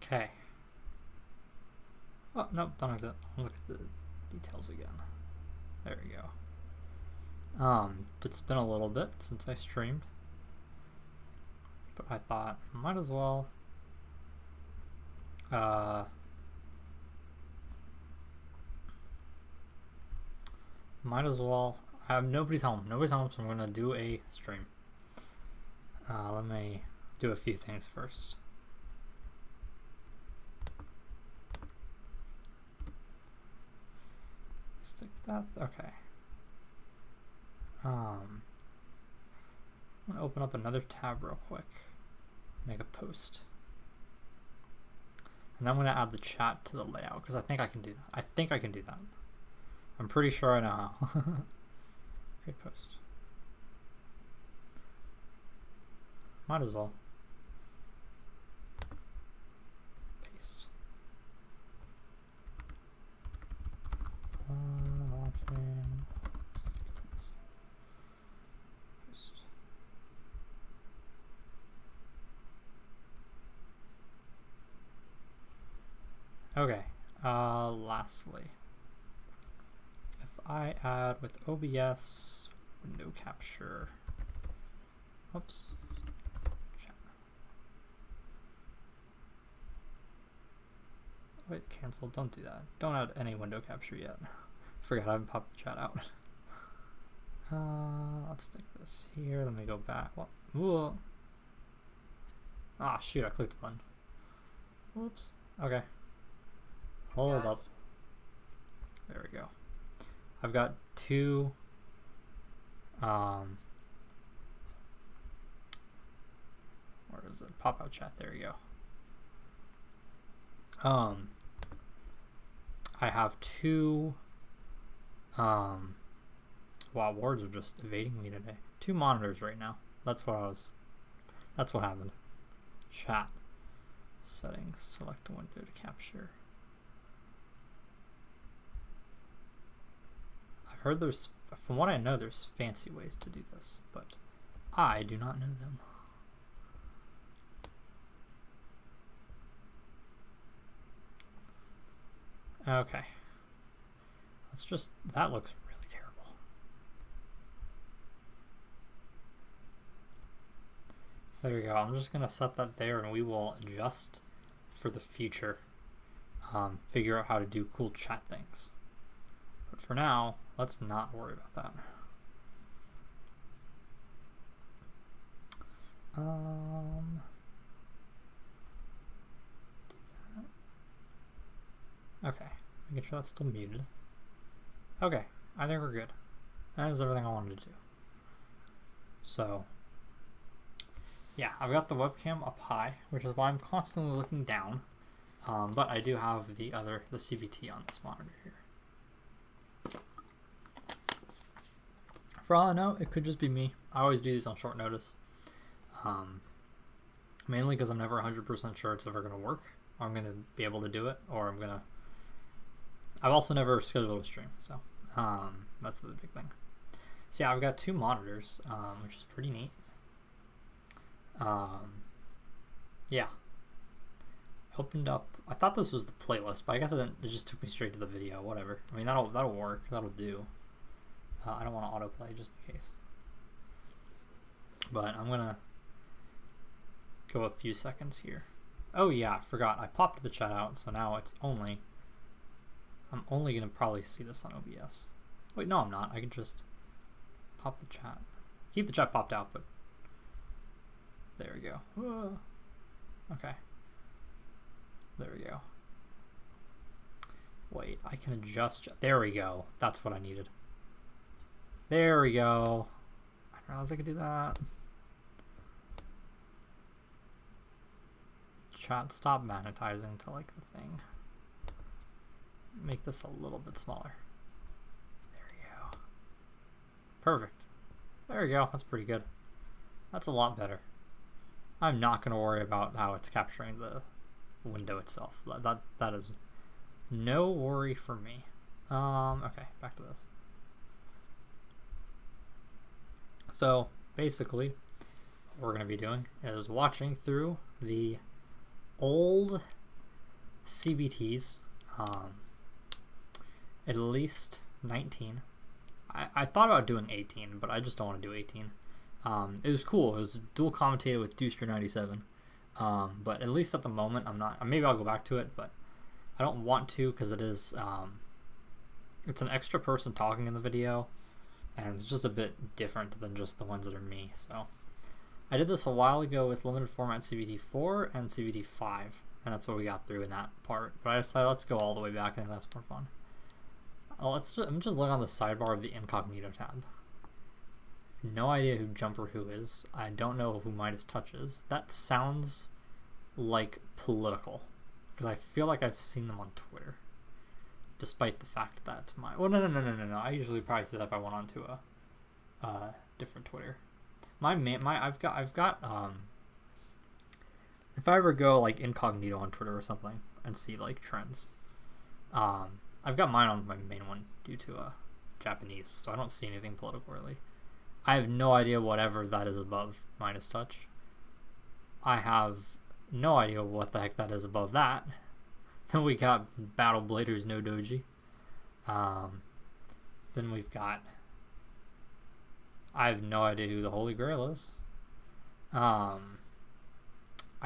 Okay. Oh, nope, don't have to look at the details again. There we go. It's been a little bit since I streamed, but I thought might as well I have nobody's home, so I'm gonna do a stream. Let me do a few things first. Stick that, okay. I'm gonna open up another tab real quick, make a post, and then I'm gonna add the chat to the layout because I think I can do that. I'm pretty sure I know how. Create post. Might as well. Paste. Okay, lastly, if I add with OBS, window capture, oops, chat. Wait, cancel, don't do that. Don't add any window capture yet. Forgot I haven't popped the chat out. Let's stick this here, let me go back. What? Whoa. Ah, shoot, I clicked the button. Whoops, okay. Hold up. There we go. I've got two where is it? Pop out chat, there you go. I have two wow, words are just evading me today. Two monitors right now. That's what happened. Chat. Settings, select a window to capture. Heard there's, from what I know, there's fancy ways to do this, but I do not know them. Okay. Let's just, that looks really terrible. There we go. I'm just gonna set that there and we will adjust for the future. Figure out how to do cool chat things. But for now, let's not worry about that. Do that. Okay, making sure that's still muted. Okay, I think we're good. That is everything I wanted to do. So, yeah, I've got the webcam up high, which is why I'm constantly looking down. But I do have the CBT on this monitor here. For all I know, it could just be me. I always do these on short notice. Mainly because I'm never 100% sure it's ever going to work. Or I'm going to be able to do it. Or I've also never scheduled a stream. So that's the big thing. So yeah, I've got two monitors, which is pretty neat. Yeah. Opened up. I thought this was the playlist, but I guess it just took me straight to the video. Whatever. I mean, that'll work. That'll do. I don't want to autoplay just in case. But I'm gonna go a few seconds here. Oh yeah, I forgot. I popped the chat out, so now I'm only gonna probably see this on OBS. Wait, no I'm not. I can just pop the chat. Keep the chat popped out, but there we go. Whoa. Okay. There we go. Wait, I can adjust. There we go. That's what I needed. There we go. I didn't realize I could do that. Chat, stop magnetizing to like the thing. Make this a little bit smaller. There we go. Perfect. There we go. That's pretty good. That's a lot better. I'm not going to worry about how it's capturing the window itself. That is no worry for me. Okay, back to this. So basically what we're going to be doing is watching through the old CBTs, at least 19. I thought about doing 18, but I just don't want to do 18. It was cool. It was dual commentated with Deuster97. But at least at the moment, I'm not. Maybe I'll go back to it, but I don't want to because it is. It's an extra person talking in the video, and it's just a bit different than just the ones that are me. So I did this a while ago with limited format CBT 4 and CBT 5, and that's what we got through in that part. But I decided let's go all the way back, and that's more fun. I'm just looking on the sidebar of the incognito tab. No idea who Jumper Who is. I don't know who Midas Touch is. That sounds like political, because I feel like I've seen them on Twitter. Despite the fact that no. I usually probably say that if I went onto a different Twitter. I've got if I ever go like incognito on Twitter or something and see like trends, I've got mine on my main one due to Japanese, so I don't see anything political really. I have no idea whatever that is above Midas Touch. I have no idea what the heck that is above that. Then we got Battle Bladers no Doji. Then we've got... I have no idea who the Holy Grail is. I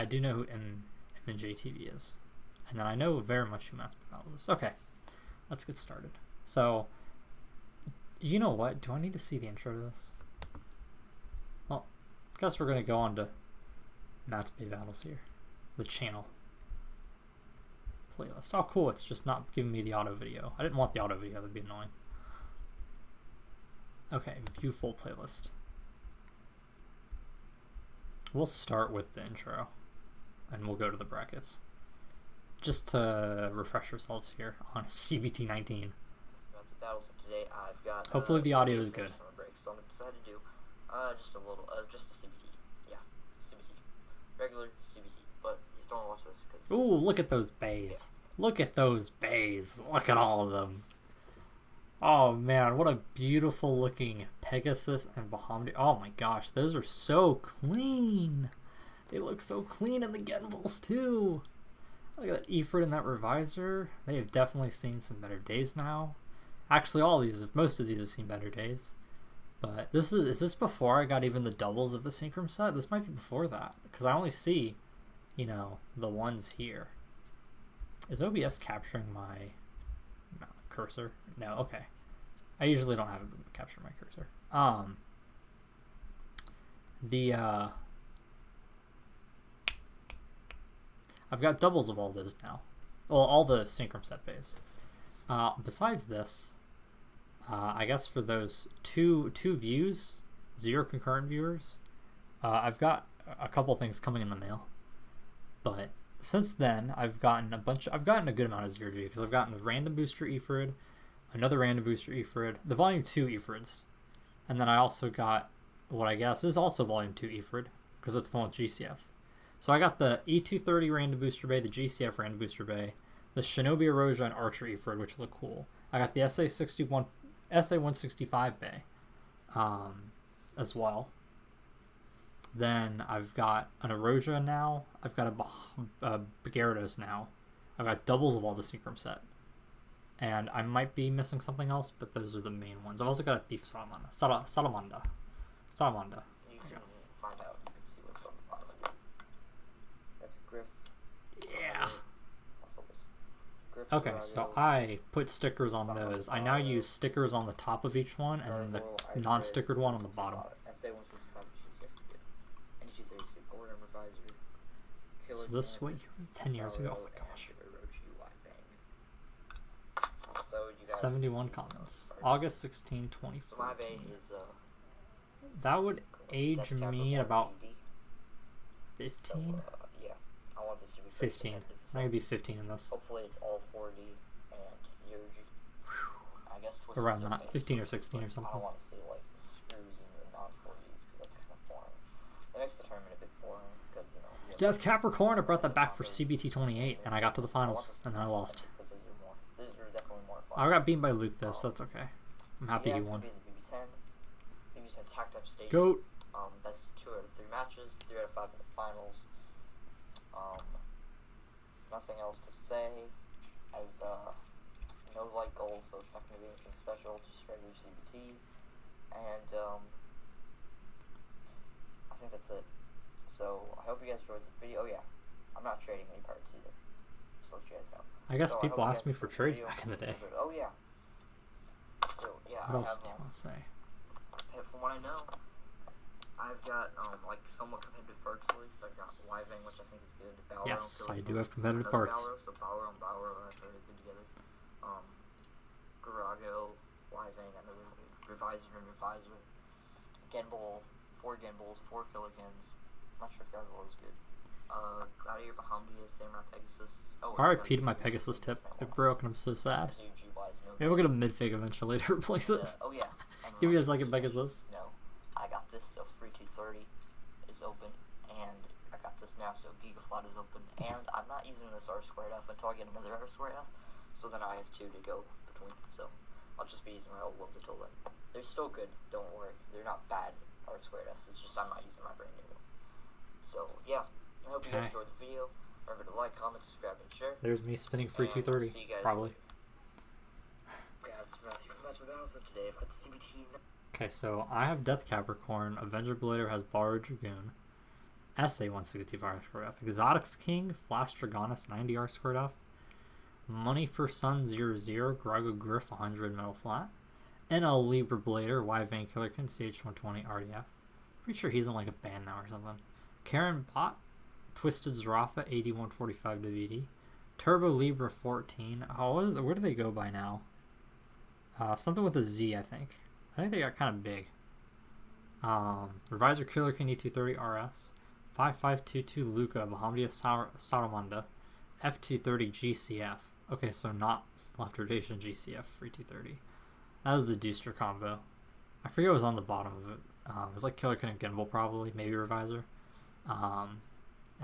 do know who MJTV is. And then I know very much who Matt's Battle is. Okay, let's get started. So, you know what? Do I need to see the intro to this? Well, I guess we're going to go on to Matt's Bay Battles here. The channel. Playlist. Oh, cool. It's just not giving me the auto video. I didn't want the auto video. That would be annoying. Okay, view full playlist. We'll start with the intro, and we'll go to the brackets. Just to refresh ourselves here on CBT 19. Battles today. I've got. Hopefully the audio is good. Summer break, so I'm excited to do just a little, just a CBT. Yeah, CBT, regular CBT. But you don't watch this because. Ooh, look at those bays! Yeah. Look at those bays! Look at all of them. Oh man, what a beautiful looking Pegasus and Bahamut. Oh my gosh, those are so clean. They look so clean in the Genvils too. Look at that Ifrit and that Revisor. They have definitely seen some better days now. Actually, most of these have seen better days. But is this before I got even the doubles of the Synchrom set? This might be before that, because I only see, the ones here. Is OBS capturing my cursor? No, okay. I usually don't have it capture my cursor. I've got doubles of all those now. Well, all the Synchrom set bays. Besides this, I guess for those two views, 0 concurrent viewers, I've got a couple things coming in the mail. But since then, I've gotten a good amount of 0G, because I've gotten a random booster Ifrit, another random booster Ifrit, the volume 2 Ifrits, and then I also got what I guess is also volume 2 Ifrit, because it's the one with GCF. So I got the E230 random booster bay, the GCF random booster bay, the Shinobi Erosia and Archer Ifrit, which look cool. I got the SA165 bay as well. Then I've got an Erosia now. I've got a Gyarados now. I've got doubles of all the Synchrom set. And I might be missing something else, but those are the main ones. I've also got a Thief Salamanda. Salamanda. You can find out. You can see what's on the bottom of these. That's a Griff. Yeah. Griff Okay, so I put stickers on those. I now use stickers on the top of each one, and then the non-stickered one on the bottom. SA165 So this was 10 years ago. Oh my gosh. 71 comments. August 16, 2014. So my bay is that would age me at about 15. So, yeah, I want this to be 15. I'm gonna be 15 in this. Hopefully it's all 4D and 0G. I guess around that, 15 or 16 or something. I don't want to see like the screws in the non-4Ds because that's kind of boring. It makes the tournament a bit boring because Death Capricorn, I brought that back for CBT 28, and I got to the finals, and then I lost. Those are definitely more fun. I got beaten by Luke though, so that's okay. I'm happy he won. BB10 tacked up stage. Goat. Best 2 out of 3 matches, 3 out of 5 in the finals. nothing else to say, as no light goals, so it's not going to be anything special, just regular CBT, and I think that's it. So I hope you guys enjoyed the video. Oh yeah, I'm not trading any parts either, just to let you guys know. I guess So people hope you asked guys me for enjoyed the trades video. back in the day. Oh yeah. So yeah, What I else have, do you want to say? from what I know, I've got like somewhat competitive parts list. I've got Living, which I think is good. Balro, Yes, I do have competitive another parts. Balro, so Balro and Balro are very good together. Garago, Living, another Revisor and Revisor. Genball, 4 Genballs, 4 Killikens. I'm not sure if Gargoyle is good. Gladiator, Bahamdia, Samurai, Pegasus. Oh, RIP to my Pegasus tip. It broke and I'm so sad. Maybe we'll get a midfig eventually to replace it. Oh yeah. Give you guys like a Pegasus? No. I got this, so Free 230 is open, and I got this now, so Gigaflot is open, and I'm not using this R squared F until I get another R squared F, so then I have 2 to go between, so I'll just be using my old ones until then. They're still good, don't worry. They're not bad R squared Fs, it's just I'm not using my brand new one. So, yeah, I hope you guys enjoyed the video. Remember to like, comment, subscribe, and share. There's me spinning free 230, see you guys probably. later. Guys, Matthew from Matthew Battles, and today I've got the CBT. Okay, so I have Death Capricorn, Avenger Blader has Bar Dragoon, SA 165 R squared F, Exotics King, Flash Dragonis 90 R squared F, Money for Sun 00, Grago Griff 100 Metal Flat, NL Libra Blader, Y Van Killerkin, CH120 RDF. Pretty sure he's in like a band now or something. Karen Bot, Twisted Zarafa 8145 WD, Turbo Libra 14. Oh, where do they go by now? Something with a Z, I think. I think they got kind of big. Revisor Killer King E230 RS, 5522 Luca, Bahamdia Saramanda, F230 GCF. Okay, so not left rotation GCF free 230. That was the Deuster combo. I forget what was on the bottom of it. It was like Killer King and Gimbal probably, maybe Revisor. And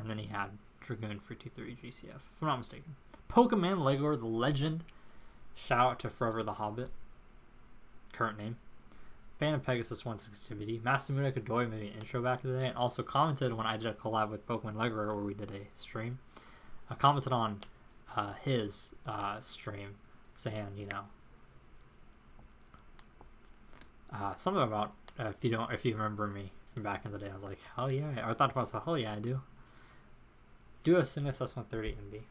then he had Dragoon free 230 GCF, if I'm not mistaken. Pokemon Legor the Legend. Shout out to Forever the Hobbit. Current name. Fan of Pegasus 160 Masamune Kodoi made an intro back in the day, and also commented when I did a collab with Pokemon Legor where we did a stream. I commented on his stream saying, you know, something about if you remember me from back in the day. I was like, hell yeah! I thought to myself, hell yeah, I do. Do a Cygnus S130 MB.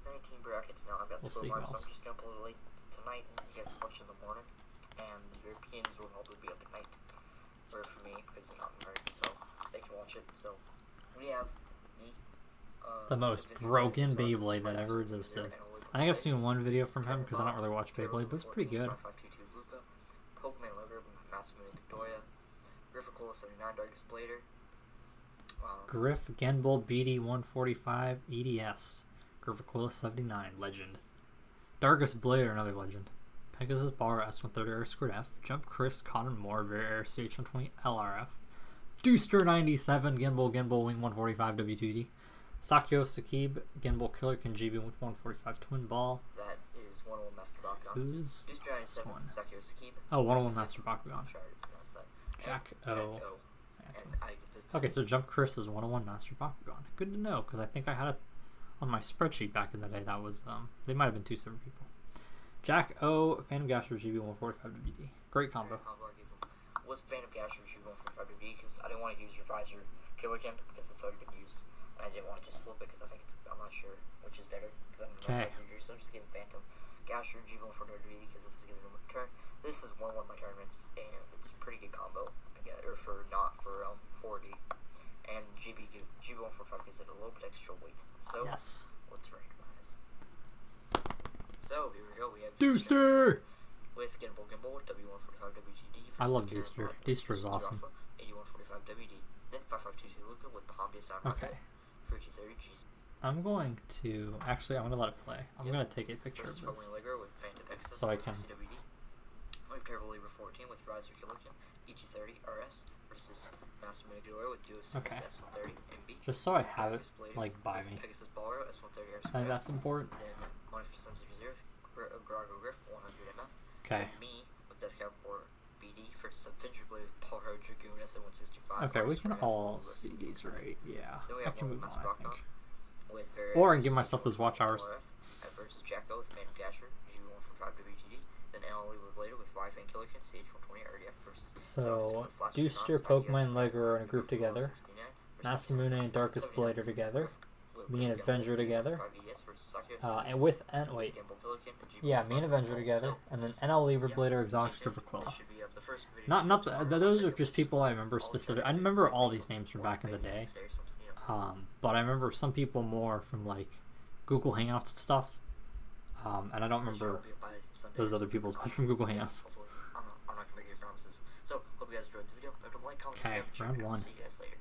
19 brackets now. I've got Square Mars, so I'm just gonna upload it late tonight, and you guys watch in the morning. And the Europeans will probably be up at night, or for me, because they're not American, so they can watch it. So we have me. The most broken Beyblade that ever existed. I think I've seen one video from him because I don't really watch Beyblade, but it's pretty good. 5522 Luca, Pokemon Logo, Masamune Victoria, Grifficola 79 Darkest Blader. Griff Genball BD 145 EDS, Grifficola 79 Legend, Darkest Blader another Legend. Pegasus Bar S130 R squared F, Jump Chris Cotton Moore Rare Air CH120 LRF, Deuster 97 Gimbal Wing 145 W2D, Sakyo Sakib Gimbal Killer Kenjibi with 145 Twin Ball. That is 101 Master Bakugan. Who's Deuster 97 Sakyo Sakib. Oh, 101 Master Bakugan. Sorry to pronounce that. Jack O. And I get this. Okay, so Jump Chris is 101 Master Bakugan. Good to know, because I think I had it on my spreadsheet back in the day. That was they might have been 2 separate people. Jack O, Phantom Gasher GB 145 WD. Great combo. Was Phantom Gasher GB 145 WD because I didn't want to use Revisor Killerkin because it's already been used, and I didn't want to just flip it because I think I'm not sure which is better because I don't know if it's injury, so I'm just giving Phantom Gasher GB 145 WD because this is giving him a turn. This is one of my tournaments, and it's a pretty good combo or for 4D, and GB 145 gives it a little bit extra weight. So yes. Let's randomize. So here we go. We have Deuster with Gimbal with W145 WGD. I love Deuster. Deuster is awesome. 8145 WD. Then 5522 Luca with Bahamdia Sound. Okay. 3230 G. I'm going to actually. I'm going to let it play. I'm going to take a picture of this. With Phantom Pegasus, so I can. WD. We have Turbo Libra 14 with Riser Killikin. ET30 RS versus Master Midori with Duo S130 MB. Just so I have it like by me. Pegasus Balro S130 R. I think that's important. Then Money for Sun 00 Grago Griff 100 MF. Okay. And me with Death Capricorn BD versus Avenger Blade with Balro Dragoon S165. Okay, we can all see these, right? Yeah. Then we I have can one move Master on, I Bakugan. think. with very. Or I can give myself those watch hours. At versus Jacko with Phantom Gasher, GB1 from 5 WTD. Then NL Blader with Five and Killer Kin, Stage 120 RDF versus. So, Deuster, Pokemon, Lego are in a group together. Masamune and Darkest Blade are together. Me and Avenger together. And with yeah, me and Avenger together. And then NL Libra Blader, Exotic for Quilla. Those are just people I remember specific. I remember all these names from back in the day. But I remember some people more from like Google Hangouts and stuff. And I don't remember those other people as much from Google Hangouts. I'm not gonna make any promises. So, hope you guys enjoyed the video. Remember to like, comment, Okay, round 1. See you guys later.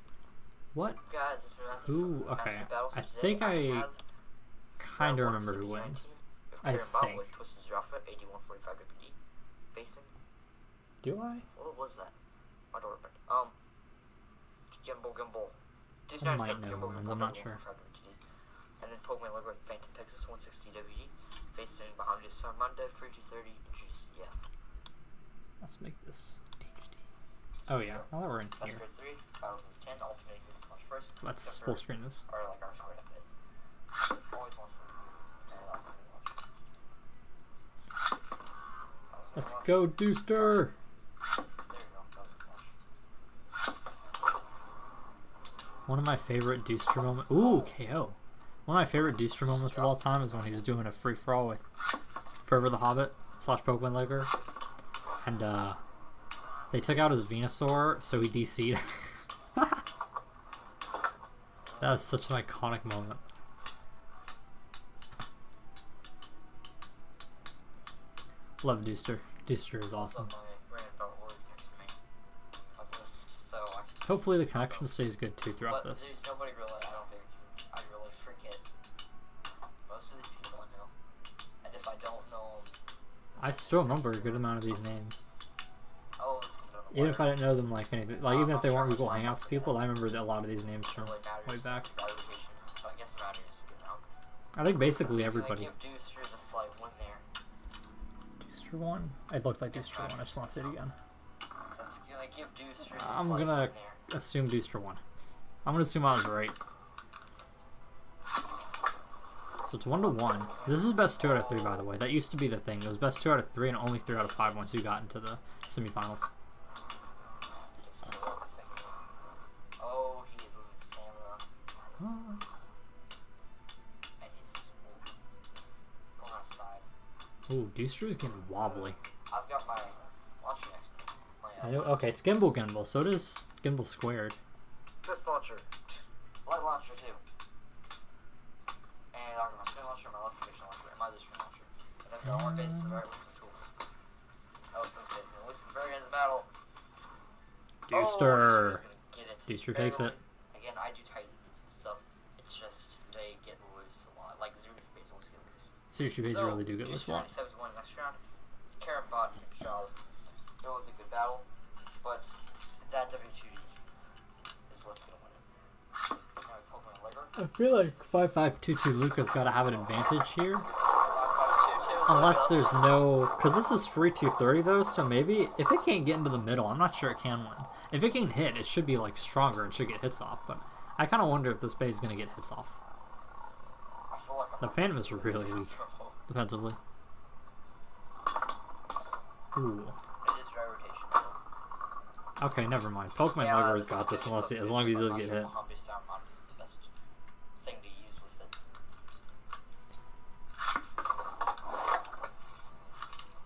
What? Guys, Who? Okay, I think I kind of remember who wins. I think. With Twisted Giraffe, 8145 WD. Facing. Do I? What was that? I don't remember. Gimbal. I might know ones, I'm not sure. And then Pokemon Lego with Phantom Texas 160 WD. Facing behind just Armando, Free 230, and GCF. Let's make this HD. Oh yeah, now that we're in here. 3, 10, alternating first. Let's full screen this. Or like our square is. Always one. Let's go, Deuster! One of my favorite Deuster moments. Ooh, KO. One of my favorite Deuster moments of all time is when he was doing a free for all with Forever the Hobbit / Pokemon Lego. And they took out his Venusaur, so he DC'd. That was such an iconic moment. Love Deuster. Deuster is awesome. Hopefully the connection stays good too throughout this. There's nobody really, I don't think, I really forget most of these people I know. And if I don't know them... I still remember a good amount of these names. Oh, even if I didn't know them like anything, like even if they weren't Google Hangouts people, I remember a lot of these names from way back. I think basically everybody. Deuster 1? It looked like Deuster 1, I just want to say it again. I'm gonna assume Deuster 1. I'm gonna assume I was right. So it's 1-1. This is best 2 out of 3, by the way. That used to be the thing. It was best 2 out of 3 and only 3 out of 5 once you got into the semifinals. Oh, he's losing stamina. And he's going outside. Ooh, Deuster is getting wobbly. I've got my launcher next to me. I know. Okay, it's Gimbal. So does Gimbal squared. This launcher. Light launcher too. And I've got my spin launcher, my electrification launcher, and my distro launcher. And then we've got one base to the right with some tools. That was so good. And at least at the very end of the battle. Deuster. Oh, Deuster takes it. Again, I do Titans and stuff. It's just they get loose a lot. Like Zero Phase always get loose. Seriously, Phase really do get loose a lot. 97's going next round. Karambot and Shaw. It was a good battle, but that W2D is what's gonna win it. Pokemon Lego. I feel like 5522 Luca's gotta have an advantage here. Unless there's no... Because this is free 230 though, so maybe if it can't get into the middle, I'm not sure it can win. If it can hit, it should be like stronger and should get hits off, but I kind of wonder if this base is going to get hits off. The Phantom is really weak defensively. Ooh. Okay, never mind. Pokemon Lego's got this unless as long as he does get hit.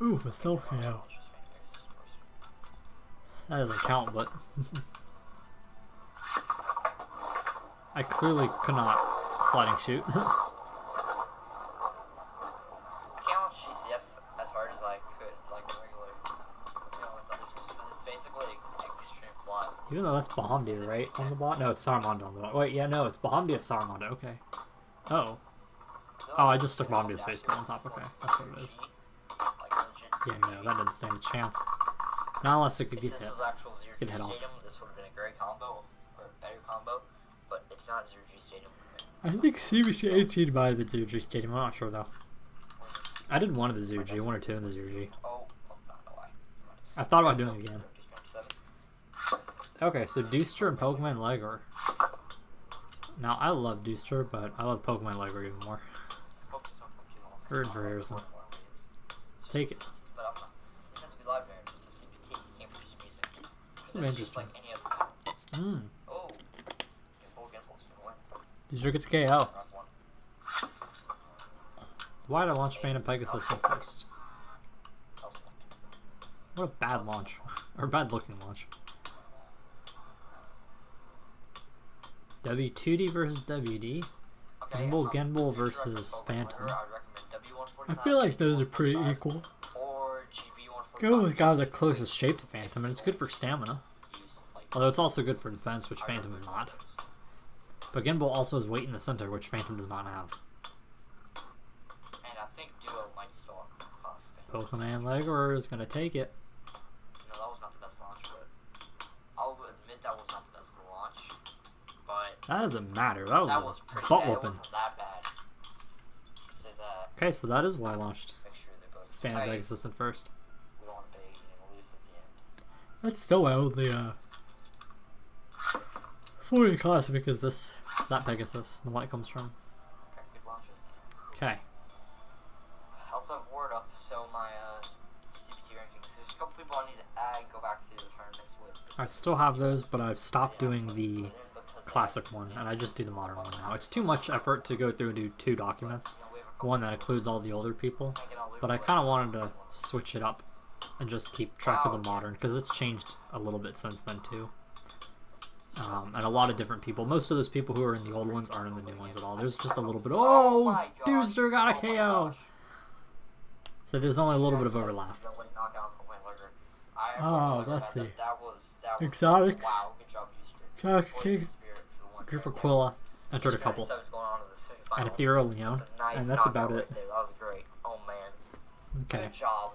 Ooh, a self KO. That doesn't count, but I clearly could not sliding shoot. I can't launch GCF as hard as I could, like regular, with other tools, because it's basically extreme fly. Even though that's Bahamdia, right? On the bot? No, it's Saruman on the bot. Wait, yeah, no, it's Bahamdia Saruman. Okay. Oh. Oh, I just stuck Bahamdia's face on top. Okay, that's what it is. Yeah, no, that didn't stand a chance. Not unless it could get hit. If this was actual Zero G Stadium, this would have been a great combo, or a better combo, but it's not Zero G Stadium. I think CBC 18 might have been Zero G Stadium, I'm not sure though. I did one of the Zero G, 1 or 2 in the Zero G. I thought about doing it again. Okay, so Deuster and Pokemon Lego are Now, I love Dooster, but I love Pokemon Lego even more. Focus don't come too long. Or Harrison. Take it. But I'm not. It has to be live variant. It's a CBT. You can't produce music. It's Interesting. just like any other map. Oh. Gimble's gonna win. Dooster gets KO. Round one. Why did I launch Phantom Pegasus in first? What a bad launch. Or bad looking launch. W2D versus WD. Okay, Genball versus Phantom. I feel like those are pretty equal. Or GB145. Genball's got the closest shape to Phantom, and it's good for stamina. Although it's also good for defense, which Phantom is not. But Genball also has weight in the center, which Phantom does not have. And I think Duo might still have class Phantom. Pokemon Legor is gonna take it. No, that was not the best launch, but I'll admit that was not the best launch. But That doesn't matter. That was a pretty butt bad. It whooping. wasn't that bad. Say that. Okay, so that is why I launched Make sure they both. Phantom Pegasus in first. We don't want to bait and lose at the end. That's still out the 40 class because that Pegasus, the one it comes from. Okay, good launches. Okay. I also have Word up, so my CBT rankings. There's a couple people I need to add, go back through the tournaments with. I still have those, but I've stopped doing the classic one, and I just do the modern one now. It's too much effort to go through and do 2 documents. One that includes all the older people, but I kind of wanted to switch it up and just keep track of the modern, because it's changed a little bit since then too. And a lot of different people. Most of those people who are in the old ones aren't in the new ones at all. There's just a little bit of, oh, Dooster got a KO! So there's only a little bit of overlap. Oh, let's see. Exotics. Wow, good job, Exotic King. Griffaquilla. Entered a couple. And Ethereal Leon. And that's about it. That was great. Oh, man. Okay. Good job.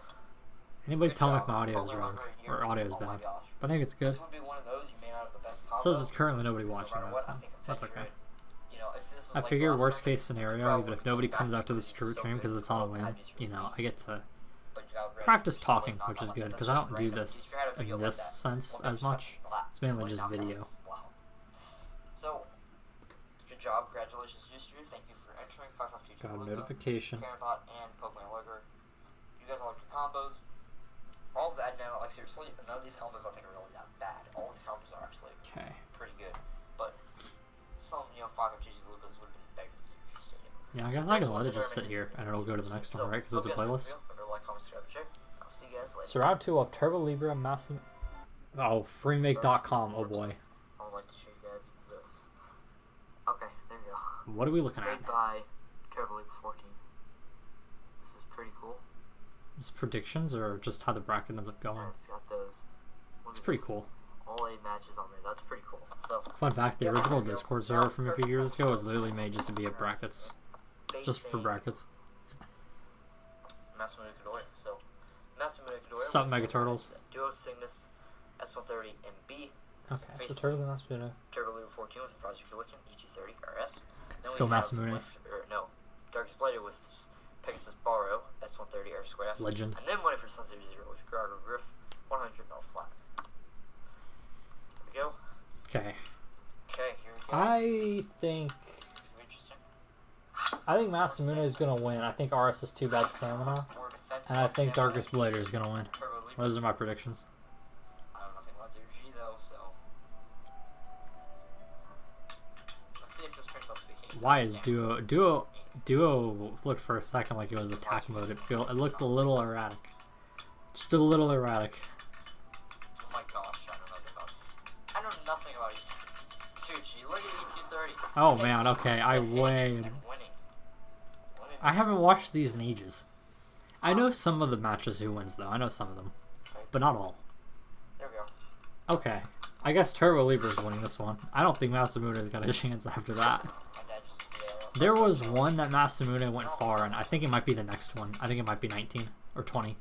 Anybody Good tell me job. if my audio is wrong. Or audio is Oh my bad. gosh. But I think it's good. This would be one of those you may not have the best It combo. says there's currently nobody No watching matter that, what, so I think that's eventually, okay. you know, if this was I like figure last worst tournament, case scenario, probably even if would've nobody come comes back out to the so stream good because it's on a because whim, just you really know, good. I get to But you got ready practice to talking, knock which is out good, like because that. I That's don't do just this random. You in had a video this like that. sense Well, as never much. said that. It's mainly Like just knockout video. was- Wow. So, good job. Congratulations, Juicer. Thank you for entering 552. Got a notification. Carebot and Pokemon Logger. You guys all have your combos. All of that now, like seriously, none of these combos I think are really that bad. All these combos are actually Okay. pretty good. But some, 552 Lucas would have been better than Juicer Stadium. Yeah, I guess I can let it just sit here, and it'll go to the next one, right? Because it's a playlist. Like, comment, subscribe, share. I'll see you guys later. So round 2 of Turbo Libra Massive. Oh, freemake.com. Oh boy. I would like to show you guys this. Okay, there you go. What are we looking Made at? by Turbo League 14. This is pretty cool. Is this predictions or just how the bracket ends up going? And it's got those. It's pretty cool. All 8 matches on there. That's pretty cool. So, Fun fact, the original Discord server from a few years ago was literally made just to be at brackets. Just for brackets. Massimo Cador. So, Massimo Cador. Sup, Mega Turtles. Duo Cygnus, S130, and B. Okay, so Turtle Massimo. Turbo League 14 with Project Pelican, EG30, RS. Let's go Masamune. No, Darkest Blade with Pegasus Borrow, S130 Air Square. Legend. And then one for Sun 00 with Grago Griff, 100 no flat. Here we go. Okay. Okay, here we go. I think It's gonna be interesting. Masamune is gonna win. I think RS is too bad stamina. More defense. And I think Darkest Blader is gonna win. Turbo League. Those are my predictions. I don't know nothing about Zero G though, so. Let's see if this turns out to be the case. Why is Duo looked for a second like it was attack mode. It looked a little erratic. Just a little erratic. Oh my gosh, I know nothing about E2G. Look at E230. Oh man, okay, I Winning. winning. I haven't watched these in ages. I know some of the matches who wins though. I know some of them, but not all. There we go. Okay, I guess Turbo Libra is winning this one. I don't think Masamune got a chance after that. My dad just There was one that Masamune went far, and I think it might be the next one. I think it might be 19 or 20.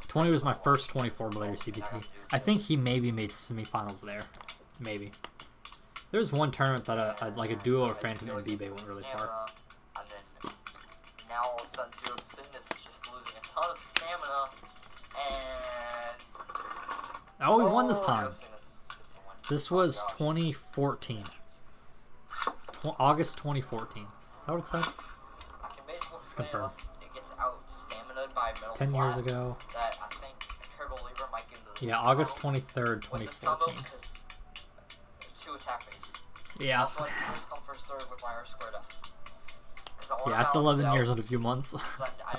20 was my first 24 blader CBT. I think he maybe made semifinals there. Maybe. There was one tournament that like a duo or Phantom and B-Bay went really far. And then now all of a sudden Duo Cygnus is just losing a ton of stamina. And Oh, we won this time. Duo Cygnus is the win. This was 2014. August 2014. Is that what it said? I can basically Let's say confirm. unless it gets out stamina'd by metal 10 years flat, ago. that I think Turbo Libra might give the Yeah, August 23rd, with this combo 2014. because there's 2 attack phase. Yeah. Also, like, first come, first serve with my R squared F. Yeah, it's 11 years and a few months. I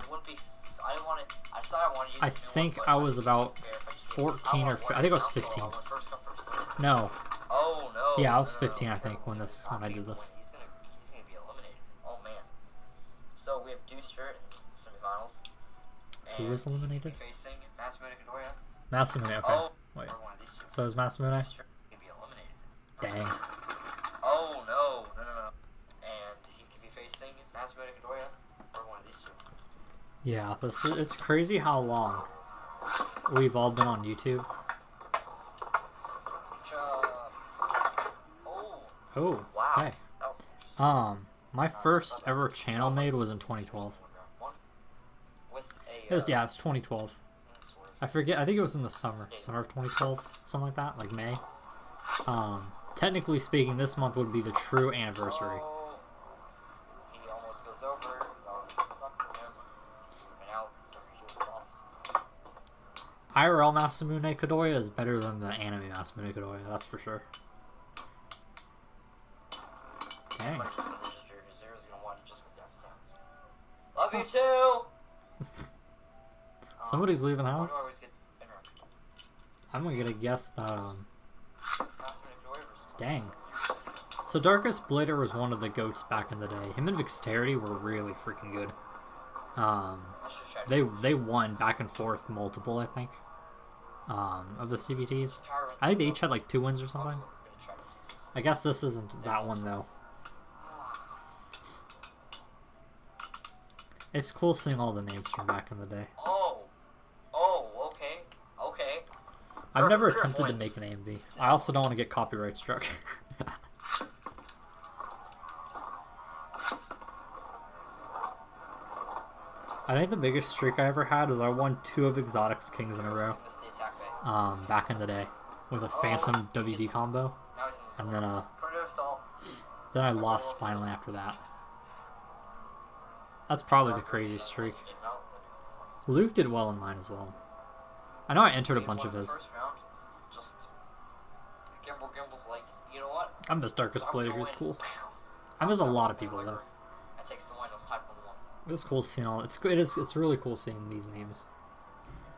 wouldn't be. I didn't want to. I decided I wanted to use I the new think one, I but was think about it'd be fair if I just 14 or I think I was 15. First come, first serve. No. Oh no. Yeah, I was no, 15, I think, when I did this. He's gonna be eliminated. Oh man. So we have Deuster in the semifinals. Who was eliminated? Facing Masamune Kadoya. Masamune, okay. Oh, Wait. or one of these two. So is Masamune? Deuster can be eliminated. Dang. Oh no. And he could be facing Masamune Kadoya or one of these two. Yeah, it's crazy how long we've all been on YouTube. Oh, Wow. okay. That was My first ever channel made was in 2012. with It was, yeah, it's 2012. I forget, I think it was in the summer of 2012, something like that, like May. Technically speaking, this month would be the true anniversary. Oh, he almost goes over. That was sucked for him. And now he was lost. IRL Masamune Kadoya is better than the anime Masamune Kadoya, that's for sure. Dang. Love you too! Somebody's leaving the Why house? do I always get interrupted? I'm gonna get a guess that, Masamune Kadoya versus dang. So Darkest Blader was one of the GOATs back in the day. Him and Vixterity were really freaking good. I should try to They won back and forth multiple, I think, of the CBTs. I think they each had like 2 wins or something. I guess this isn't that one though. It's cool seeing all the names from back in the day. Okay. I've never Pure attempted to points. make an AMV. I also don't want to get copyright struck. I think the biggest streak I ever had was I won 2 of Exotics Kings in a row. Missed the attack bay. Back in the day, with a Phantom WD combo, Now he's in and then produced all. I lost finally after that. That's probably the craziest streak. Luke did well in mine as well. I know I entered a bunch of his. First round, just Gimble's like, you know what? I miss Darkest I'm Blader, gonna who's win. cool. I miss a lot of people though. That takes the win. Just type on the one. It was cool seeing all. It's really cool seeing these names.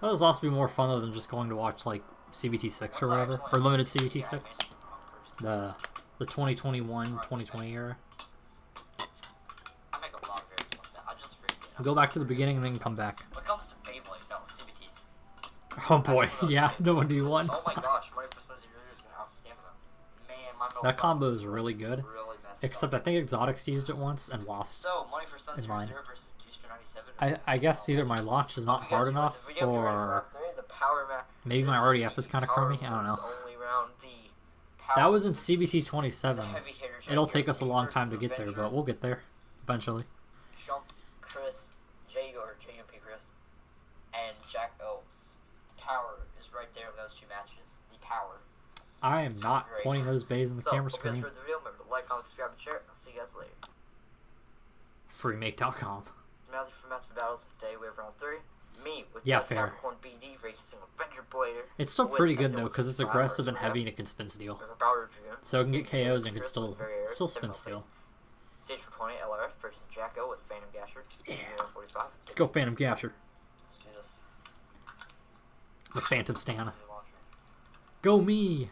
That was also be more fun though than just going to watch like CBT 6 or whatever, or limited CBT 6. The 2021 2020 era. I make a lot of videos like that. I just freaking Go back to the beginning and then come back. When it comes to Beyblade, no CBTs. Oh boy, yeah, no one knew one. Oh my gosh, 20% of your users can out stamina. Man, my milk That combo is really good. really messed Except up. I think Exotics used it once and lost. So, money for Sun's in mine. Zero versus Juicer 97. I guess either my launch is not You guys hard ready enough, for the video? Get ready for or round three, the power maybe This my is RDF the is kind of power crummy. I don't moves know. only round. The That power was in moves CBT the 27. heavy hitters It'll right take here. us a long First time to is get there, Avenger, but we'll get there eventually. Jump Chris, JMP Chris, and Jack O. The power is right there in those 2 matches. The power. I am not Great. pointing those bays in the So, camera hope you guys screen. enjoyed the video. Remember to like, comment, subscribe, and share. I'll see you guys later. Freemake.com. Matthew from Matthew Battles. Today we have round 3. Me with Yeah, Death fair. Capricorn BD racing Avenger Blader. It's still with pretty good SL though, because it's 65 aggressive and versus heavy and it can spin steel. We have a Bowser Dragoon. So it can get KOs and can Chris still with Very Air, spin 7 steel. face. Stage for 20 LRF versus Jacko with Phantom Gasher. Yeah. 45. Let's go Phantom Gasher. Let's do this. The Phantom Stan. New launcher. Go me!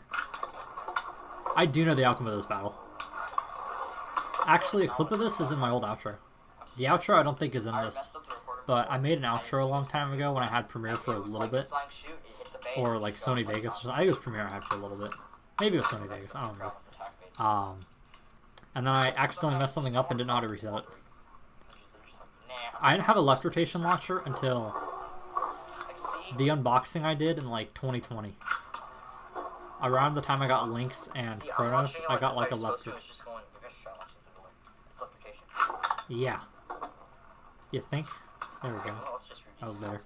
I do know the outcome of this battle. Actually, a clip of this is in my old outro. The outro I don't think is in this, but I made an outro a long time ago when I had Premiere for a little bit. Or like Sony Vegas or something. I think it was Premiere I had for a little bit. Maybe it was Sony Vegas, I don't know. And then I accidentally messed something up and didn't know how to reset it. I didn't have a left rotation launcher until the unboxing I did in like 2020. Around the time I got Lynx and Chronos, I got like a left rotation. Yeah. You think? There we go. That was better.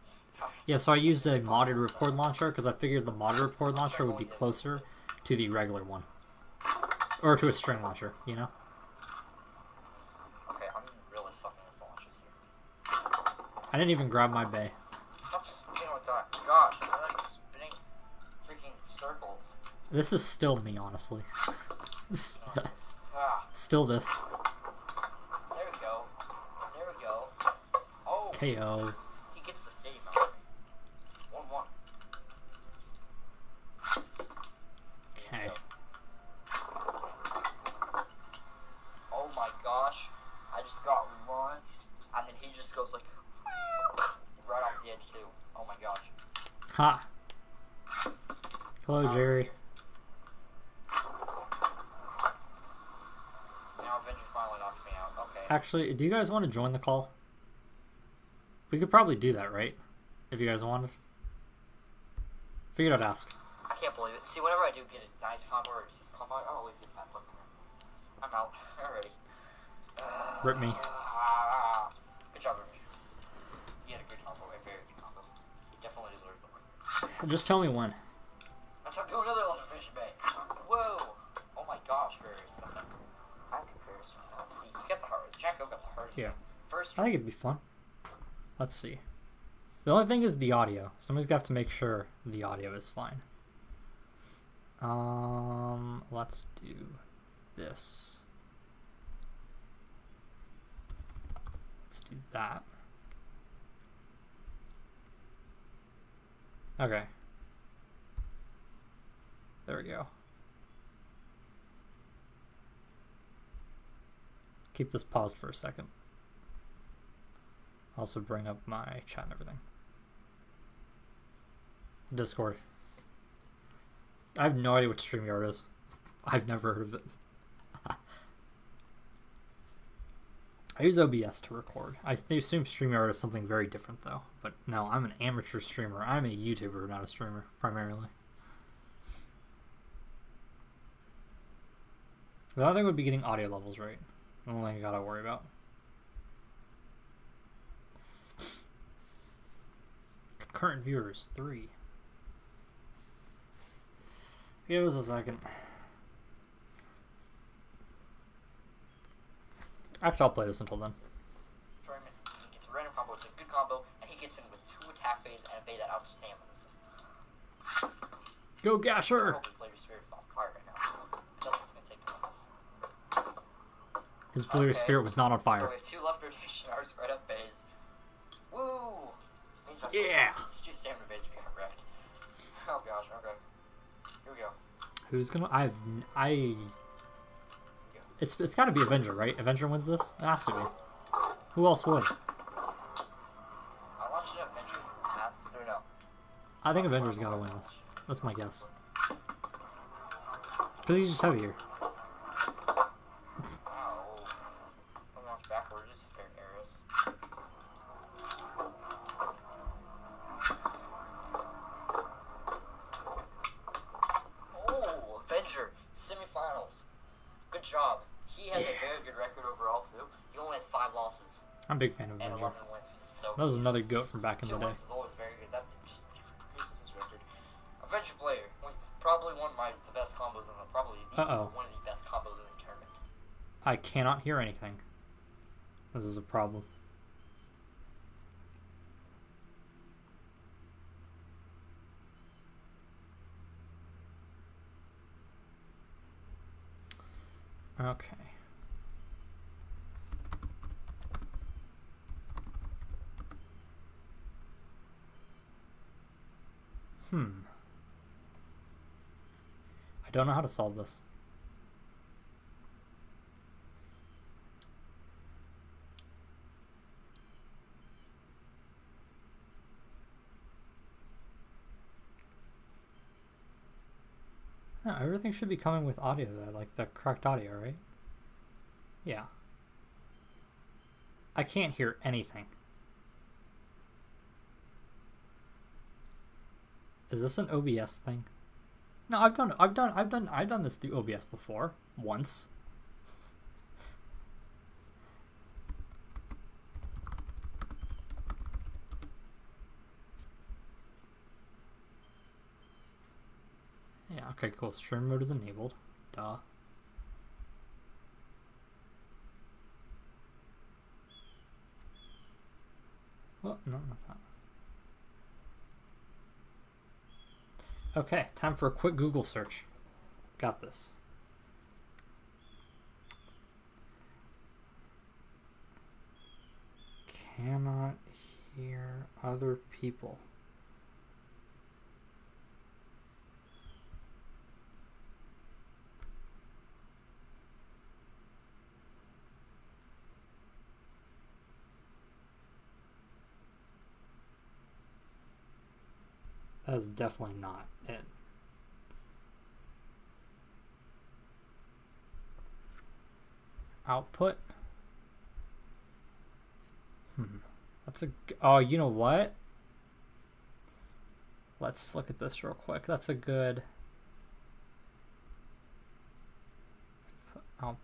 Yeah, so I used a modded record launcher because I figured the modded record launcher would be closer to the regular one. Or to a string launcher, you know? didn't even grab my bay. Stop spinning with that. Gosh, I like spinning freaking circles. This is still me, honestly. Ah, Still this. there we go. There we go. Oh, KO. he gets the stadium out of me. 1-1. Okay. Oh my gosh. I just got launched. And then he just goes like, right off the edge too. Oh my gosh. Ha. Hello, Jerry. Now Avenger finally knocks me out. Okay. Actually, do you guys want to join the call? We could probably do that, right? If you guys wanted. Figured I'd ask. I can't believe it. See, whenever I do get a nice combo or a decent combo, I always get that fucking run. I'm out already. Rip me. Good job, Remy. You had a good combo, a very good combo. You definitely deserve the win. Just tell me when. I'm trying to do another Elevation Bay. Whoa! Oh my gosh, Ferris. I think Ferris. See, you got the hardest. Jacko got the hardest. Yeah. First. I think it'd be fun. Let's see. The only thing is the audio. Somebody's got to make sure the audio is fine. Let's do this. Let's do that. Okay. There we go. Keep this paused for a second. Also bring up my chat and everything. Discord. I have no idea what StreamYard is. I've never heard of it. I use OBS to record. I assume StreamYard is something very different though. But no, I'm an amateur streamer. I'm a YouTuber, not a streamer, primarily. The other thing would be getting audio levels right. The only thing I gotta worry about. Current viewers, 3. Give us a second. Actually, I'll play this until then. He gets a random combo. It's a good combo, and he gets in with 2 attack bays and a bay that outstamins. Go I Gasher! hope his Blader Spirit is on fire right now. I don't think it's gonna take too much. His Blader Spirit was not on So fire. we have 2 left rotation R's right up bays. Woo! Yeah! It's 2 stamina bays we got wrecked. Oh gosh, okay. Here we go. Who's gonna? It's gotta be Avenger, right? Avenger wins this? It has to be. Who else would? I watched it Avenger pass, or no? I think Avenger's gotta win this. That's my guess. Because he's just heavier. Oh. I'm going backwards, fair Eris. Oh, Avenger, semifinals. Good job. He has a very good record overall too. He only has 5 losses I'm a big fan of and Avenger. 11 wins. So That was another GOAT from back in 2 the day. wins is always very good. That just increases his record. Avenger player with probably one of the best combos in the one of the best combos in the tournament. I cannot hear anything. This is a problem. Okay. I don't know how to solve this. No, everything should be coming with audio though, like the correct audio, right? Yeah. I can't hear anything. Is this an OBS thing? No, I've done this through OBS before, once. Yeah, okay, cool. Stream mode is enabled. Duh. Oh, no, not that. Okay, time for a quick Google search. Got this. Cannot hear other people. That is definitely not it. Output. That's a. Oh, you know what? Let's look at this real quick. That's a good output.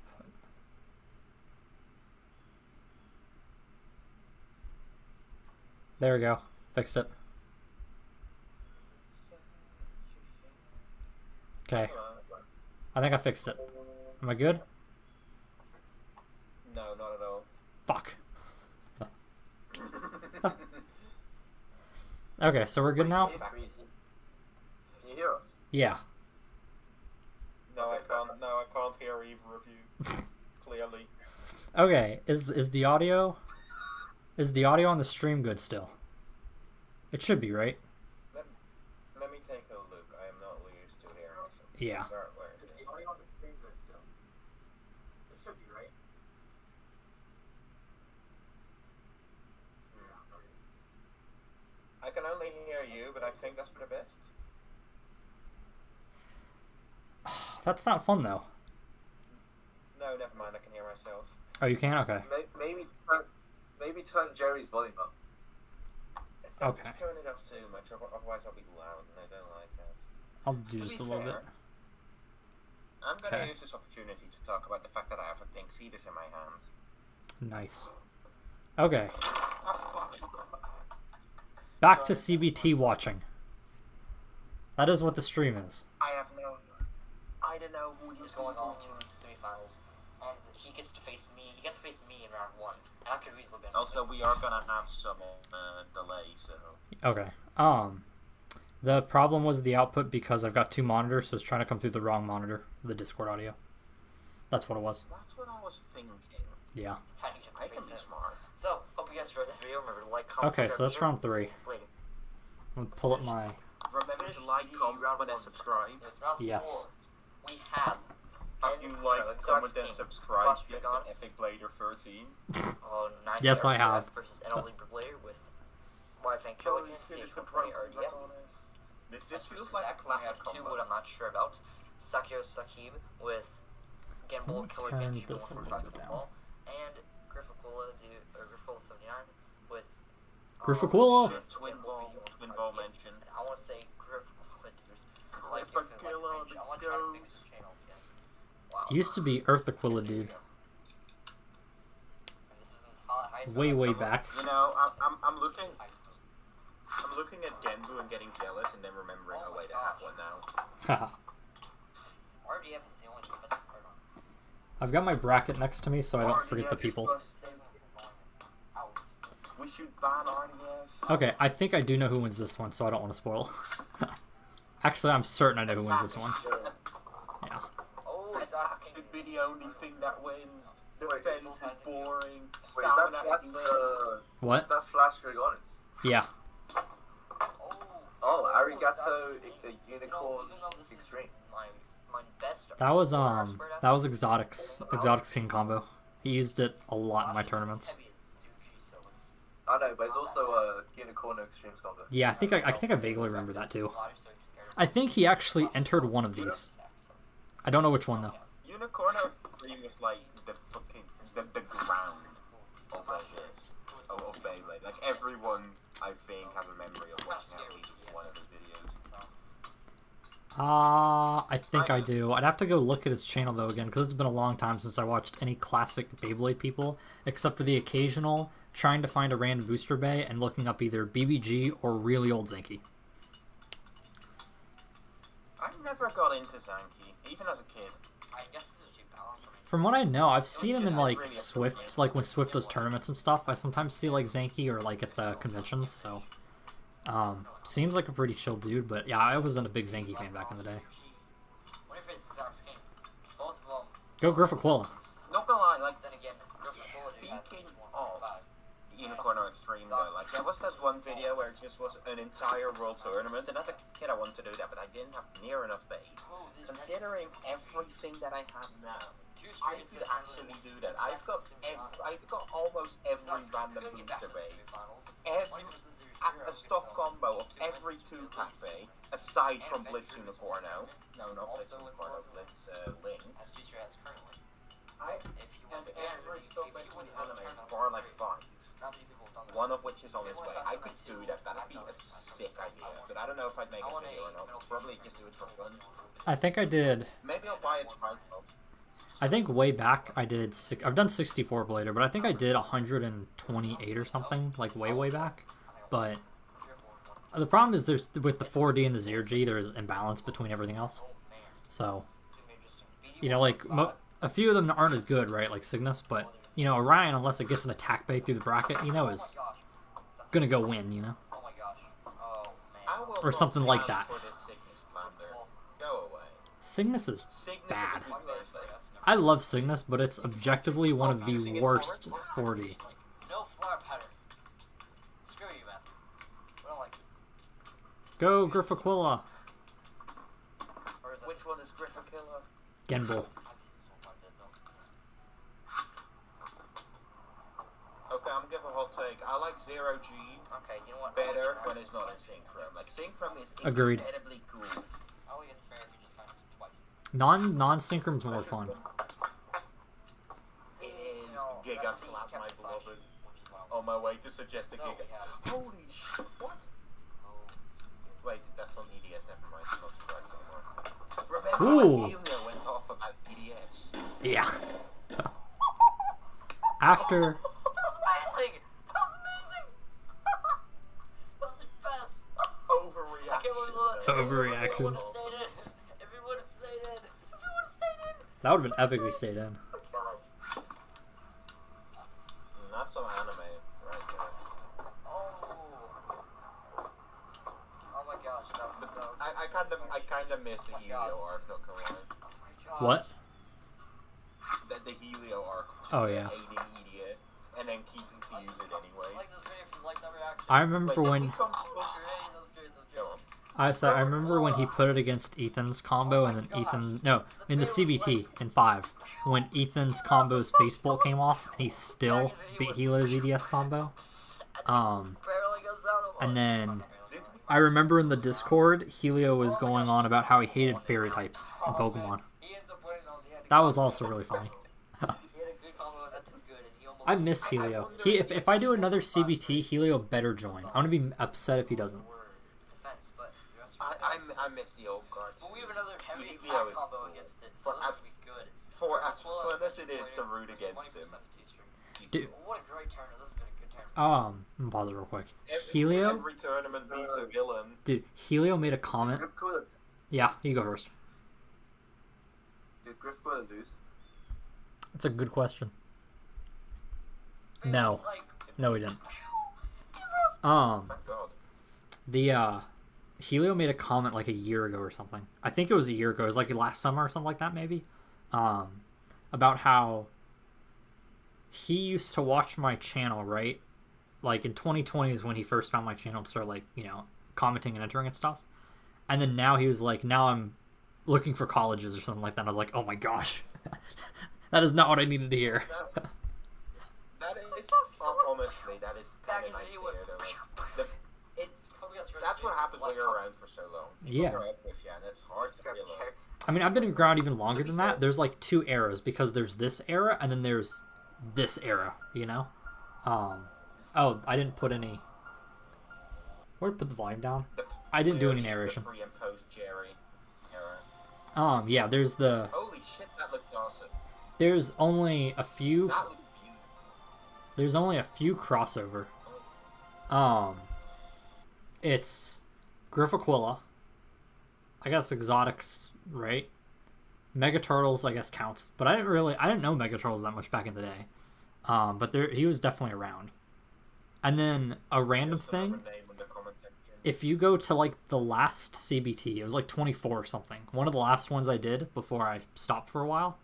There we go. Fixed it. Okay. I think I fixed it. Am I good? No, not at all. Fuck. Okay, so we're good now? Can you hear us? Yeah. No, I can't. No, I can't hear either of you. Clearly. Okay, is the audio on the stream good still? It should be, right? Let me take a look. I am not used to hearing myself. Yeah. Where is it? The audio on the screen good still. It should be, right? I can only hear you, but I think that's for the best. That's not fun though. No, never mind. I can hear myself. Oh, you can? Okay. Maybe turn Jerry's volume up. Don't Okay. turn it up too much, otherwise I'll be loud, and I don't like that. I'll do To just be a little fair, bit. I'm gonna Okay. use this opportunity to talk about the fact that I have a pink Cetus in my hands. Nice. Okay. Oh, fuck. Back to CBT watching. That is what the stream is. I don't know who He's he's going going on to the semifinals, and he gets to face me. He gets to face me in round 1, and I could have easily been. Also, we are gonna have some delay, so. Okay. The problem was the output because I've got two monitors, so it's trying to come through the wrong monitor, the Discord audio. That's what it was. That's what I was thinking. Yeah. I can be smart. So, hope you guys enjoyed the video. Remember to like, comment, Okay, so that's round 3. See you guys later. I'm gonna pull up my. Remember to like, comment, and subscribe. Round Yes. 4, we have. If you like, comment, and subscribe, get to Epic Blader 13. Yes, I have. Versus NL Libra Blader with Wi-Fi and Killigan, CH120 RDF. This feels like a classic I have 2, combo. what I'm not sure about. Sakio Sakib with Genball Killer Turn Genji this a little 145 bit down. football. And Grifficola 79 with Grifficola! Shit, Twin ball mention. And I want to say Grifficola, dude. Like, Grifficola, I want to try to fix this channel again. Wow. Used to be Earth Aquila, dude. And this isn't high Way back. You know, I'm looking at Genbu and getting jealous, and then remembering, oh wait, I have one now. RDF is the only defensive card on. I've got my bracket next to me so I don't forget the people. We should ban RDF. Okay, I think I do know who wins this one, so I don't want to spoil. Actually, I'm certain I know who wins this one. Yeah. Oh, it's Attack should be the only thing that wins. Defense is boring. Wait, is Stamina that is low. What? Is that Flash Dragonis? Yeah. Oh, Arigato Unicorn Extreme. My best. That was Exotics King combo. He used it a lot in my tournaments. I know, but it's also a Unicorn Extremes combo. Yeah, I think I vaguely remember that too. I think he actually entered one of these. I don't know which one though. Unicorn Dream is like the fucking the ground of all this. Of Beyblade. Like everyone, I think, has a memory of watching at least one of his videos. I think I do. I'd have to go look at his channel though again, because it's been a long time since I watched any classic Beyblade people, except for the occasional trying to find a random booster bay and looking up either BBG or really old Zenki. I never got into Zanki, even as a kid. I guess this is too balanced. I mean, From what I know, I've seen him in like Swift, like when Swift does tournaments and stuff. I sometimes see like Zanky or like at the conventions. So, seems like a pretty chill dude. But yeah, I wasn't a big Zanky fan back in the day. Go Griffaquilla. Not gonna lie, like, speaking of Unicorn or Extreme though, like, there was this one video where it just was an entire world tournament, and as a kid I wanted to do that, but I didn't have near enough bait. Considering everything that I have now, I could actually do that. I've got almost every random booster bait. A stock combo of every 2 cafe, aside from Blitz Unicorno. No, not Blitz Unicorno, Blitz Lynx. And every stock bait in the anime, bar like 5. One of which is on its way. I could do that. That'd be a sick idea. But I don't know if I'd make a video or not. Probably just do it for fun. I think I did. Maybe I'll buy a tripod. I think way back I did. I've done 64 blader, but I think I did 128 or something, like way back. But the problem is there's with the 4D and the 0G, there's imbalance between everything else. So, you know, like a few of them aren't as good, right? Like Cygnus, but you know, Orion, unless it gets an attack bait through the bracket, you know, is gonna go win, you know, or something like that. Cygnus is bad. I love Cygnus, but it's objectively one of the worst 4D. Go Griffaquilla. Which one is Griffaquilla? Genbul. Okay, I'm gonna give a hot take. I like 0G better when it's not in Synchrom. Like, Synchrom is Agreed. incredibly cool. Non-Synchrom's more fun. It is Giga Flat, my beloved. On my way to suggest a Giga. Holy shit, what? Wait, that's on EDS, never mind. I'm not surprised anymore. Remember when Helio went off about EDS? Yeah. After... Overreaction. That would have been epic if we stayed in. That's some anime right there. Oh my gosh. I kind of missed the Helio arc, not gonna lie. What? The Helio arc. Oh yeah. AD, and then keeping to use it anyway. I remember when... I remember when he put it against Ethan's combo, and then Ethan... No, in the CBT, in 5, when Ethan's combo's face bolt came off, and he still beat Helio's EDS combo. And then... I remember in the Discord, Helio was going on about how he hated fairy types in Pokemon. That was also really funny. I miss Helio. If I do another CBT, Helio better join. I'm gonna be upset if he doesn't. I miss the old guards. But we have another heavy Helio attack is combo cool. against it, so this will be good. For as fun as it is to root against him. Dude. What a great tournament. This has been a good tournament. I'm pause it real quick. Helio? Every tournament beats a villain. Dude, Helio made a comment. Yeah, you go first. Did Griffaquilla lose? That's a good question. No. No, he didn't. Thank God. The, Helio made a comment like a year ago or something. I think it was a year ago. It was like last summer or something like that, maybe. About how he used to watch my channel, right? Like in 2020 is when he first found my channel to start, like, you know, commenting and entering and stuff. And then now he was like, now I'm looking for colleges or something like that. And I was like, oh my gosh. That is not what I needed to hear. That is, honestly, that is kind of nice to hear, though. Like, that's what happens when you're around for so long. People grow up with you, and it's hard to realize. I mean, I've been around even longer than that. There's like 2 eras, because there's this era and then there's this era, you know? Oh, I didn't put any... Where did I put the volume down? I didn't do any narration. The pre and post Jerry era. Yeah, there's the... Holy shit, that looked awesome. There's only a few... That looked beautiful. There's only a few crossover. It's Griffaquilla. I guess Exotics, right? Mega Turtles, I guess, counts, but I didn't know Mega Turtles that much back in the day. But he was definitely around. And then a random Just another thing, name in the comment section. if you go to like the last CBT, it was like 24 or something. One of the last ones I did before I stopped for a while.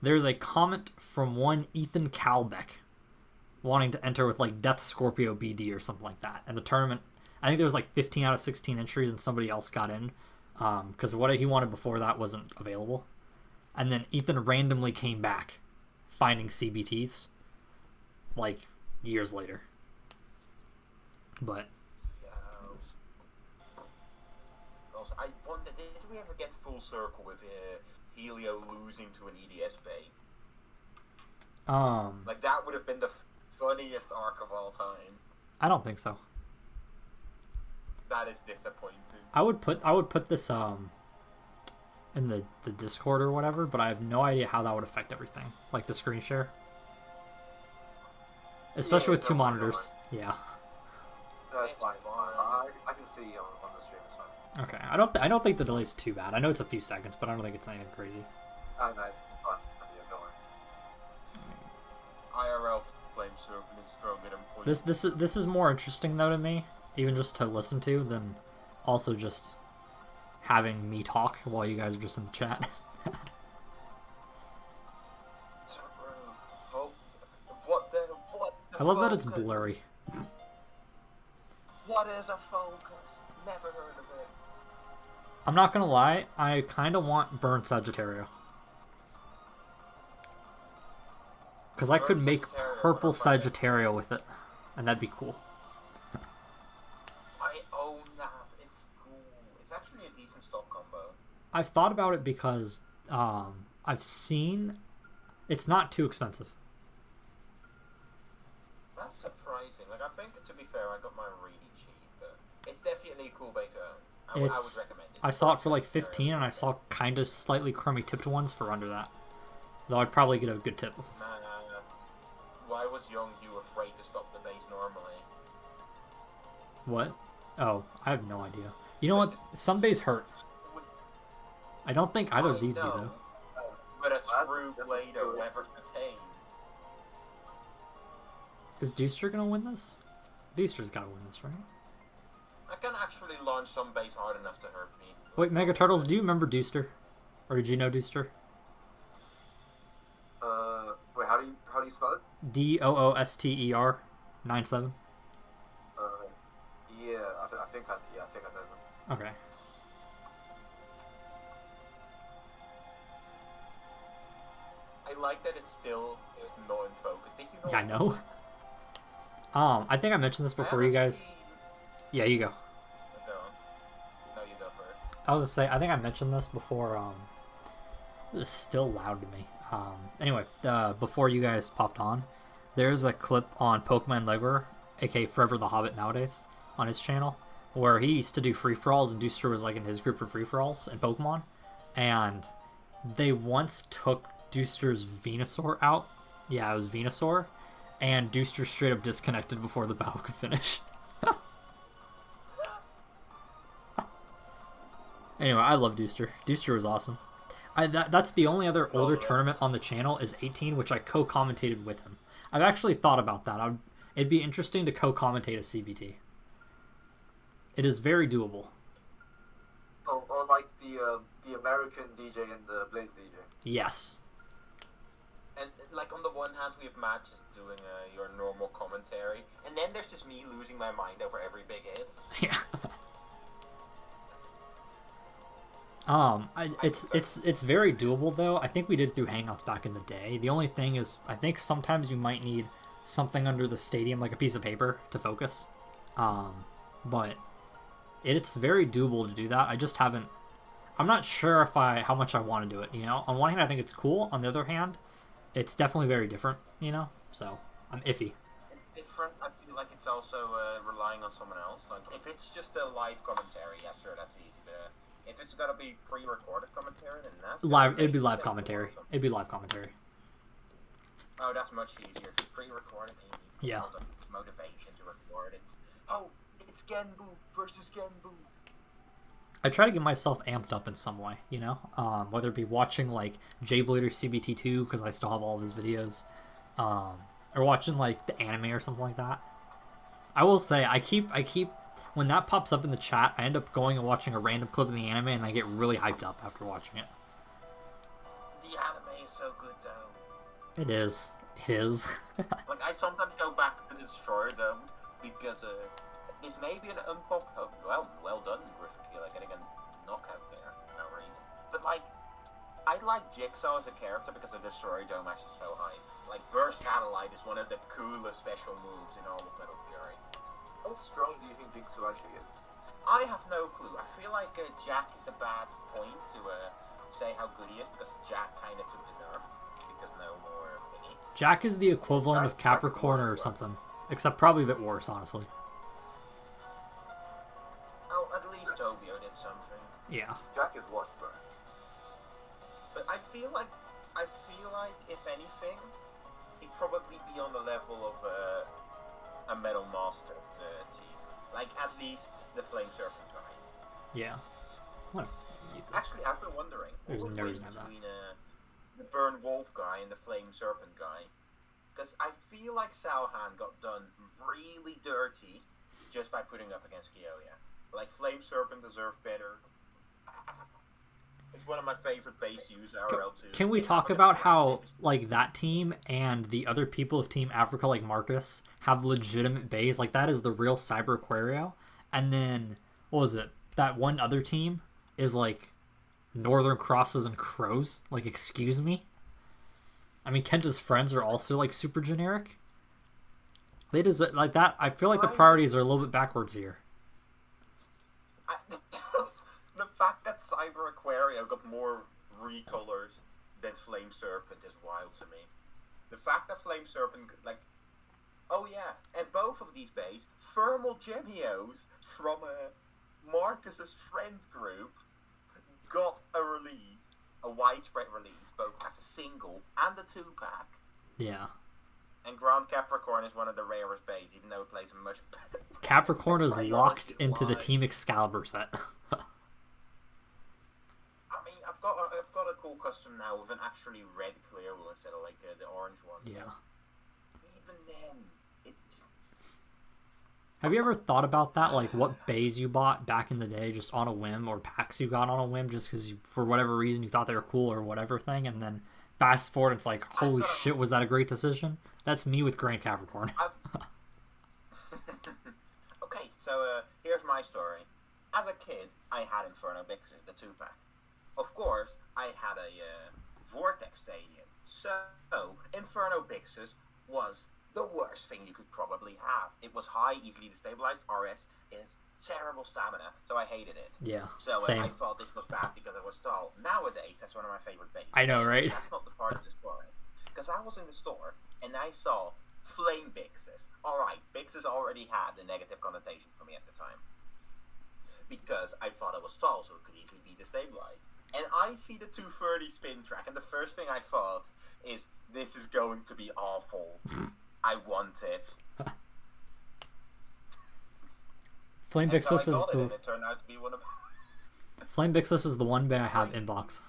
There's a comment from one Ethan Kalbeck wanting to enter with like Death Scorpio BD or something like that. And the tournament, I think there was like 15 out of 16 entries, and somebody else got in because what he wanted before that wasn't available. And then Ethan randomly came back, finding CBTs like years later. But Yeah. Also, I wonder, did we ever get full circle with Helio losing to an EDS bait? Like, that would have been the funniest arc of all time. I don't think so. That is disappointing. I would put this in the Discord or whatever, but I have no idea how that would affect everything, like the screen share, especially with two monitors. Yeah. That's fine. I can see on the stream. It's fine. Okay. I don't think the delay's too bad. I know it's a few seconds, but I don't think it's anything crazy. No, it's fine. Yeah, don't worry. IRL flame serpent is stronger than poison. This is more interesting though to me, even just to listen to, than also just having me talk while you guys are just in the chat. What the I love that it's focus? blurry. What is a focus? Never heard of it. I'm not gonna lie, I kind of want Burnt Sagittario. Because I could Burnt make Sagittario, purple what about it? Sagittario with it, and that'd be cool. I own that. It's cool. It's actually a decent stock combo. I've thought about it because I've seen it's not too expensive. That's surprising. Like, I think, to be fair, I got mine really cheap, but it's definitely a cool beta. I would recommend it. I saw it for like 15, and I saw kind of slightly crummy tipped ones for under that. Though I'd probably get a good tip. Man, when I was young, you were afraid to stop the base normally. What? Oh, I have no idea. You know what? Some bays hurt. I don't think either of these do though. But a true blade or whatever the pain. Is Deuster gonna win this? Deuster's gotta win this, right? I can actually launch some base hard enough to hurt me. Wait, Mega Turtles, do you remember Deuster? Or did you know Deuster? Wait, how do you spell it? Dooster 97. Yeah, I think I know them. Okay. I like that it's still just not in focus. Did you know? Yeah, I know. I think I mentioned this before you guys. Yeah, you go. Go on. No, you go first. I was gonna say, I think I mentioned this before. This is still loud to me. Anyway, before you guys popped on, there's a clip on Pokemon Legger, aka Forever the Hobbit nowadays, on his channel, where he used to do free-for-alls, and Deuster was like in his group for free-for-alls in Pokemon, and they once took Deuster's Venusaur out. Yeah, it was Venusaur, and Deuster straight up disconnected before the battle could finish. Anyway, I love Deuster. Deuster was awesome. That's the only other older tournament on the channel is 18, which I co-commentated with him. I've actually thought about that. It'd be interesting to co-commentate a CBT. It is very doable. Oh, or like the American DJ and the Blade DJ. Yes. And like on the one hand, we have Matt just doing your normal commentary, and then there's just me losing my mind over every big hit. Yeah. It's very doable though. I think we did through Hangouts back in the day. The only thing is, I think sometimes you might need something under the stadium, like a piece of paper, to focus. But it's very doable to do that. I just haven't. I'm not sure how much I want to do it. You know, on one hand, I think it's cool. On the other hand, it's definitely very different. You know, so I'm iffy. Different. I feel like it's also relying on someone else. Like if it's just a live commentary, yeah, sure, that's easy. But if it's gotta be pre-recorded commentary, then that's Live. It'd be live commentary. It'd be live commentary. Oh, that's much easier. Pre-recorded, they need all the motivation to record it. Oh, it's Genbu versus Genbu. I try to get myself amped up in some way, you know, whether it be watching like Jblader CBT 2 because I still have all of his videos, or watching like the anime or something like that. I will say I keep when that pops up in the chat, I end up going and watching a random clip of the anime, and I get really hyped up after watching it. The anime is so good though. It is. It is. Like I sometimes go back to destroy them because this may be an unpopular, well done, Griffin Killer, getting a knockout there for no reason. But like, I like Jigsaw as a character because the Destroyer Dome is so high. Like Burst Satellite is one of the coolest special moves in all of Metal Fury. How strong do you think Jigsaw actually is? I have no clue. I feel like Jack is a bad point to say how good he is because Jack kind of took the nerf because no more thingy. Jack is the equivalent of Capricorn or something, except probably a bit worse, honestly. Oh, at least Tobio did something. Yeah. Jack is washed, bro. But I feel like if anything, he'd probably be on the level of a Metal Master team. Like at least the Flame Serpent guy. Yeah. What? Actually, I've been wondering There's what no would reason to have between the Burn Wolf guy and the Flame Serpent guy. Because I feel like Salhan got done really dirty just by putting up against Kyoya. Like Flame Serpent deserved better. It's one of my favorite base use RL2. Can we talk about how like that team and the other people of Team Africa, like Marcus, have legitimate bays? Like that is the real Cyber Aquario, and then what was it? That one other team is like Northern Crosses and Crows. Like, excuse me. I mean, Kenta's friends are also like super generic. They deserve like that. I feel like the priorities are a little bit backwards here. The fact that Cyber Aquario got more recolors than Flame Serpent is wild to me. The fact that Flame Serpent, like, oh yeah, and both of these bays, Thermal Gemios from Marcus's friend group got a release, a widespread release, both as a single and a 2-pack. Yeah. And Grand Capricorn is one of the rarest bays, even though it plays a much better. Capricorn is locked into the Team Excalibur set. I mean, I've got a cool custom now with an actually red clear one instead of like the orange one. Yeah. Even then, it's. Have you ever thought about that? Like what bays you bought back in the day just on a whim, or packs you got on a whim just because for whatever reason you thought they were cool or whatever thing, and then fast forward it's like, holy shit, was that a great decision? That's me with Grand Capricorn. Okay, so here's my story. As a kid, I had Inferno Bixes, the 2-pack. Of course, I had a Vortex Stadium. So, Inferno Bixes was the worst thing you could probably have. It was high, easily destabilized. RS is terrible stamina, so I hated it. Yeah, so same. I thought this was bad because it was stall. Nowadays, that's one of my favorite bases. I know, right? That's not the part of the story. Because I was in the store, and I saw Flame Bixes. Alright, Bixes already had the negative connotation for me at the time. Because I thought it was stall, so it could easily be destabilized. And I see the 230 spin track, and the first thing I thought is, this is going to be awful. I want it. Flame Bixus is the. And it turned out to be one of. Flame Bixus is the one bay I have inbox.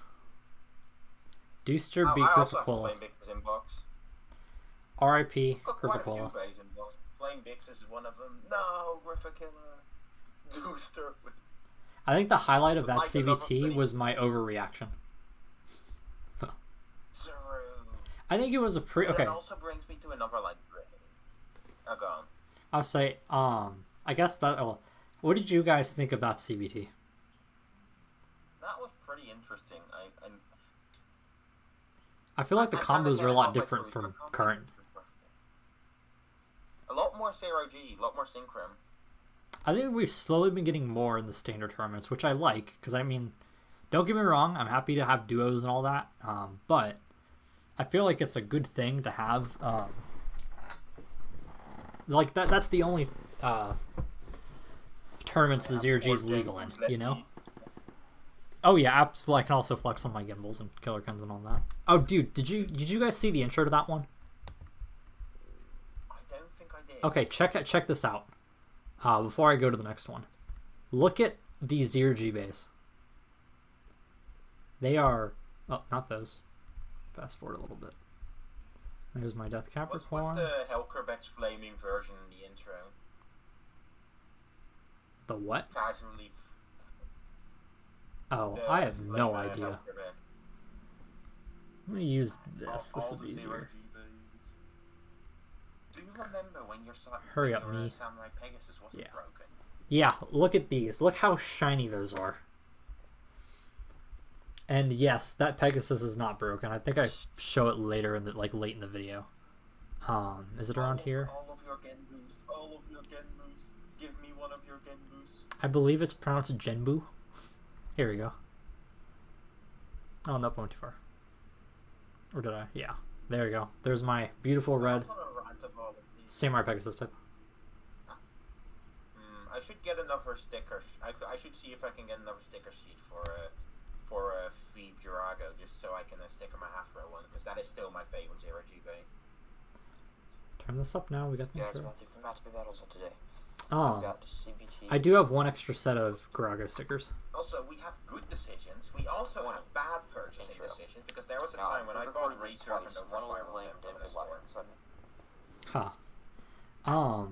Deuster beat I also have Grificola. Flame Bixes inbox. R.I.P. Got quite a few Grificola. bays inbox. Flame Bixes is one of them. No, Grificola. Deuster. I think the highlight of that Like another CBT thing. was my overreaction. Zero. I think it was a But okay. That also brings me to another like. Oh, go on. I'll say, I guess that. Oh, what did you guys think of that CBT? That was pretty interesting. I feel like the I kinda combos get are a it lot halfway different through, from but current. A lot more 0G, a lot more Synchrom. I think we've slowly been getting more in the standard tournaments, which I like, because I mean, don't get me wrong, I'm happy to have duos and all that, but I feel like it's a good thing to have, like, that's the only tournaments the 0G is legal in, you know? Oh yeah, absolutely. I can also flex on my gimbals and killer guns and all that. Oh dude, did you guys see the intro to that one? I don't think I did. Okay, check this out. Before I go to the next one, look at the zero-G bays. They are... Oh, not those. Fast forward a little bit. There's my Death Capricorn. What's with the Helkerbeck's flaming version in the intro? The what? Casually. Oh, I have no idea. Let me use this. This will be easier. Do you remember when your Hurry up, me. Samurai Pegasus wasn't broken? Yeah, look at these. Look how shiny those are. And yes, that Pegasus is not broken. I think I show it later in the late in the video. Is it around here? All of your Genbus. All of your Genbus. Give me one of your Genbus. I believe it's pronounced Genbu. Here we go. Oh, nope, I went too far. Or did I? Yeah. There we go. There's my beautiful red Samurai Pegasus type. I should get another sticker. I should see if I can get another sticker sheet for Thief Jirago, just so I can sticker my Hasbro one, because that is still my favorite 0GB. Turn this up now. We got the guys, intro. let's see if the battles of today. Oh, We've got CBT. I do have one extra set of Jirago stickers. Also, we have good decisions. We also have bad purchasing decisions, because there was a time when I bought Racer and those one Spiral lane Temple in a did store. Huh.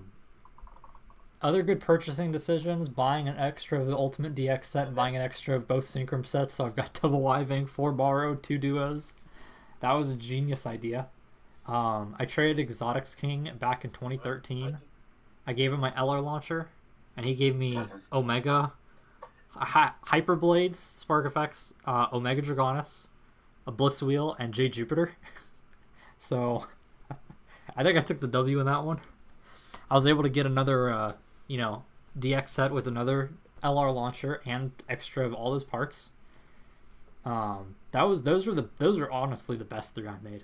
Other good purchasing decisions: buying an extra of the Ultimate DX set, and buying an extra of both Synchrom sets. So I've got double Y-Ving, 4 borrowed, 2 duos. That was a genius idea. I traded Exotics King back in 2013. I gave him my LR launcher, and he gave me Omega, Hyperblades, Spark Effects, Omega Dragonis, a Blitz Wheel, and J Jupiter. So I think I took the W in that one. I was able to get another, DX set with another LR launcher and extra of all those parts. Those are honestly the best 3 I made.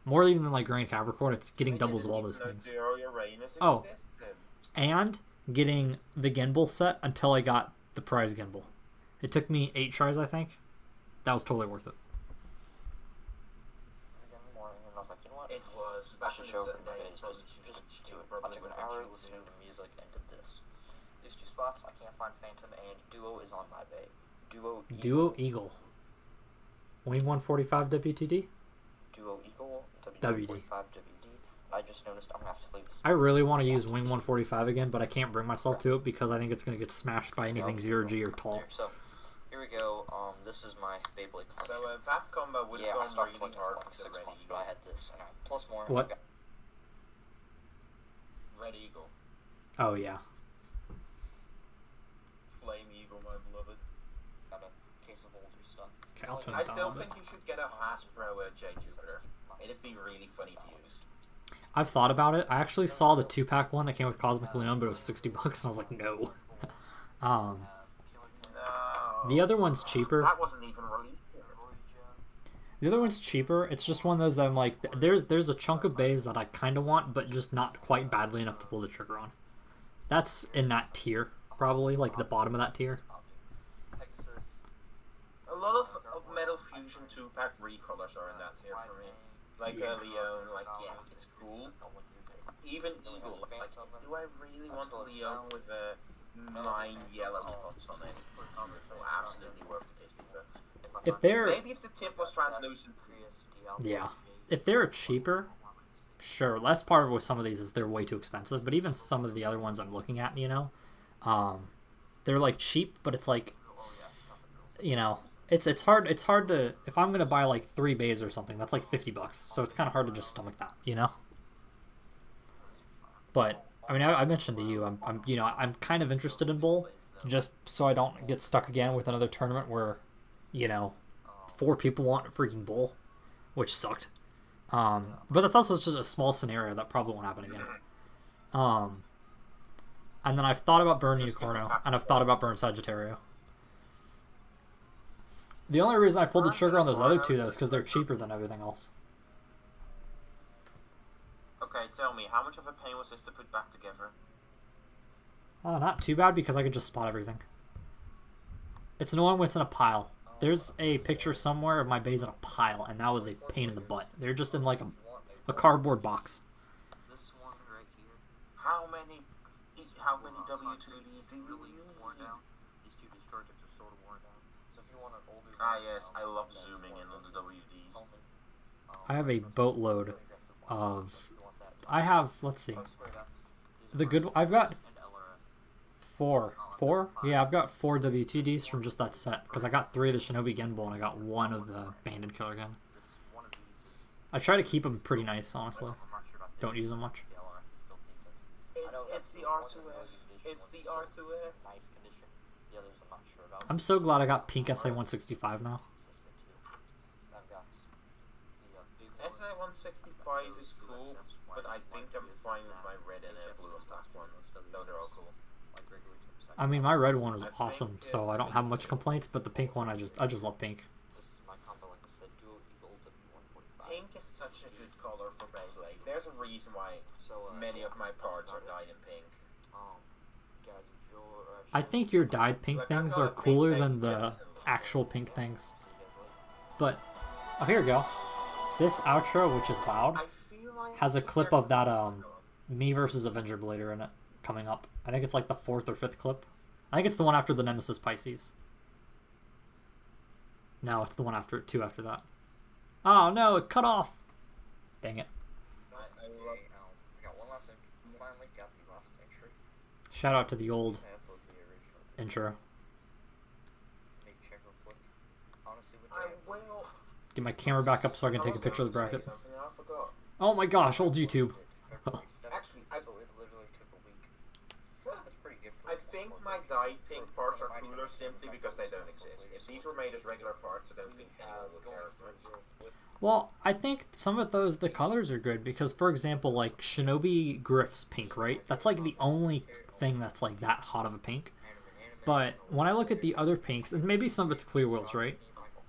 More even than like Grand Capricorn, it's getting doubles of all those things. Oh, and getting the Genbul set until I got the prize Genbul. It took me 8 tries, I think. That was totally worth it. It was. I should show up in my page, just do it. I took an hour listening to music and did this. These 2 spots, I can't find Phantom, and Duo is on my bay. Duo Eagle. Wing 145 WTD? Duo Eagle, WD. 45 WD. I just noticed I'm going to have to leave this. I really want to use Wing 145 again, but I can't bring myself to it because I think it's going to get smashed by anything 0G or tall. So, here we go. This is my Beyblade collection. So, that combo would I stopped really collecting for like 6 months, but I had this, and plus more. What? Red Eagle. Oh, yeah. Flame Eagle, my beloved. Got a case of older stuff. Okay, I'll turn I it down still a bit. think you should get a Hasbro J Jupiter. It'd be really funny to use. I've thought about it. I actually saw the 2-pack one that came with Cosmic Leon, but it was $60, and I was like, no. No. The other one's cheaper. That wasn't even released. The other one's cheaper. It's just one of those that I'm like, there's a chunk of bays that I kind of want, but just not quite badly enough to pull the trigger on. That's in that tier, probably, like the bottom of that tier. A lot of Metal Fusion 2-pack recolors are in that tier for me. Like Leon, like, yeah, it's cool. Even Eagle, like, do I really want a Leon with 9 yellow spots on it? Honestly, absolutely worth the 50 bucks. If they're... Maybe if the tip was translucent. Yeah. If they're cheaper, sure. That's part of what some of these is they're way too expensive. But even some of the other ones I'm looking at, they're like cheap, but it's like, it's hard to, if I'm gonna buy like 3 bays or something, that's like $50. So it's kind of hard to just stomach that, But I mean, I mentioned to you, I'm kind of interested in Bull, just so I don't get stuck again with another tournament where, 4 people want a freaking Bull, which sucked. But that's also just a small scenario that probably won't happen again. And then I've thought about Burn Unicorno, and I've thought about Burn Sagittario. The only reason I pulled the trigger on those other 2, though, is because they're cheaper than everything else. Okay, tell me, how much of a pain was this to put back together? Not too bad, because I could just spot everything. It's annoying when it's in a pile. There's a picture somewhere of my bays in a pile, and that was a pain in the butt. They're just in like a cardboard box. This one right here. How many W2Ds do you really need? these two destroyer tips are sort of worn down. So if you want an older... Yes, I love zooming in on the WD. I have a boatload of... I have, let's see. The good... I've got 4. 4? Yeah, I've got 4 WTDs from just that set. Because I got 3 of the Shinobi Genball and I got 1 of the Banded Killer Gun. I try to keep them pretty nice, honestly. Don't use them much. It's the R2F. It's the R2F. Nice condition. The others I'm not sure about. I'm so glad I got pink SA-165 now. SA-165 is cool, but I think I'm fine with my red and blue and black one. Though they're all cool. I mean, my red one was awesome, so I don't have much complaints, but the pink one, I just love pink. This is my combo, like I said, dual Eagle W145. Pink is such a good color for Beyblades. There's a reason why many of my parts are dyed in pink. I think your dyed pink things are cooler than the actual pink things. But, oh, here we go. This outro, which is loud, has a clip of that me versus Avenger Blader in it coming up. I think it's like the 4th or 5th clip. I think it's the one after the Nemesis Pisces. No, it's the one after 2 after that. Oh no, it cut off. Dang it. I got one last thing. Finally got the last entry. Shout out to the old intro. Let me check real quick. Honestly, will. Get my camera back up so I can take a picture of the bracket. I forgot. Oh my gosh, old YouTube. Actually, so it literally took a week. That's pretty good for I think my dyed pink parts are cooler simply because they don't exist. If these were made as regular parts, I don't think anyone would care as much. Well, I think some of the colors are good because, for example, like Shinobi Griff's pink, right? That's like the only thing that's like that hot of a pink. But when I look at the other pinks, and maybe some of it's clear wheels, right?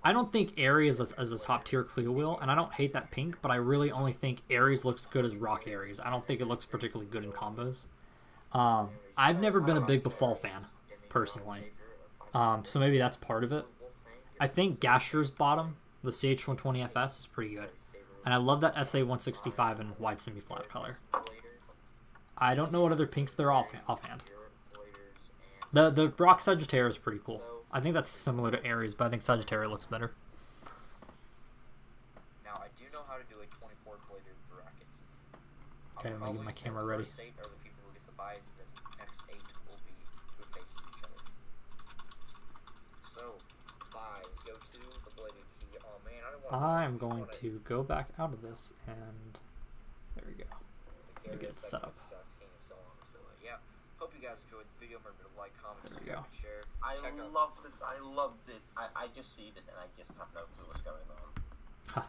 I don't think Ares is a top tier clear wheel, and I don't hate that pink, but I really only think Ares looks good as Rock Ares. I don't think it looks particularly good in combos. I've never been a big Befall fan, personally. So maybe that's part of it. I think Gasher's bottom, the CH120FS, is pretty good. And I love that SA-165 in wide semi-flat color. I don't know what other pinks they're offhand. The Rock Sagittarius is pretty cool. I think that's similar to Ares, but I think Sagittarius looks better. Now, I do know how to do a 24-blader bracket. Okay, I'm gonna get my camera ready. The first 8 are the people who get the buys, the next 8 will be who faces each other. So, buys, go to the bladed key. Oh man, I don't want I'm going to go back out of this, and there we go. Let me get it set up. Yeah. Hope you guys enjoyed the video. Remember to like, comment, There we subscribe, and share. I loved it. I loved it. I just see it and I just have no clue what's going on.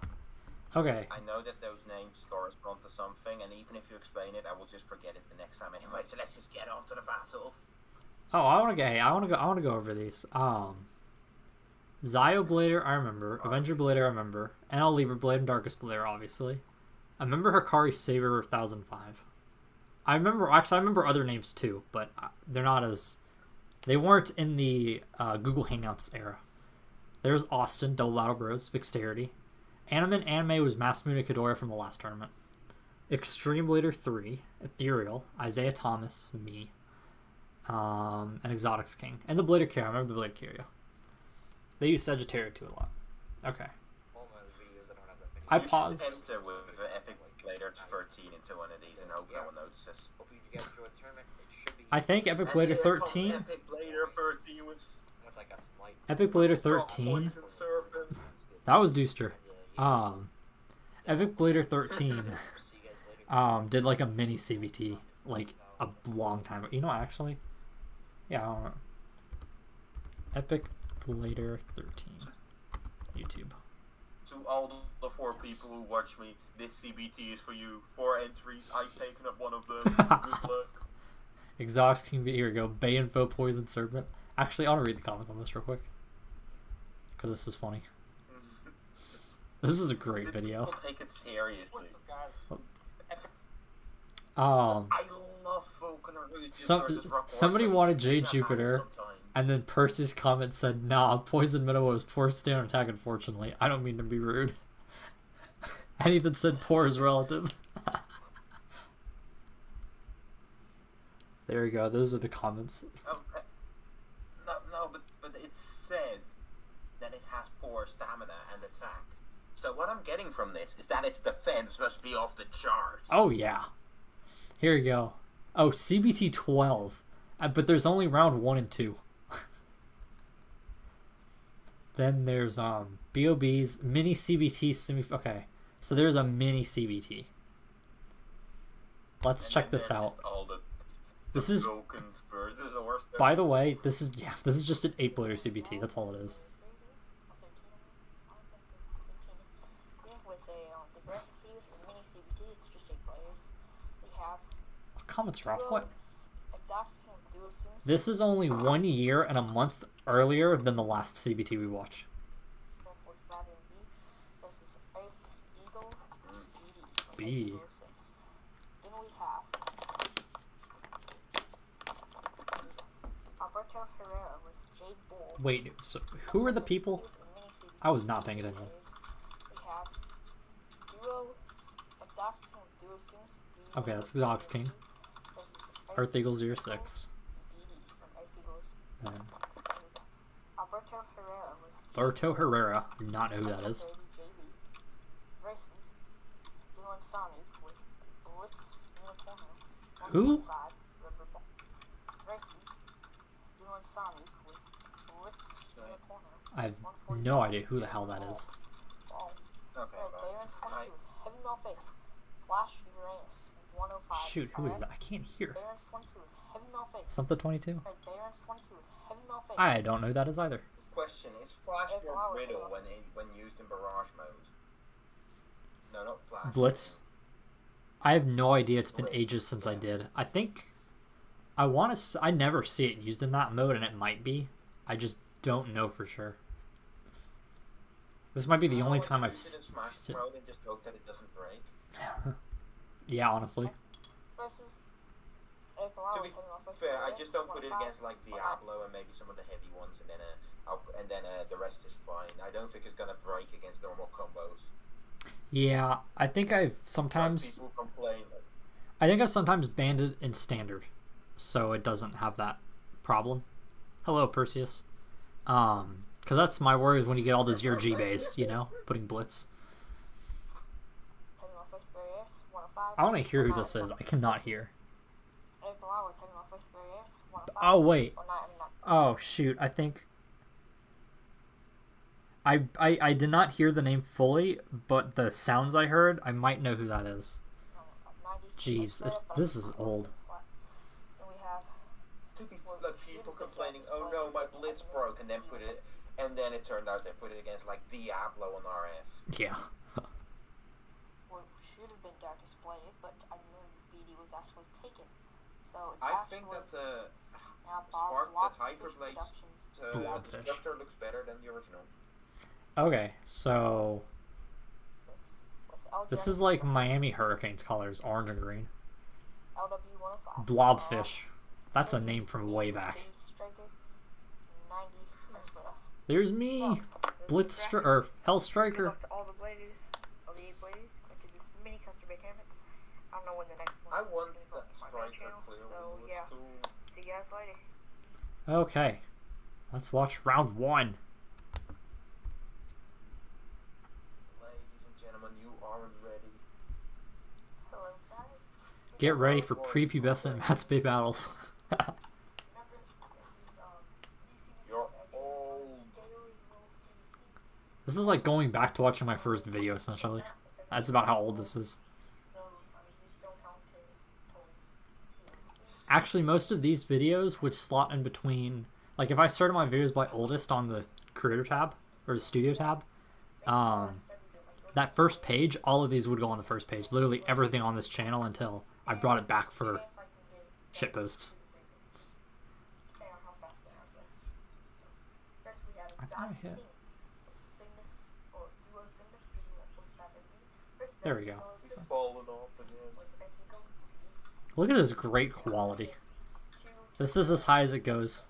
Okay. I know that those names correspond to something, and even if you explain it, I will just forget it the next time anyway. So let's just get on to the battles. Oh, I want to go over these. Zio Blader, I remember. Avenger Blader, I remember. NL Libra Blade and Darkest Blader, obviously. I remember Hikari Saber 1005. I remember other names too, but they're not as... They weren't in the Google Hangouts era. There's Austin, Double Battle Bros, Vixterity. Anime was Masamune Kadora from the last tournament. Extreme Blader 3, Ethereal, Isaiah Thomas, me, and Exotics King. And the Blader Care, I remember the Blader Care, yeah. They use Sagittarius too a lot. Okay. I paused. Enter with Epic Blader 13 into one of these and hope no one notices. Hope you guys enjoyed the tournament. It should be... I think Epic Blader 13... Epic Blader 13 was... Once I got some light. Epic Blader 13... That was Dooster. Epic Blader 13 did like a mini CBT like a long time ago. You know, actually, yeah, I don't know. Epic Blader 13 YouTube. To all the 4 people who watch me, this CBT is for you. 4 entries. I've taken up one of them. Good luck. Exhaust King, here we go. Bay Info Poison Serpent. Actually, I want to read the comments on this real quick because this is funny. This is a great video. People take it seriously. What's up, guys? I love Vulcan versus Rock somebody wanted Jade Jupiter, and then Percy's comment said, "Nah, Poison Minnow was poor stand attack. Unfortunately, I don't mean to be rude." And Ethan said, "Poor is relative." There you go. Those are the comments. Okay. no, but it's said that it has poor stamina and attack. So what I'm getting from this is that its defense must be off the charts. Oh, yeah. Here you go. Oh, CBT 12. But there's only round 1 and 2. Then there's BOB's mini CBT semi. Okay, so there's a mini CBT. Let's And check then this there's out. just all the This is, Vulcans versus or by the way, this is just an 8-player CBT. That's all it is. Oh, comments are off. What? This is only 1 year and a month earlier than the last CBT we watched. B. Then we have Alberto Herrera with Jade Bull. Wait, so who are the people? I was not paying attention. We have Duo Exox King with Duo Sims. Okay, that's Exox King. Earth Eagle 06. BD from Earth Eagles. And Alberto Herrera with Alberto Herrera. Do not know who that is. JB versus Dylan Sonic with Blitz Unicorno. Who? 145 Rubber versus Dylan Sonic with Blitz Unicorno. I have no idea who the hell that is. Ball. Okay, Baron's 22 with Heavy Metal Face. Flash Uranus 105. Shoot, who is that? I can't hear. Baron's 22 with Heavy Metal Face. Something 22? Baron's 22 with Heavy Metal Face. I don't know who that is either. question is Flash your riddle when used in barrage mode? No, not Flash. Blitz. I have no idea. It's been Blitz, ages since I yeah. did. I think I want to. I never see it used in that mode, and it might be. I just don't know for sure. This might be the only time I've used it in Smash used it. Bros. And just hope that it doesn't break. Yeah, honestly. Versus To be fair, I just don't put it against like Diablo and maybe some of the heavy ones, and then the rest is fine. I don't think it's gonna break against normal combos. Yeah, I think I've Most sometimes. people complain. I think I've sometimes banned it in standard, so it doesn't have that problem. Hello, Perseus. Because that's my worry is when you get all the 0G bays, you know, putting blitz. I want to hear who this is. I cannot hear. Oh wait. Oh shoot. I think. I did not hear the name fully, but the sounds I heard, I might know who that is. Jeez, this is old. To be like people complaining, oh no, my blitz broke, and then it turned out they put it against like Diablo on RF. Yeah. Well, it should have been Dark Display, but I remember BD was actually taken. So it's I actually think that now Spark, Bob that Hyper Blades Blobfish. Destructor looks better than the original. Okay, so with this is like Miami Hurricanes colors, orange and green. LW105. Blobfish. That's a name from way back. There's me, Blitz or Hell Striker. All the bladers, all the 8 bladers, into this mini custom made tournament. I don't know when the next one I is want going to go that up on my striker channel. clearly. So yeah, see you guys later. Okay, let's watch round 1. Ladies and gentlemen, you aren't ready. Hello guys. Get ready for prepubescent Matt's Bay battles. Remember, this is You're old. This is like going back to watching my first video, essentially. That's about how old this is. Actually, most of these videos would slot in between. Like, if I started my videos by oldest on the creator tab, or the studio tab, that first page, all of these would go on the first page. Literally everything on this channel until I brought it back for shitposts. I thought I hit. There we go. Falling off again. Look at this great quality. This is as high as it goes.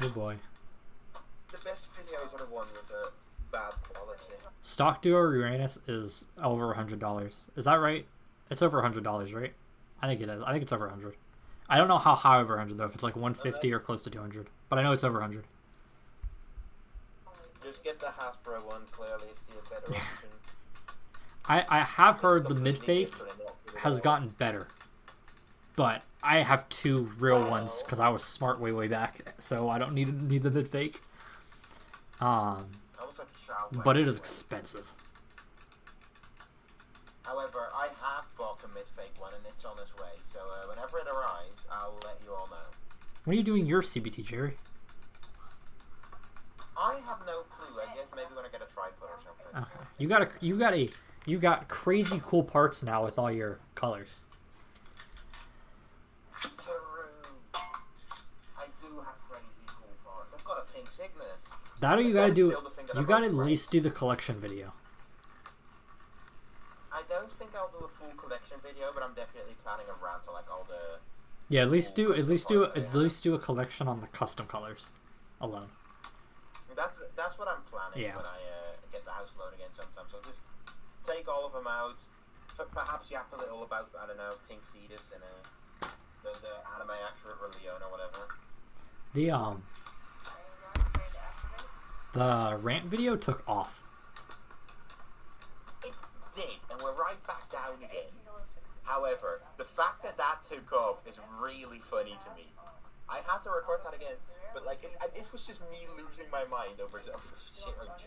Oh boy. The best videos are the one with the bad quality. Stock Duo Uranus is over $100. Is that right? It's over $100, right? I think it is. I think it's over 100. I don't know how high over 100 though. If it's like 150 or close to 200, but I know it's over 100. Just get the Hasbro one. Clearly, it's the better option. I have heard the Completely mid fake different and not good at has all. gotten better, but I have 2 real ones because I was smart way back, so I don't need the mid fake. I was a child But when it is I- expensive. However, I have bought a mid-fake one and it's on its way. So whenever it arrives, I'll let you all know. When are you doing your CBT, Jerry? I have no clue. I guess maybe when I get a tripod or something. Okay. You got crazy cool parts now with all your colors. True. I do have crazy cool parts. I've got a pink Cygnus. That or you That gotta is do. still the thing that You I'm gotta most at proud least do the collection video. I don't think I'll do a full collection video, but I'm definitely planning around to like all the. Yeah, at least do Cool a collection on the custom colors alone. That's what I'm planning Yeah. when I get the house loan again sometime. So just take all of them out. Perhaps yap a little about, I don't know, Pink Cetus and the anime actor for Leon or whatever. The rant video took off. It did, and we're right back down again. However, the fact that that took off is really funny to me. I had to record that again, but like it was just me losing my mind over shit like G.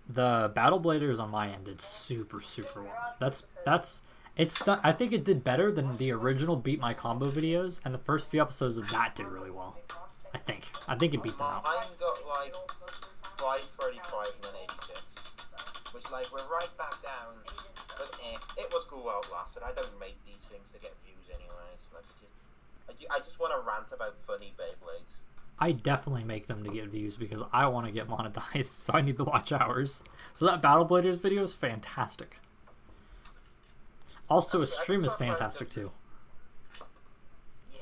The Battle Bladers on my end did super well. It's done. I think it did better than the original Beat My Combo videos, and the first few episodes of that did really well. I think it beat them out. Mine got like 535 and then 86, which like we're right back down. But it was cool while it lasted. I don't make these things to get views anyway. So like I just want to rant about funny Beyblades. I definitely make them to get views because I want to get monetized, so I need the watch hours. So that Battle Bladers video is fantastic. Also, a stream is fantastic too. Yeah.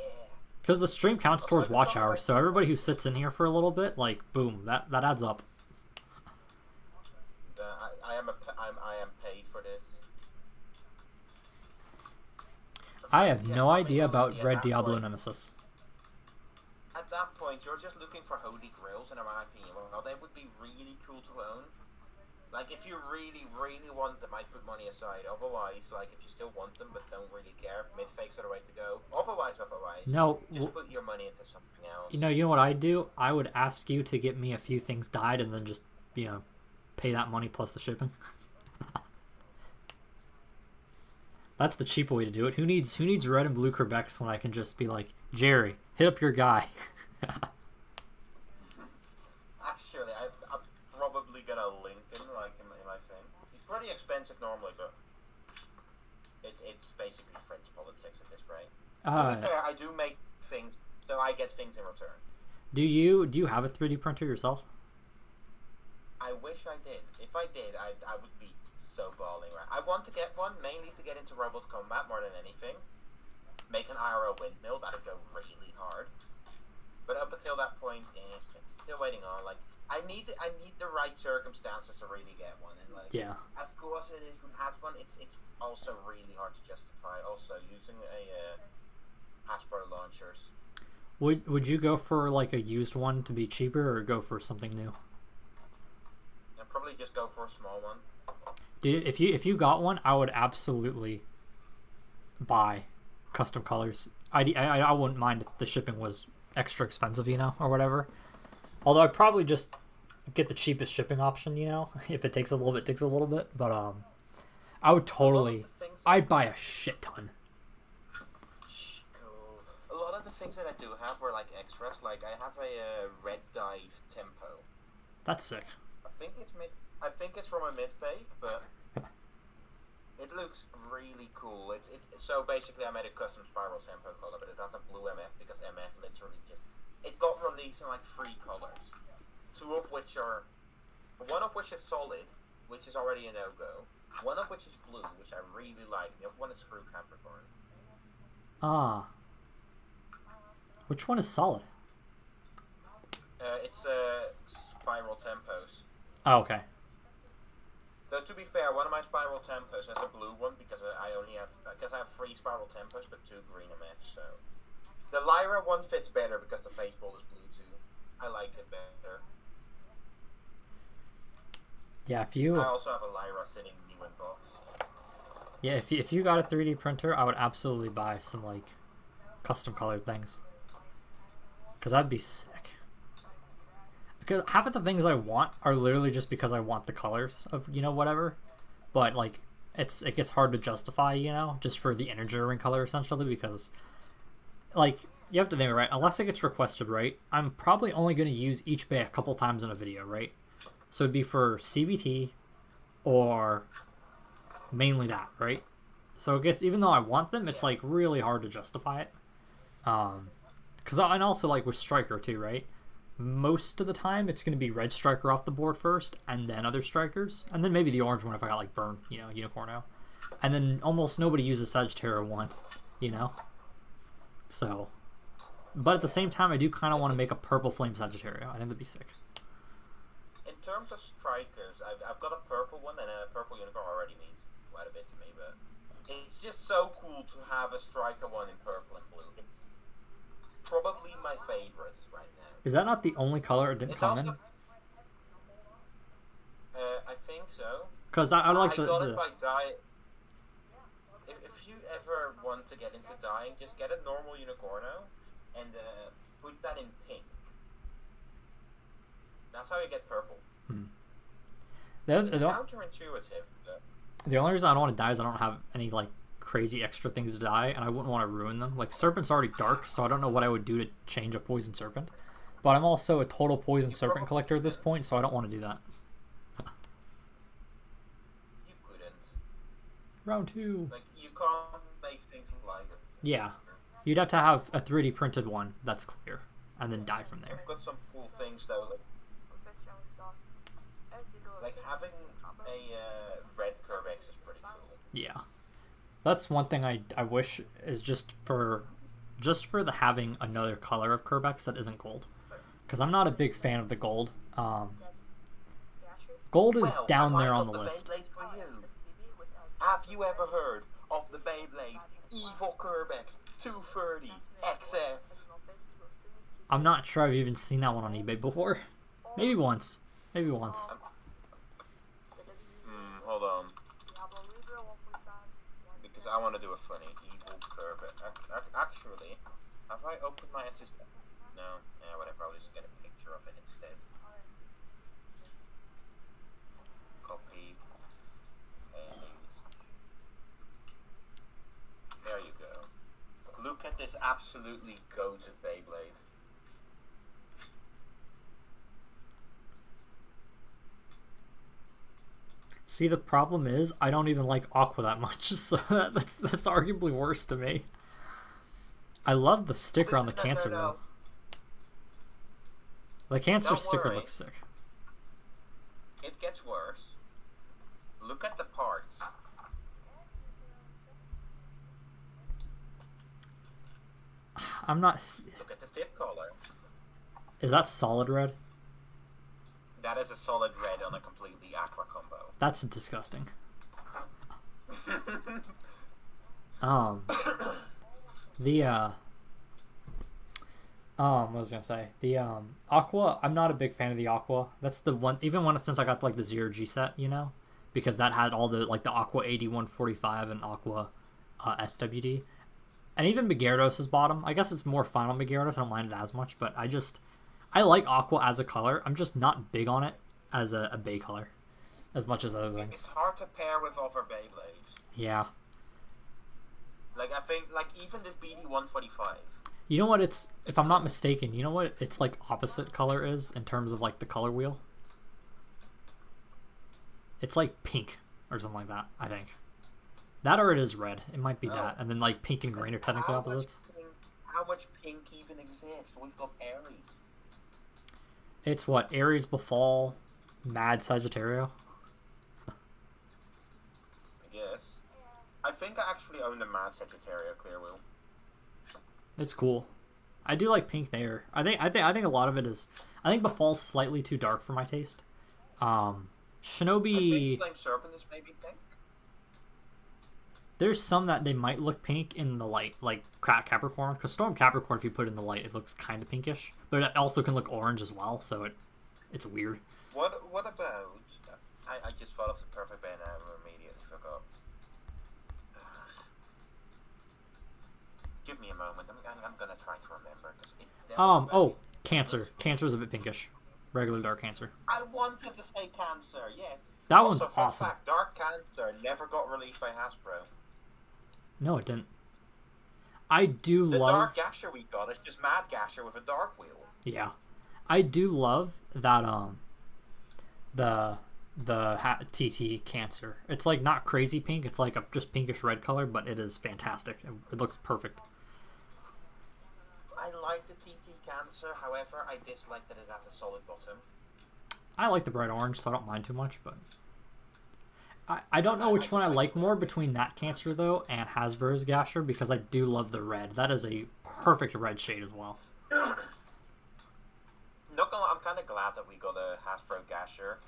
Because the stream counts towards watch hours, so everybody who sits in here for a little bit, like, boom, that adds up. I am paid for this. I have no I mean, idea about honestly, at Red that Diablo point- Nemesis. At that point, you're just looking for holy grails, and in my opinion, well, they would be really cool to own. Like, if you really want them, I'd put money aside. Otherwise, like, if you still want them but don't really care, mid-fakes are the way to go. Otherwise, No, just put your money into something else. you know what I'd do? I would ask you to get me a few things dyed and then just, pay that money plus the shipping. That's the cheap way to do it. Who needs red and blue Quebecs when I can just be like, Jerry, hit up your guy. Actually, I'm probably gonna link him, like, in my thing. It's pretty expensive normally, but it's basically French politics at this rate. To be fair, I do make things, so I get things in return. Do you have a 3D printer yourself? I wish I did. If I did, I would be so balling, right? I want to get one, mainly to get into robot combat more than anything. Make an IRL windmill, that'd go really hard. But up until that point, it's still waiting on. Like, I need the right circumstances to really get one. And like, Yeah. as cool as it is when it has one, it's also really hard to justify. Also, using a Hasbro launchers. Would you go for like a used one to be cheaper, or go for something new? And probably just go for a small one. Dude, if you got one, I would absolutely buy custom colors. I wouldn't mind if the shipping was extra expensive, or whatever. Although I'd probably just get the cheapest shipping option, if it takes a little bit. But I would totally. I'd buy a shit ton. Cool. A lot of the things that I do have were like extras. Like I have a red dyed tempo. That's sick. I think it's from a mid fake, but it looks really cool. So basically I made a custom spiral tempo color, but it has a blue MF because MF literally it got released in like 3 colors. One of which is solid, which is already a no-go. One of which is blue, which I really like. The other one is Screw Capricorn. Which one is solid? It's spiral tempos. Oh, okay. Though to be fair, one of my spiral tempers is a blue one because I have 3 spiral tempers but 2 green MFs. So the Lyra one fits better because the face ball is blue too. I like it better. Yeah, if you I also have a Lyra sitting new in box. yeah if you got a 3D printer, I would absolutely buy some like custom colored things, because that'd be sick. Because half of the things I want are literally just because I want the colors of, you know, whatever. But like it gets hard to justify, you know, just for the integer ring color essentially, because like you have to think, right, unless it gets requested, right, I'm probably only going to use each bay a couple times in a video, right? So it'd be for CBT or mainly that, right? So it gets, even though I want them, it's like really hard to justify it. Because and also like with Striker too, right? Most of the time it's going to be red Striker off the board first, and then other Strikers, and then maybe the orange one if I got like Burn, you know, Unicorno. And then almost nobody uses Sagittario 1, you know? So, but at the same time, I do kind of want to make a purple Flame Sagittario. I think that'd be sick. In terms of Strikers, I've got a purple one, and a purple Unicorn already means quite a bit to me, but it's just so cool to have a Striker one in purple and blue. It's probably my favorite right now. Is that not the only color it didn't come in? I think so. Because I like I got it by dye. If you ever want to get into dyeing, just get a normal Unicorno and put that in pink. That's how you get purple. It's counterintuitive. But... The only reason I don't want to dye is I don't have any like crazy extra things to dye, and I wouldn't want to ruin them. Like Serpent's already dark, so I don't know what I would do to change a Poison Serpent. But I'm also a total Poison Serpent collector at this point, so I don't want to do that. You couldn't. Round 2. Like, you can't make things lighter. Yeah. You'd have to have a 3D printed one that's clear, and then dye from there. I've got some cool things though, like having a red Curvex is pretty cool. Yeah. That's one thing I wish is just for the having another color of Curvex that isn't gold. Because I'm not a big fan of the gold. Gold is down there on the list. Have you ever heard of the Beyblade Evil Curvex 230 XF? I'm not sure I've even seen that one on eBay before. Maybe once. Maybe once. Hold on. Because I want to do a funny Evil Curvex. Actually, have I opened my SSD? No. Yeah, whatever. I'll just get a picture of it instead. Copy. Paste. There you go. Look at this absolutely goated Beyblade. See, the problem is I don't even like Aqua that much, so that's arguably worse to me. I love the sticker on the Cancer though. The Cancer sticker looks sick. It gets worse. Look at the parts. I'm not... Look at the tip color. Is that solid red? That is a solid red on a completely aqua combo. That's disgusting. What was I gonna say? The Aqua, I'm not a big fan of the Aqua. That's the one, even when since I got like the 0G set, you know, because that had all the like the Aqua 8145 and Aqua SWD, and even Megardos' bottom. I guess it's more fun on Megardos. I don't mind it as much, but I like Aqua as a color. I'm just not big on it as a Bay color, as much as other things. It's hard to pair with other Beyblades. Yeah. Like, I think, like, even this BD-145. You know what it's, if I'm not mistaken, you know what it's like opposite color is in terms of like the color wheel? It's like pink or something like that, I think. That or it is red. It might be that. And then like pink and green are technically opposites. How much pink even exists? We've got Aries. It's what? Aries, Befall, Mad Sagittario? I guess. I think I actually own the Mad Sagittario clear wheel. It's cool. I do like pink there. I think a lot of it is. I think Befall's slightly too dark for my taste. I Shinobi. think Flame Serpent is maybe pink. There's some that they might look pink in the light, like Capricorn. Because Storm Capricorn, if you put it in the light, it looks kind of pinkish. But it also can look orange as well, so it's weird. What about... I just thought of the perfect band I immediately forgot. Give me a moment. I'm gonna try to remember. Oh, Cancer. Cancer's a bit pinkish. Regular Dark Cancer. I wanted to say Cancer, yeah. That Also, one's fun awesome. fact, Dark Cancer never got released by Hasbro. No, it didn't. I do The love... Dark Gasher we got is just Mad Gasher with a Dark Wheel. Yeah. I do love that, the TT Cancer. It's like not crazy pink. It's like a just pinkish red color, but it is fantastic. It looks perfect. I like the TT Cancer, however, I dislike that it has a solid bottom. I like the bright orange, so I don't mind too much, but... I don't know which one I like more between that Cancer, though, and Hasbro's Gasher, because I do love the red. That is a perfect red shade as well. I'm kind of glad that we got a Hasbro Gasher,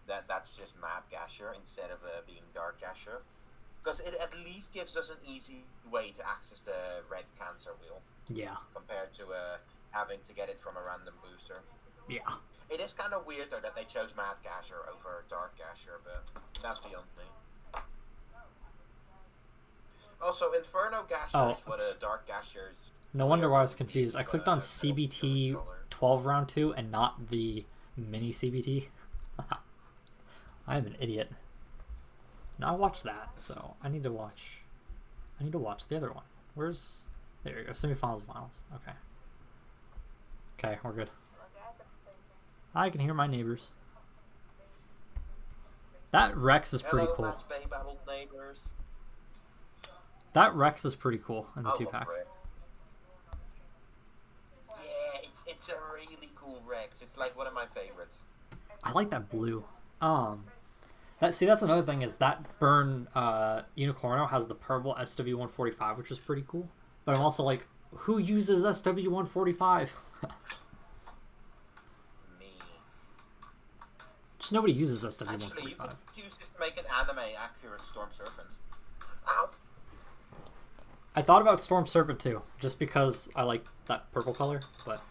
that's just Mad Gasher, instead of being Dark Gasher. Because it at least gives us an easy way to access the red Cancer wheel. Yeah. Compared to having to get it from a random booster. Yeah. It is kind of weird, though, that they chose Mad Gasher over Dark Gasher, but that's beyond me. Also, Inferno Gasher is what a Dark Gasher's... No wonder why I was confused. I clicked on CBT 12 round 2 and not the mini CBT. I'm an idiot. No, I watched that, so I need to watch the other one. Where's... There you go. Semifinals and finals. Okay. Okay, we're good. I can hear my neighbors. That Rex is pretty cool. Bay Battle neighbors. That Rex is pretty cool in the 2-pack. Yeah, it's a really cool Rex. It's like one of my favorites. I like that blue. That's another thing is that Burn Unicorno has the purple SW145, which is pretty cool. But I'm also like, who uses SW145? Me. Just nobody uses SW145. Actually, you could use this to make an anime-accurate Storm Serpent. Ow! I thought about Storm Serpent too, just because I like that purple color, but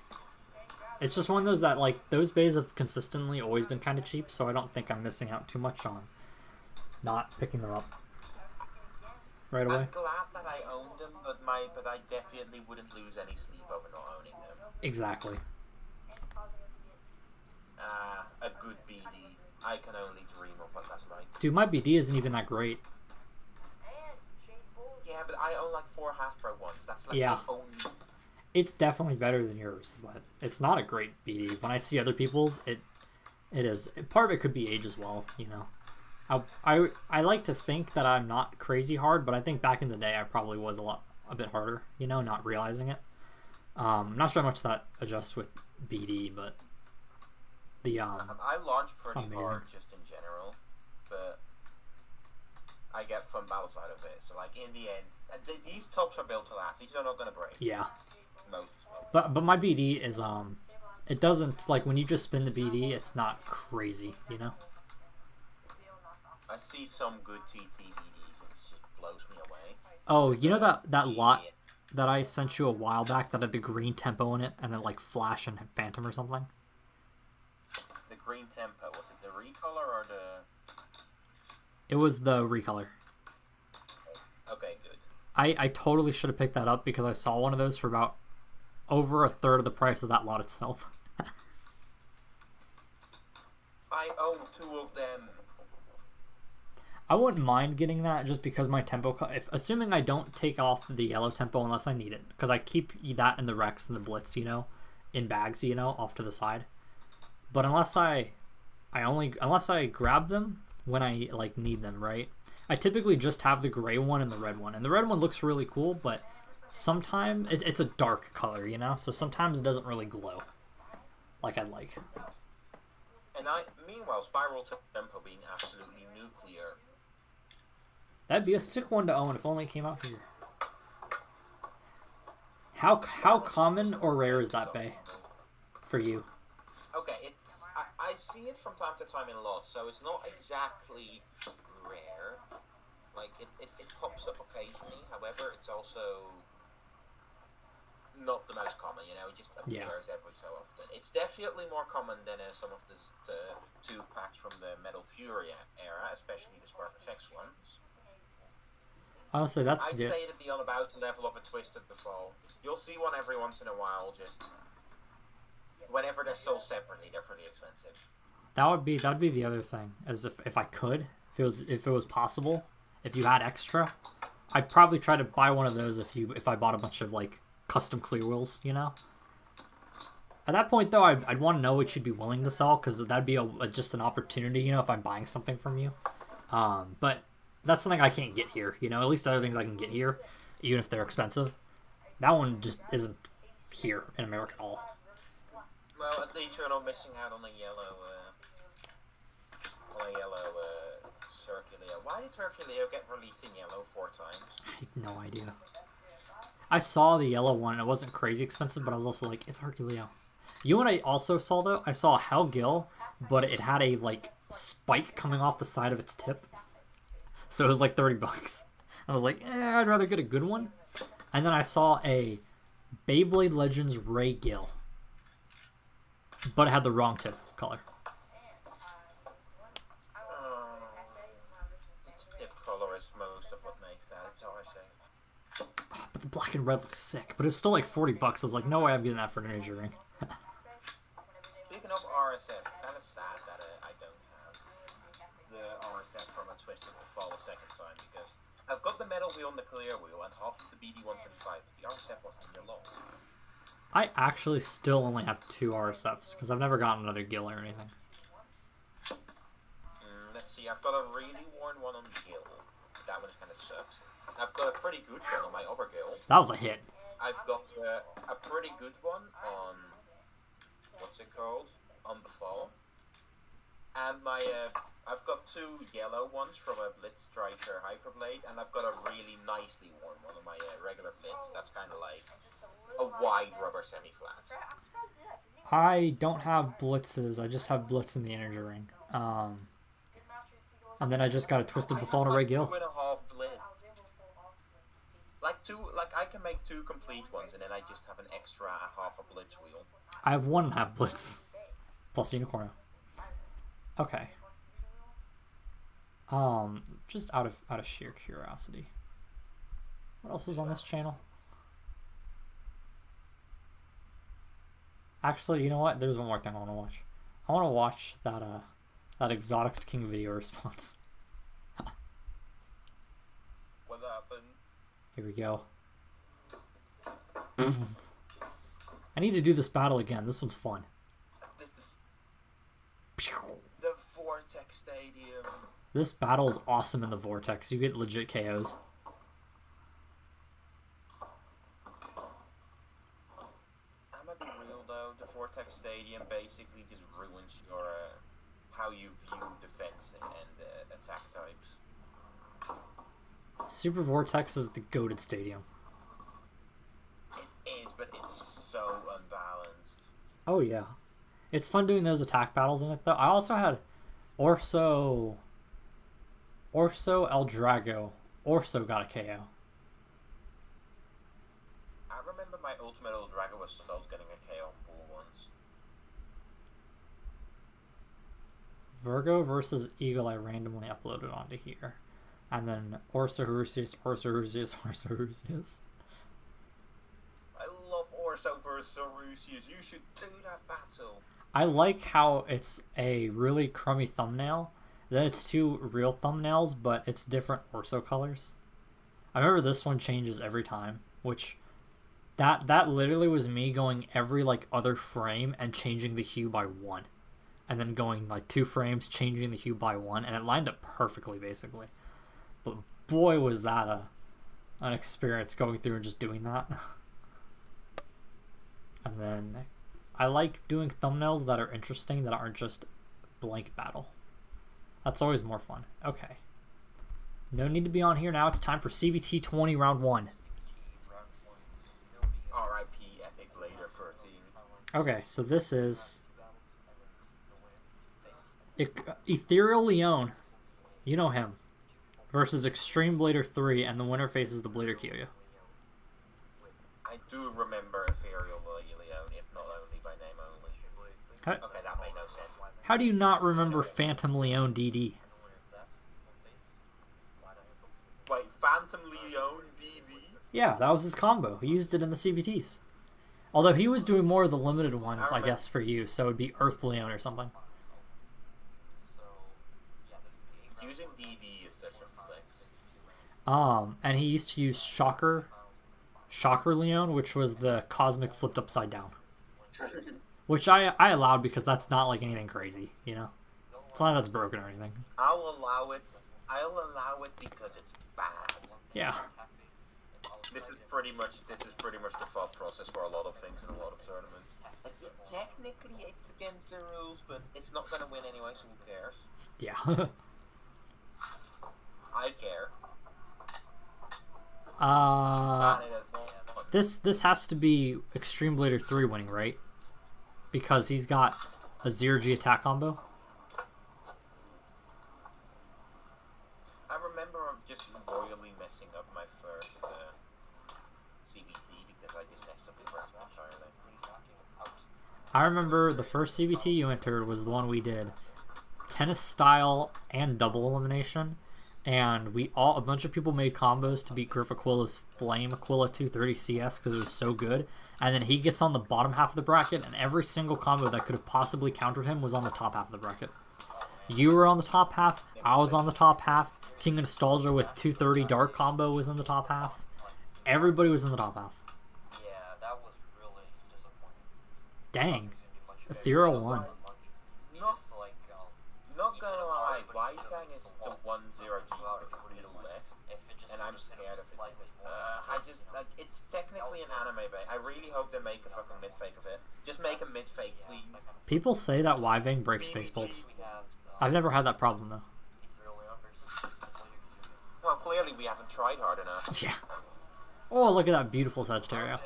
it's just one of those that, like, those bays have consistently always been kind of cheap, so I don't think I'm missing out too much on not picking them up right away. I'm glad that I owned them, but I definitely wouldn't lose any sleep over not owning them. Exactly. A good BD. I can only dream of what that's like. Dude, my BD isn't even that great. Yeah, but I own like 4 Hasbro ones. That's like Yeah. the only... It's definitely better than yours, but it's not a great BD. When I see other people's, it is. Part of it could be age as well, you know. I like to think that I'm not crazy hard, but I think back in the day I probably was a bit harder, you know, not realizing it. I'm not sure how much that adjusts with BD, but the I launch pretty amazing. hard just in general, but I get fun battles out of it. So like in the end, these tops are built to last. These are not gonna break. Yeah. Most. But my BD is it doesn't, like, when you just spin the BD, it's not crazy, you know. I see some good TT BDs and it just blows me away. Oh, you know that lot that I sent you a while back that had the green tempo in it and then like Flash and Phantom or something? The green tempo, was it the recolor or the... It was the recolor. Okay, good. I totally should have picked that up because I saw one of those for about over a third of the price of that lot itself. I own 2 of them. I wouldn't mind getting that just because my tempo, assuming I don't take off the yellow tempo unless I need it, because I keep that in the Rex and the Blitz, you know, in bags, you know, off to the side. But unless I grab them when I like need them, right? I typically just have the gray one and the red one, and the red one looks really cool, but sometimes it's a dark color, you know, so sometimes it doesn't really glow like I'd like. And meanwhile, Spiral Tempo being absolutely nuclear. That'd be a sick one to own if only it came out here. How common or rare is that bay for you? Okay, I I see it from time to time in lots, so it's not exactly rare. Like, it pops up occasionally, however, it's also not the most common, you know, it just appears every so often. It's definitely more common than some of the 2 packs from the Metal Fury era, especially the Spark Effects ones. Honestly, that's I'd say it'd be on about the level of a Twisted the Fall. You'll see one every once in a while, just whenever they're sold separately, they're pretty expensive. That'd be the other thing, as if I could, if it was possible, if you had extra, I'd probably try to buy one of those if I bought a bunch of like custom clear wheels, you know. At that point though, I'd want to know what you'd be willing to sell, because that'd be just an opportunity, you know, if I'm buying something from you. But that's something I can't get here, you know. At least other things I can get here, even if they're expensive. That one just isn't here in America at all. Well, at least you're not missing out on a yellow Herculeo. Why did Herculeo get released in yellow 4 times? I have no idea. I saw the yellow one, and it wasn't crazy expensive, but I was also like, it's Herculeo. You know what I also saw, though? I saw a Hellgill, but it had a, like, spike coming off the side of its tip. So it was like $30. I was like, I'd rather get a good one. And then I saw a Beyblade Legends Ray Gill, but it had the wrong tip color. Its tip color is most of what makes that. It's RSA. Oh, but the black and red looks sick. But it's still like $40. I was like, no way I'm getting that for an energy ring. Speaking of RSF, kind of sad that I don't have the RSF from a Twisted to Fall a second time, because I've got the metal wheel and the clear wheel and half of the BD-135, but the RSF wasn't in your lot. I actually still only have 2 RSFs, because I've never gotten another Gill or anything. Let's see, I've got a really worn one on the Gill. That one kind of sucks. I've got a pretty good one on my other Gill. That was a hit. I've got a pretty good one on, what's it called? On the Fall. And my, I've got 2 yellow ones from a Blitz Striker Hyperblade, and I've got a really nicely worn one on my regular Blitz. That's kind of like a wide rubber semi-flat. I don't have blitzes. I just have blitz in the energy ring. And then I just got a Twisted to Fall and a Ray Gill. 2.5 blitz. Like I can make 2 complete ones, and then I just have an extra half a blitz wheel. I have 1.5 blitz plus Unicorno. Okay. Just out of sheer curiosity, what else was on this channel? Actually, you know what? There's one more thing I want to watch. I want to watch that Exotics King video response. What happened? Here we go. I need to do this battle again. This one's fun. The Vortex Stadium. This battle is awesome in the Vortex. You get legit KOs. I'm gonna be real though. The Vortex Stadium basically just ruins your how you view defense and attack types. Super Vortex is the goated stadium. It is, but it's so unbalanced. Oh yeah. It's fun doing those attack battles in it though. I also had Orso El Drago. Orso got a KO. I remember my Ultimate El Drago was getting a KO on Bull once. Virgo versus Eagle I randomly uploaded onto here. And then Orso Rusius. I love Orso versus Rusius. You should do that battle. I like how it's a really crummy thumbnail. Then it's 2 real thumbnails, but it's different Orso colors. I remember this one changes every time, which that literally was me going every like other frame and changing the hue by 1. And then going like 2 frames, changing the hue by 1, and it lined up perfectly basically. But boy was that an experience going through and just doing that. And then I like doing thumbnails that are interesting, that aren't just blank battle. That's always more fun. Okay. No need to be on here now. It's time for CBT 20 round 1. R.I.P. Epic Blader 13. Okay, so this is Ethereal Leon, you know him, versus Extreme Blader 3, and the winner faces the Blader Kyoya. I do remember Ethereal Leon, if not only by name only. Okay, that made no sense. How do you not remember Phantom Leon DD? Wait, Phantom Leon DD? Yeah, that was his combo. He used it in the CBTs. Although he was doing more of the limited ones, I guess, for you, so it would be Earth Leon or something. Using DD is such a flex. And he used to use Shocker Leon, which was the Cosmic flipped upside down. Which I allowed because that's not like anything crazy, you know? It's not that's broken or anything. I'll allow it because it's bad. Yeah. This is pretty much the thought process for a lot of things in a lot of tournaments. Technically, it's against the rules, but it's not going to win anyway, so who cares? Yeah. I care. This has to be Extreme Blader 3 winning, right? Because he's got a 0G attack combo. I remember just royally messing up my first CBT because I just messed up the rest entirely. I remember the first CBT you entered was the one we did. Tennis style and double elimination. And a bunch of people made combos to beat Griff Aquila's Flame Aquila 230 CS because it was so good. And then he gets on the bottom half of the bracket, and every single combo that could have possibly countered him was on the top half of the bracket. You were on the top half, I was on the top half, King of Nostalgia with 230 Dark combo was in the top half. Everybody was in the top half. Yeah, that was really disappointing. Dang. Ethereal won. Not gonna lie, Wi-Fang is the 1-0G with middle left, and I'm scared of it. It's technically an anime bait. I really hope they make a fucking mid-fake of it. Just make a mid-fake, please. People say that Wyvang breaks space bolts. I've never had that problem, though. Well, clearly we haven't tried hard enough. Yeah. Oh, look at that beautiful Sagittaria.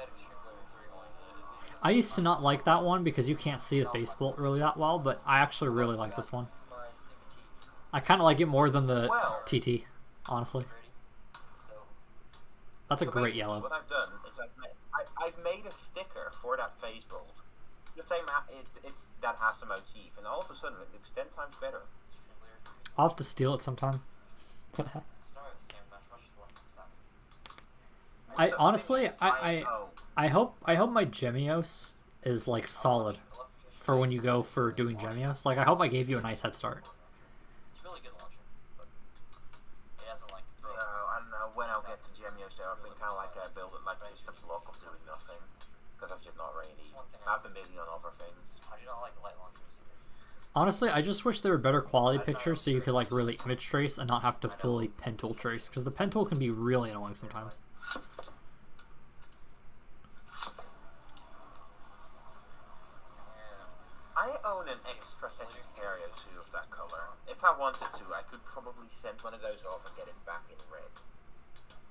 I used to not like that one because you can't see the face bolt really that well, but I actually really like this one. I kind of like it more than the TT, honestly. That's a great yellow. What I've done is I've made a sticker for that phase bolt. The same that has the motif, and all of a sudden it looks 10 times better. I'll have to steal it sometime. I honestly, I hope my Gemios is like solid for when you go for doing Gemios. Like I hope I gave you a nice head start. I don't know when I'll get to Gemios though. I've been kind of like build it like just a block of doing nothing because I've just not really. I've been busy on other things. I do not like light launchers either. Honestly, I just wish there were better quality pictures so you could like really image trace and not have to fully pen tool trace because the pen tool can be really annoying sometimes. I own an extra Sagittaria too of that color. If I wanted to, I could probably send one of those off and get it back in red.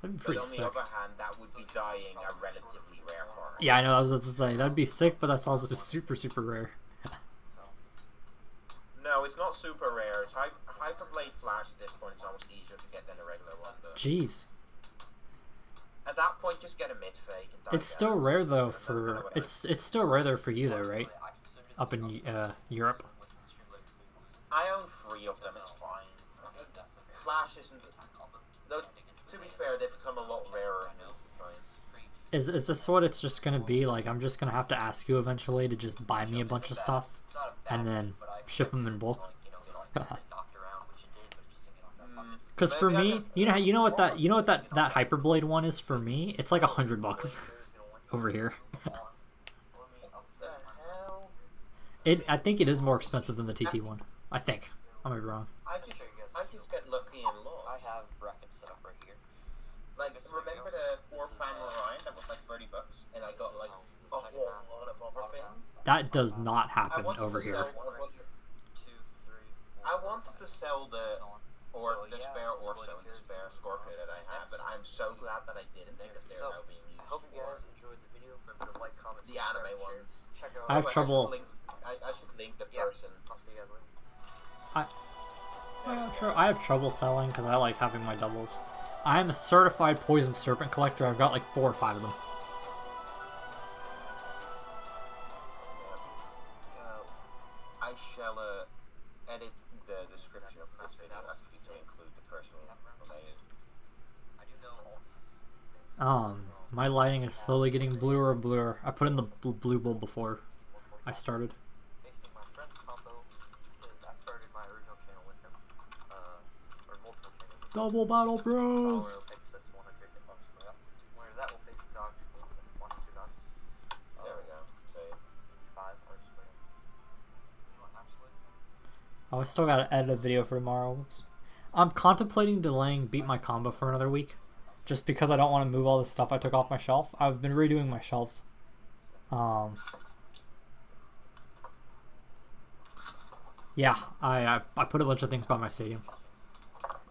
That'd be pretty but on sick. the other hand, that would be dying a relatively rare card. Yeah, I know, I was about to say, that'd be sick, but that's also just super, super rare. No, it's not super rare. It's Hyperblade Flash at this point is almost easier to get than a regular one, though. Jeez. At that point, just get a mid fake. And it's still rare though for it's still rare there for you though, right? Up in Europe. I own 3 of them. It's fine. Flash isn't. Though to be fair, they've become a lot rarer in recent times. Is this what it's just gonna be? Like I'm just gonna have to ask you eventually to just buy me a bunch of stuff and then ship them in bulk. Because for me, you know what that Hyperblade one is for me? It's like $100 over here. I think it is more expensive than the TT one. I think. I might be wrong. I just get lucky and lost. I have brackets set up right here. Like, remember the 4-fan Orion that was like $30, and I got like a whole lot of other things? That does not happen over here. I wanted to sell the spare Orso and the spare Scorpio that I had, but I'm so glad that I didn't because they're now being used. I hope you guys enjoyed the video. Remember to like, comment, the anime ones. I have trouble. I should link the person. I'll see you guys later. I have trouble selling because I like having my doubles. I am a certified poison serpent collector. I've got like 4 or 5 of them. I shall edit the description of this video actually to include the person related. My lighting is slowly getting bluer and bluer. I put in the blue bulb before I started. Facing my friend's combo is I started my original channel with him, or multiple channels. Double battle bros! Where that will face Exotic's game with 1 2 nuts. There we go. Save. 85 or square. Oh, I still gotta edit a video for tomorrow. Whoops. I'm contemplating delaying Beat My Combo for another week. Just because I don't want to move all the stuff I took off my shelf. I've been redoing my shelves. Yeah, I put a bunch of things by my stadium.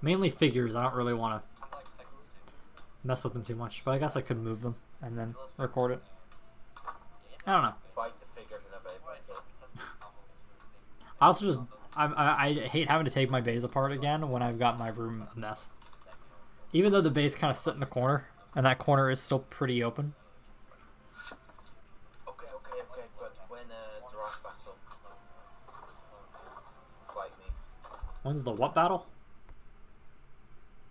Mainly figures. I don't really want to mess with them too much. But I guess I could move them and then record it. I don't know. Fight the figures in a bit. I also just... I hate having to take my bays apart again when I've got my room a mess. Even though the bays kind of sit in the corner, and that corner is still pretty open. Okay, but when draft battle, fight me. When's the what battle?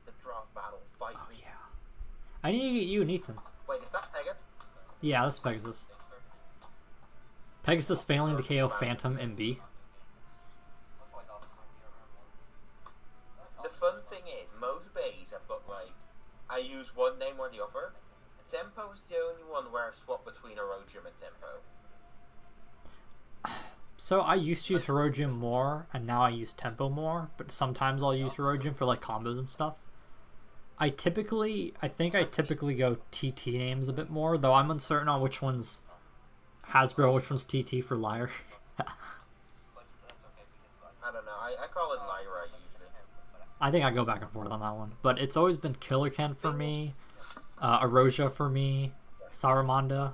The draft battle, fight Oh, me. yeah. I need to get you and Ethan. Wait, is that Pegasus? Yeah, this is Pegasus. Pegasus failing to KO Phantom and B. The fun thing is, most bays I've got like, I use one name or the other. Tempo is the only one where I swap between Erodium and Tempo. So I used to use Herodium more, and now I use Tempo more, but sometimes I'll use Herodium for like combos and stuff. I think I typically go TT names a bit more, though I'm uncertain on which one's Hasbro, which one's TT for Lyre. I don't know, I call it Lyra usually. I think I go back and forth on that one, but it's always been Killer Ken for me, Erosia for me, Sarumandah.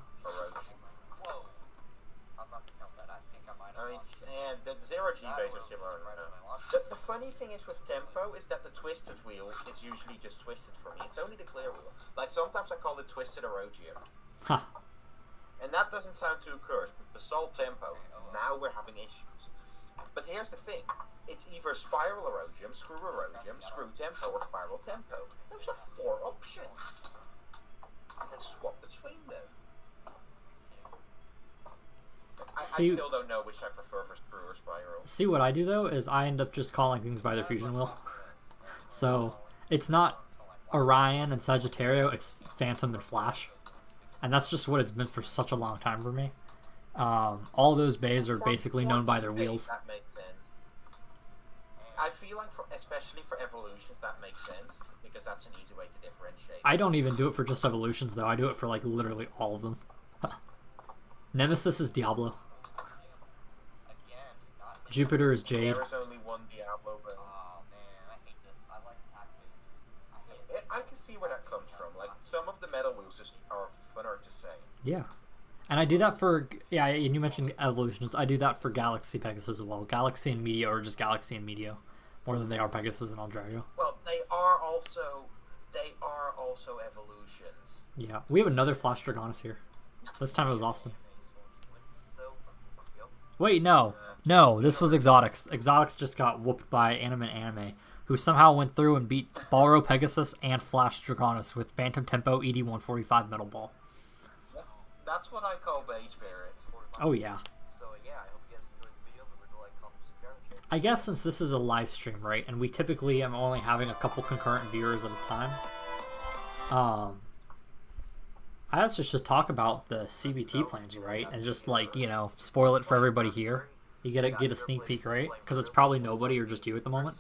I mean, yeah, the 0G bays are similar. The funny thing is with Tempo is that the twisted wheel is usually just twisted for me. It's only the clear wheel. Like sometimes I call it twisted Erodium. Huh. And that doesn't sound too cursed, but Basalt Tempo, now we're having issues. But here's the thing, it's either Spiral Erodium, Screw Tempo, or Spiral Tempo. Those are 4 options. And then swap between them. I still don't know which I prefer for Screw or Spiral. See, what I do though is I end up just calling things by their fusion wheel. So it's not Orion and Sagittario, it's Phantom and Flash. And that's just what it's been for such a long time for me. All those bays are basically known by their wheels. That makes sense. I feel like, especially for evolutions, that makes sense, because that's an easy way to differentiate. I don't even do it for just evolutions, though. I do it for, like, literally all of them. Nemesis is Diablo. Jupiter is Jade. There is only one Diablo, but... Oh man, I hate this. I like tactics. I can see where that comes from. Like, some of the metal wheels just are funner to say. Yeah. And I do that for... Yeah, and you mentioned evolutions. I do that for Galaxy Pegasus as well. Galaxy and Meteor are just Galaxy and Meteor. More than they are Pegasus and Eldrago. Well, they are also evolutions. Yeah. We have another Flash Dragonis here. This time it was Austin. Wait, no. No, this was Exotics. Exotics just got whooped by Anime, who somehow went through and beat Balro Pegasus and Flash Dragonis with Phantom Tempo ED145 Metal Ball. That's what I call base spirits. Oh, yeah. So yeah, I hope you guys enjoyed the video. Remember to like, comment, subscribe, and share. I guess since this is a live stream, right, and we typically am only having a couple concurrent viewers at a time, I guess just talk about the CBT plans, right, and just, like, you know, spoil it for everybody here. You get a sneak peek, right, because it's probably nobody or just you at the moment.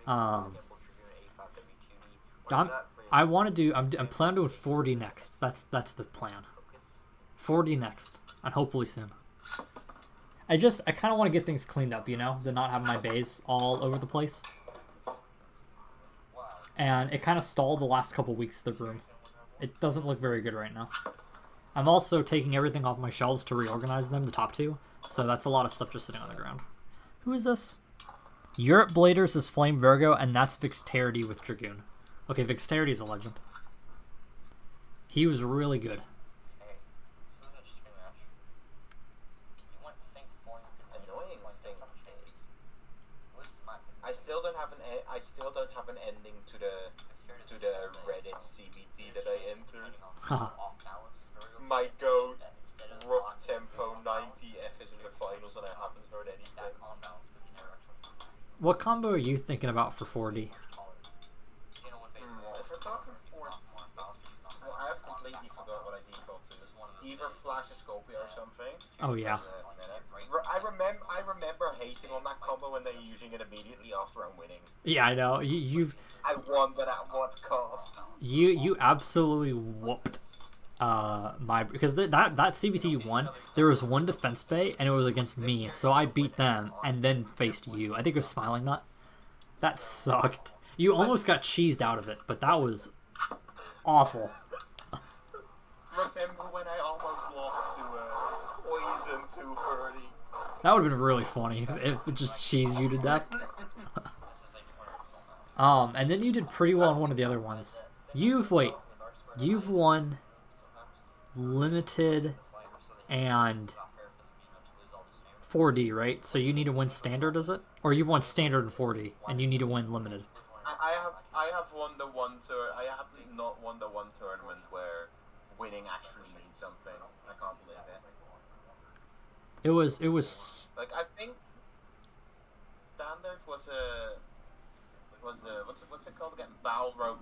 I want to do, I'm planning doing 40 next. That's the plan. 40 next, and hopefully soon. I kind of want to get things cleaned up, you know, to not have my bays all over the place. And it kind of stalled the last couple weeks of the room. It doesn't look very good right now. I'm also taking everything off my shelves to reorganize them, the top two. So that's a lot of stuff just sitting on the ground. Who is this? Europe Bladers is Flame Virgo, and that's Vixterity with Dragoon. Okay, Vixterity's a legend. He was really good. Hey, this is an interesting match. You went Think Form. Annoying thing is, At least in my opinion. I still don't have an ending to the Reddit CBT that I entered. Haha. My goat, rock tempo 90F is in the finals, and I haven't heard anything. What combo are you thinking about for 4D? If we're talking I have completely forgot what I default to. Either Flash or Scorpio or something. Oh yeah. I remember hating on that combo when they're using it immediately after I'm winning. Yeah, I know. I won, but at what cost? You absolutely whooped because that CBT you won, there was one defense bay and it was against me, so I beat them and then faced you. I think it was Smiling Nut. That sucked. You almost got cheesed out of it, but that was awful. Remember when I almost lost to Poison 230? That would have been really funny if it just cheesed you to death. And then you did pretty well on one of the other ones. You've won Limited and 4D, right? So you need to win Standard, is it? Or you've won Standard and 4D, and you need to win Limited. I have won the one tour. I have not won the one tournament where winning actually means something. I can't believe it. It was like, I think Standard was a what's it called again? Balro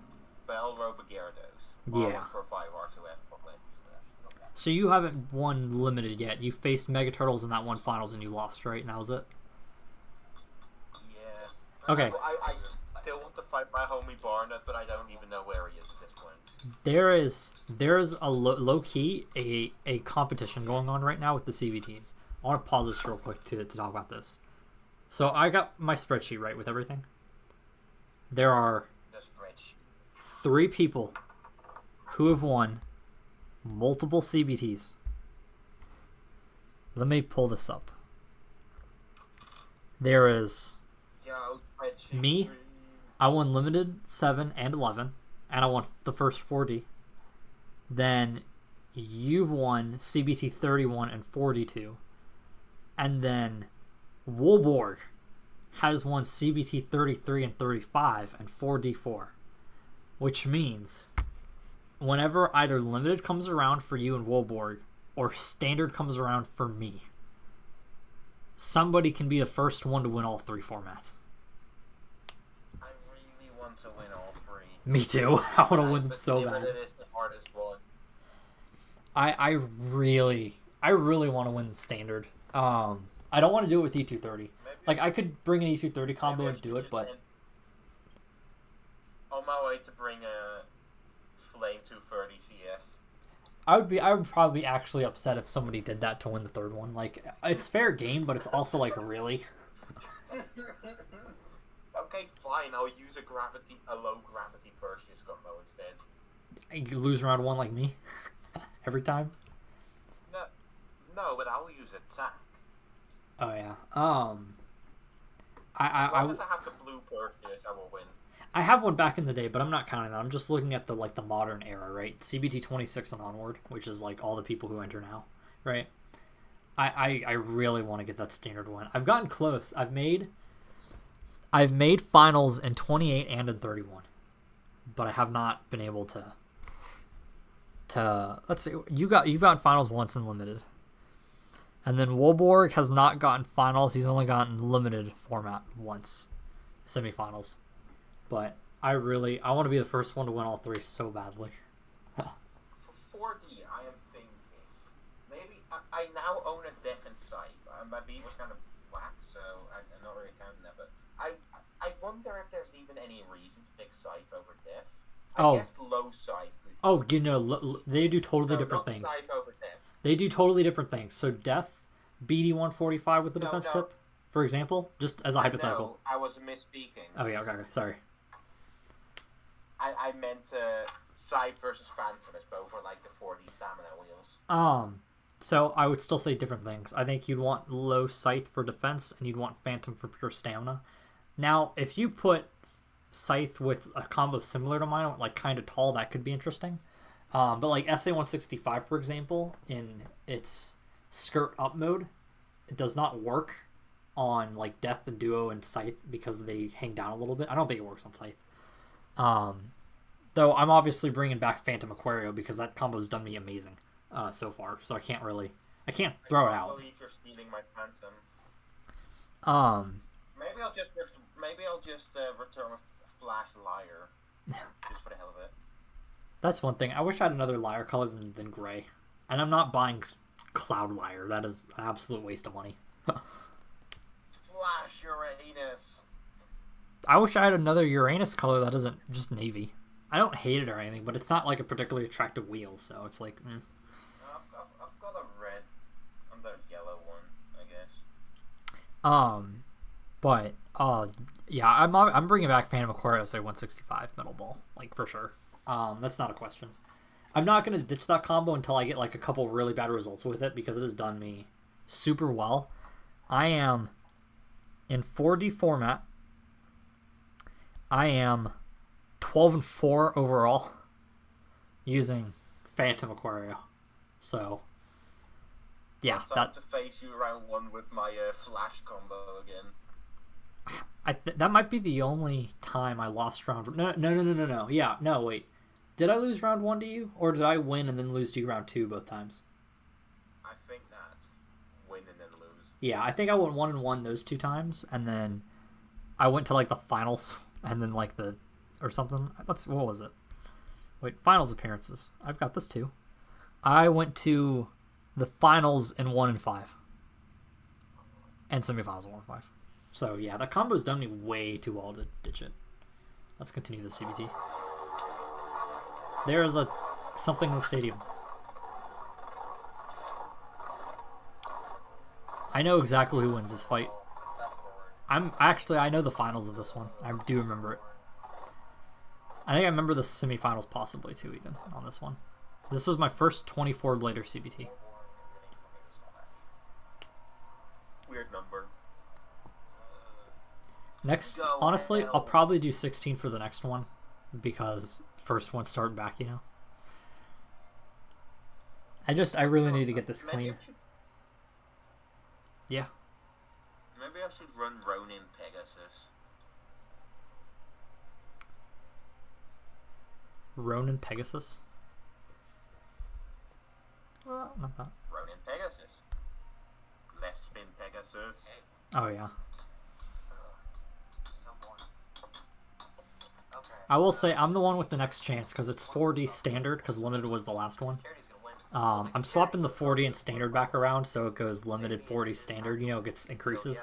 Gyarados. Yeah. For 5R2F probably. So you haven't won Limited yet. You faced Mega Turtles in that one finals and you lost, right? And that was it? Yeah. Okay. I still want to fight my homie Barnett, but I don't even know where he is at this point. There's a low key a competition going on right now with the CBTs. I want to pause this real quick to talk about this. So I got my spreadsheet right with everything. There are 3 people who have won multiple CBTs. Let me pull this up. There is me. I won Limited 7 and 11, and I won the first 4D. Then you've won CBT 31 and 42. And then Woolborg has won CBT 33 and 35 and 4D4. Which means whenever either Limited comes around for you and Woolborg or Standard comes around for me, somebody can be the first one to win all 3 formats. I really want to win all 3. Me too. I want to win them so bad. Limited is the hardest one. I really want to win the Standard. I don't want to do it with E230. Like, I could bring an E230 combo and do it, but on my way to bring a Flame 230 CS. I would probably be actually upset if somebody did that to win the 3rd one. Like, it's fair game, but it's also like, really. Okay, fine. I'll use a low gravity Perseus combo instead. You lose round 1 like me every time. No, but I'll use attack. Oh yeah. As long as I have the blue Perseus, I will win. I have one back in the day, but I'm not counting that. I'm just looking at the modern era, right? CBT 26 and onward, which is like all the people who enter now, right? I really want to get that Standard one. I've gotten close. I've made finals in 28 and in 31, but I have not been able to. Let's see. You've gotten finals once in Limited. And then Woolborg has not gotten finals. He's only gotten Limited format once. Semifinals. But I want to be the first one to win all 3 so badly. For 4D, I am thinking. Maybe I now own a Defense Scythe. My B was kind of whack, so I'm not really counting that. But I wonder if there's even any reason to pick Scythe over Def. I guess low Scythe could. Oh, they do totally different things. Scythe over Def. They do totally different things. So Death, BD 145 with the defense tip, for example, just as a hypothetical. I was misspeaking. Oh yeah, okay, sorry. I meant Scythe versus Phantom as both are like the 4D stamina wheels. So I would still say different things. I think you'd want low Scythe for defense, and you'd want Phantom for pure stamina. Now, if you put Scythe with a combo similar to mine, like kind of tall, that could be interesting. But like SA-165, for example, in its skirt up mode, it does not work on like Death and Duo and Scythe because they hang down a little bit. I don't think it works on Scythe. Though I'm obviously bringing back Phantom Aquario because that combo's done me amazing so far. So I can't throw it out. I believe you're stealing my Phantom. Maybe I'll just return a Flash Liar, just for the hell of it. That's one thing. I wish I had another Liar color than gray, and I'm not buying Cloud Liar. That is an absolute waste of money. Flash Uranus. I wish I had another Uranus color that isn't just navy. I don't hate it or anything, but it's not like a particularly attractive wheel, so it's like. I've got a red and a yellow one, I guess. But yeah, I'm bringing back Phantom Aquario SA-165 Metal Ball, like for sure. That's not a question. I'm not gonna ditch that combo until I get like a couple really bad results with it because it has done me super well. I am in 4D format. I am 12-4 overall using Phantom Aquario. So yeah, Time to face you round one with my Flash combo again. That might be the only time I lost round. No. Yeah, no, wait. Did I lose round 1 to you, or did I win and then lose to you round 2 both times? I think that's win and then lose. Yeah, I think I went 1-1 those 2 times, and then I went to like the finals, and then like or something. What was it? Wait, finals appearances. I've got this too. I went to the finals in 1-5, and semifinals in 1-5. So yeah, that combo's done me way too well to ditch it. Let's continue the CBT. There is something in the stadium. I know exactly who wins this fight. I know the finals of this one. I do remember it. I think I remember the semifinals possibly too, even on this one. This was my first 24 later CBT. Weird number. Next, honestly, I'll probably do 16 for the next one because first one starting back, you know. I really need to get this clean. Yeah. Maybe I should run Ronin Pegasus. Ronin Pegasus? Well, not bad. Ronin Pegasus. Left spin Pegasus. Oh, yeah. I will say I'm the one with the next chance because it's 4D standard because limited was the last one. I'm swapping the 4D and standard back around so it goes limited 4D standard, you know, it increases.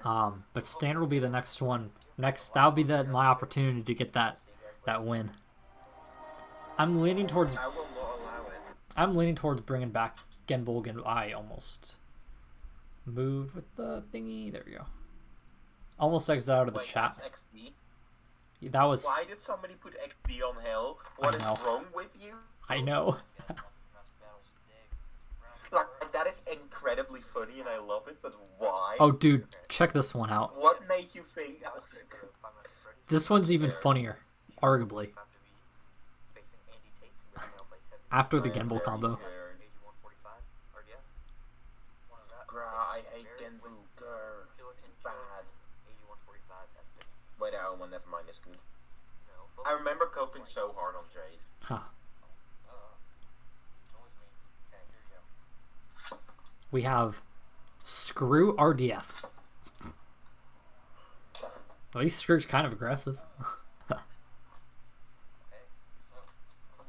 But standard will be the next one. That'll be my opportunity to get that win. I'm leaning towards bringing back Genbul. I almost moved with the thingy. There we go. Almost exited out of the chat. That was. Why did somebody put XD on hell? What is wrong with you? I know. Like, that is incredibly funny and I love it, but why? Oh, dude, check this one out. What made you think that was good? This one's even funnier, arguably. After the Genbul combo. Bruh, I hate Genbul. It's bad. Wait, that one, never mind, it's good. I remember coping so hard on Jade. Huh. We have Screw RDF. At least Screw's kind of aggressive.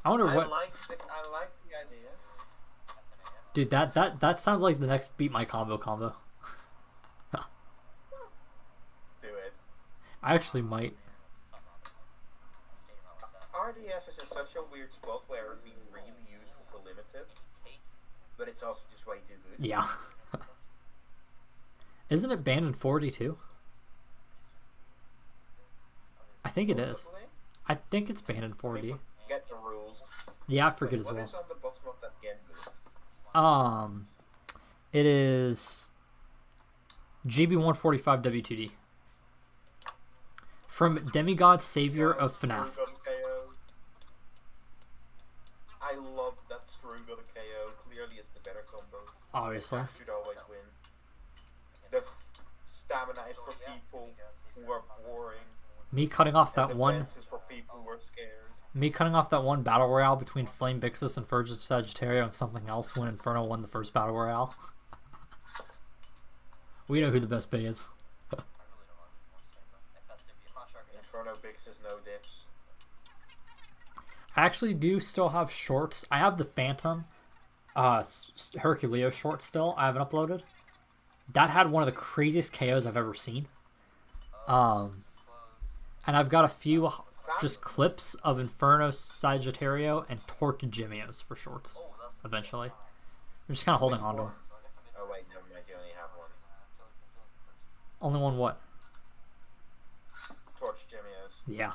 I wonder what. I like the idea. Dude, that sounds like the next beat my combo. Do it. I actually might. RDF is in such a weird spot where it would be really useful for limited, but it's also just way too good. Yeah. Isn't it banned in 4D too? I think it is. I think it's banned in 4D. Get the rules. Yeah, I forget as well. What is on the bottom of that Genbul? It is GB145 W2D. From Demigod Savior Yeah, of FNAF. Screw Gun KO. I love that Screw Gun KO. Clearly it's the better combo. Obviously. Attack should always win. The stamina is for people who are boring. Me cutting off that And one. defense is for people who are scared. Me cutting off that one battle royale between Flame Bixus and Virgin Sagittario and something else when Inferno won the first battle royale. We know who the best bay is. Inferno Bixus, no diffs. I actually do still have shorts. I have the Phantom Herculeo short still. I haven't uploaded. That had one of the craziest KOs I've ever seen. And I've got a few just clips of Inferno Sagittario and Torch Gemios for shorts. Eventually. I'm just kind of holding on to them. Oh wait, never mind, you only have one. Only one what? Torch Gemios. Yeah.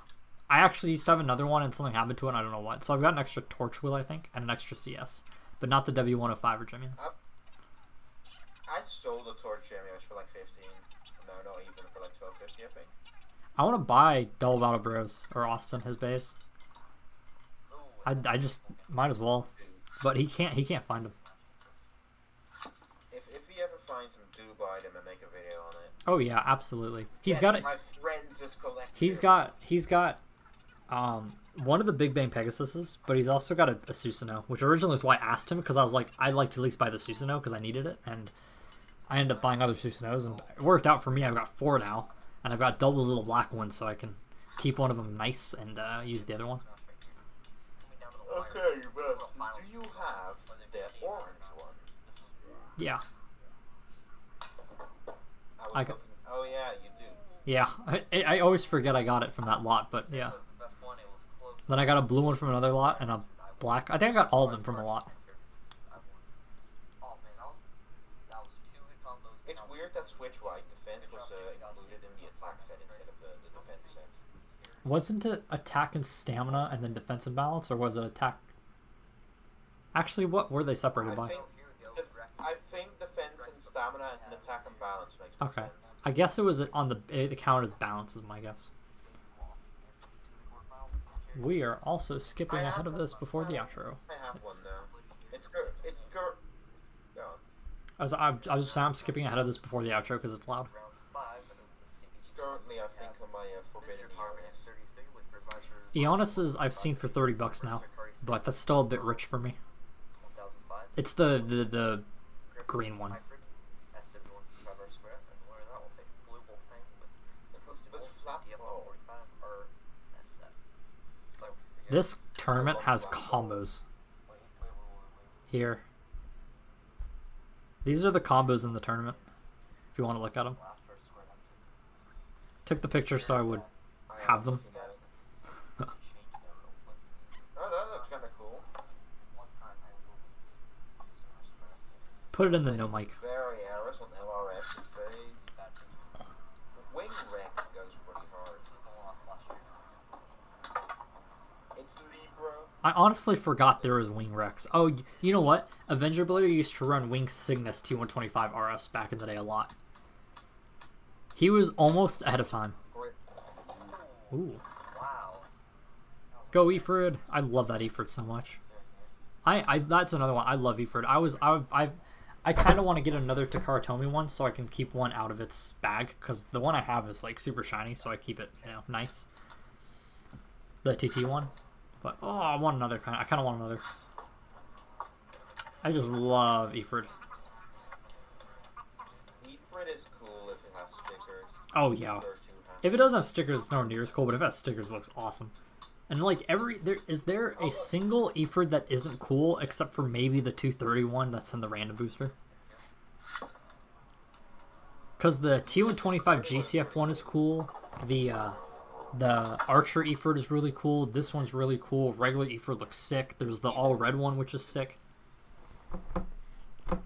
I actually used to have another one and something happened to it and I don't know what. So I've got an extra Torch Wheel, I think, and an extra CS. But not the W105 or Gemios. I stole the Torch Gemios for like 15. No, not even for like 12.50, I think. I want to buy Double Battle Bros or Austin his base. I just might as well, but he can't find them. If he ever finds them, do buy them and make a video on it. Oh yeah, absolutely. He's Get got it. My friends is collecting. He's got one of the Big Bang Pegasuses, but he's also got a Susanoo, which originally is why I asked him because I was like I'd like to at least buy the Susanoo because I needed it, and I ended up buying other Susanos and it worked out for me. I've got 4 now. And I've got double little black ones, so I can keep one of them nice and use the other one. Okay, but do you have the orange one? Yeah. I was looking, oh yeah, you do. Yeah, I always forget I got it from that lot, but yeah. Then I got a blue one from another lot and a black. I think I got all of them from a lot. It's weird that Switch White defense was included in the attack set instead of the defense set. Wasn't it attack and stamina and then defense and balance, or was it attack? Actually, what were they separated by? I think defense and stamina and attack and balance makes more Okay. sense. I guess it was on the it counted as balance, is my guess. We are also skipping ahead of this before the outro. I have one now. It's good. It's good. Go on. I was saying I'm skipping ahead of this before the outro because it's loud. Currently, I think on my Forbidden Earnest. Eonis's I've seen for $30 now, but that's still a bit rich for me. It's the green one. This tournament has combos. Here. These are the combos in the tournament, if you want to look at them. Took the picture so I would have them. Oh, that looks kind of cool. Put it in the no mic. Very Aris on LRS is big. Wing Rex goes pretty hard. It's Libra. I honestly forgot there was Wing Rex. Oh, you know what? Avenger Blader used to run Wing Cygnus T125 RS back in the day a lot. He was almost ahead of time. Ooh. Wow. Go Ifrid. I love that Ifrid so much. That's another one. I love Ifrid. I kind of want to get another Takaratomi one so I can keep one out of its bag because the one I have is like super shiny, so I keep it, nice. The TT one. But oh, I want another kind. I kind of want another. I just love Ifrid. Ifrid is cool if it has stickers. Oh yeah. If it doesn't have stickers, it's nowhere near as cool. But if it has stickers, it looks awesome. And like is there a single Ifrid that isn't cool except for maybe the 231 that's in the random booster? Because the T125 GCF one is cool. The Archer Ifrid is really cool. This one's really cool. Regular Ifrid looks sick. There's the all red one, which is sick.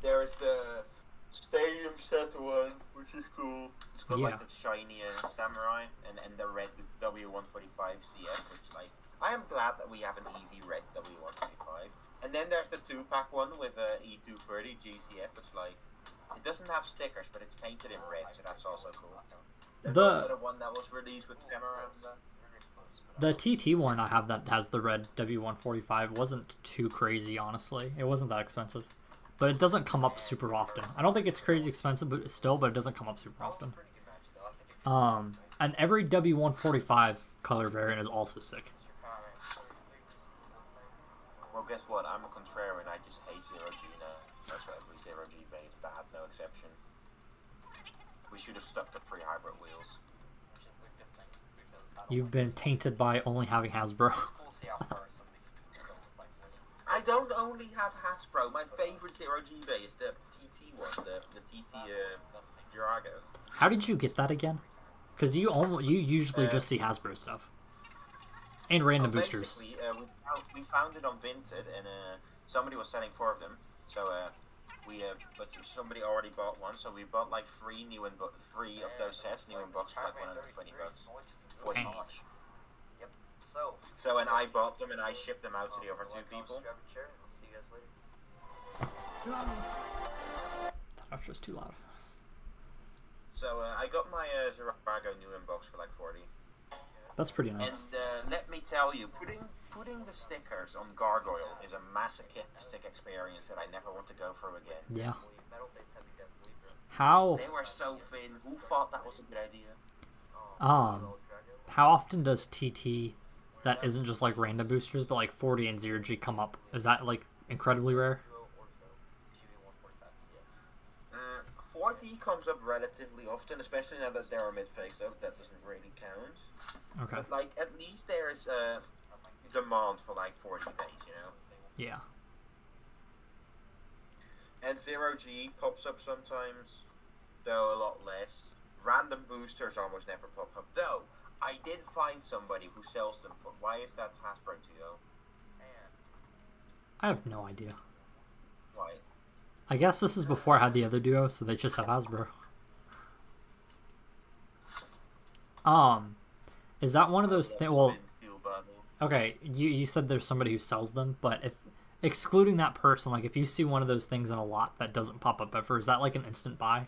There's the Stadium Set one, which is cool. It's got like the shiny Samurai and the red W145 CF, which like I am glad that we have an easy red W145. And then there's the 2-pack one with E230 GCF, which like It doesn't have stickers, but it's painted in red, so that's also cool. There's The- also the one that was released with camera and The TT one I have that has the red W145 wasn't too crazy, honestly. It wasn't that expensive. But it doesn't come up super often. I don't think it's crazy expensive, but it doesn't come up super often. And every W145 color variant is also sick. Well, guess what? I'm a contrarian. I just hate 0G now. That's why every 0G base bad, no exception. We should have stuck to pre-hybrid wheels. You've been tainted by only having Hasbro. I don't only have Hasbro. My favorite 0G base is the TT one, the TT Drago. How did you get that again? Because you usually just see Hasbro stuff. And random boosters. Basically, we found it on Vinted, and somebody was selling 4 of them. So but somebody already bought one, so we bought like 3 of those sets, new in box for like $120. 40 each. Yep. So and I bought them and I shipped them out to the other 2 people. See you guys later. That's just too loud. So I got my Zerago new in box for like 40. That's pretty nice. And let me tell you, putting the stickers on Gargoyle is a masochistic experience that I never want to go through again. Yeah. Metal face heavy death leaper. How They were so thin. Who thought that was a good idea? how often does TT that isn't just like random boosters but like 40 and 0G come up? Is that like incredibly rare? 40 comes up relatively often, especially now that they're mid-face up. That doesn't really count. Okay. But like at least there's a demand for like 40 base, you know. Yeah. And 0G pops up sometimes, though a lot less. Random boosters almost never pop up, though. I did find somebody who sells them for. Why is that Hasbro Duo? I have no idea. Why? I guess this is before I had the other duo, so they just have Hasbro. Is that one of those things? Well, okay, you said there's somebody who sells them, but if excluding that person, like if you see one of those things in a lot that doesn't pop up ever, is that like an instant buy,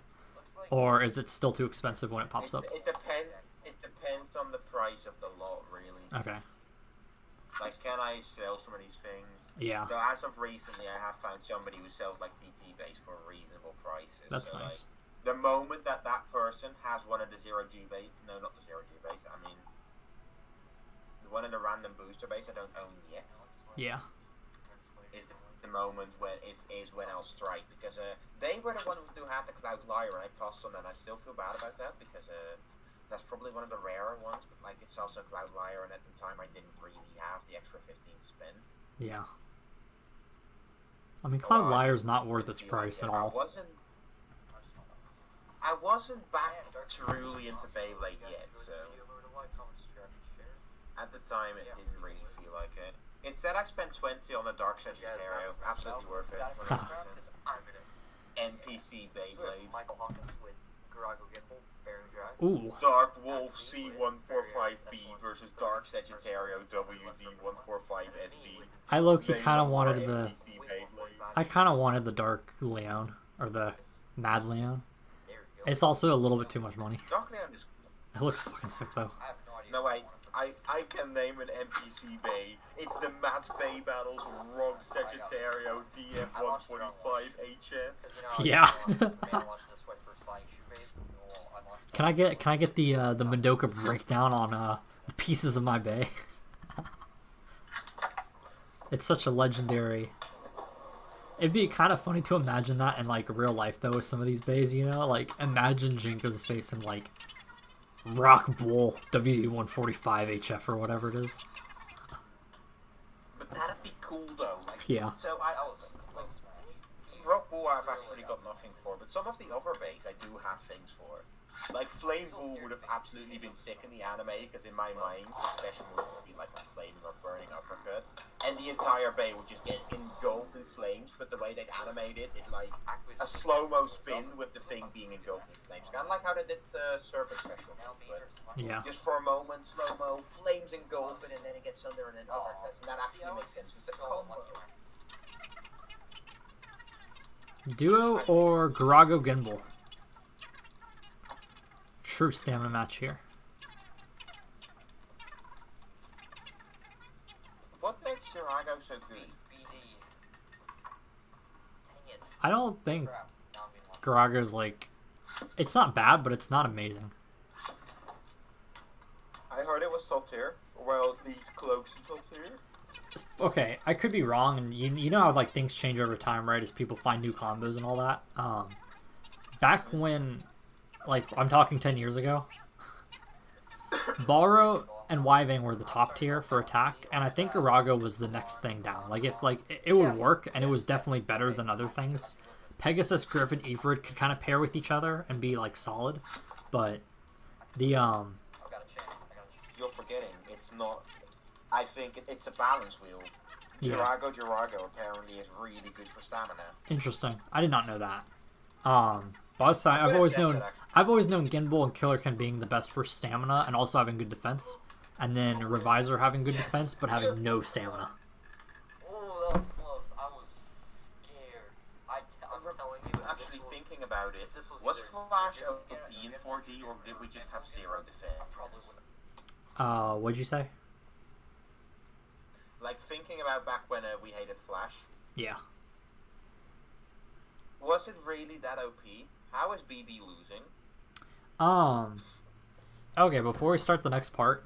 or is it still too expensive when it pops up? It depends. It depends on the price of the lot, really. Okay. Like, can I sell some of these things? Yeah. So as of recently, I have found somebody who sells like TT base for reasonable prices. That's so, nice. Like, the moment that person has one of the 0G base, no, not the 0G base. I mean, the one in the random booster base I don't own yet. Yeah. Is the moment when I'll strike, because they were the one who had the Cloud Liar and I passed on, and I still feel bad about that because that's probably one of the rarer ones, but like it's also Cloud Liar, and at the time I didn't really have the extra 15 to spend. Yeah. I mean, Cloud Liar's not worth its price at all. I wasn't back truly into Beyblade yet, so at the time it didn't really feel like it. Instead, I spent 20 on the Dark Sagittario. Absolutely worth it. 100%. NPC Beyblade. Michael Hawkins with Garago Gimbal, Bearing Drive. Ooh. Dark Wolf C145B versus Dark Sagittario WD145SV. I low-key kind of wanted the... NPC Beyblade. I kind of wanted the Dark Leon, or the Mad Leon. It's also a little bit too much money. Dark Leon is... It looks fucking sick, though. I have no idea. No, I can name an NPC Bay. It's the Matt Bay Battles Rogue Sagittario DF145HF. Yeah. Can I get the Madoka breakdown on the pieces of my bay? It's such a legendary. It'd be kind of funny to imagine that in like real life though with some of these bays, you know? Like imagine Jinko's face in like Rock Bull WD145HF or whatever it is. But that'd be cool though. Like, Yeah. So Rock Bull I've actually got nothing for, but some of the other bays I do have things for. Like Flame Bull would have absolutely been sick in the anime, because in my mind, special move would be like a flaming or burning uppercut, and the entire bay would just get engulfed in flames. But the way they animate it, it's like a slow-mo spin with the thing being engulfed in flames, kind of like how they did Serpent Special. But Yeah. just for a moment, slow-mo, flames engulf it, and then it gets under and then uppercuts, and that actually makes sense. It's a combo. Duo or Garago Gimbal? True stamina match here. What makes Garago so good? BD. Dang it. I don't think Crap. Now I'm being lost. Garago's like... It's not bad, but it's not amazing. I heard it was top tier. Well, at least close to top tier. Okay, I could be wrong, and you know how like things change over time, right? As people find new combos and all that. Back when, like, I'm talking 10 years ago, Balro and Wyvang were the top tier for attack, and I think Garago was the next thing down. Like, if like it would work, and it was definitely better than other things. Pegasus, Griffin, Ifrit could kind of pair with each other and be like solid, but the I've got a chance. You're forgetting, it's not... I think it's a balance wheel. Yeah. Garago apparently is really good for stamina. Interesting. I did not know that. But I've always known Gimbal and Killerkin being the best for stamina and also having good defense, and then Revisor having good defense but having no stamina. Oh, that was close. I was scared. I'm telling you. Actually, thinking about it, this was was either- Flash OP in 4D or did we just have zero defense? What'd you say? Like, thinking about back when we hated Flash, Yeah. was it really that OP? How is BD losing? Okay, before we start the next part,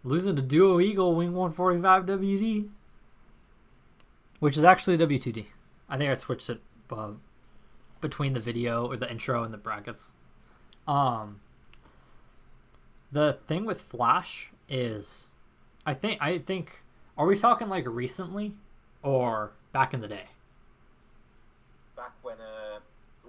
losing to Duo Eagle Wing 145 WD, which is actually W2D. I think I switched it between the video or the intro and the brackets. The thing with Flash is, I think, are we talking like recently or back in the day? Back when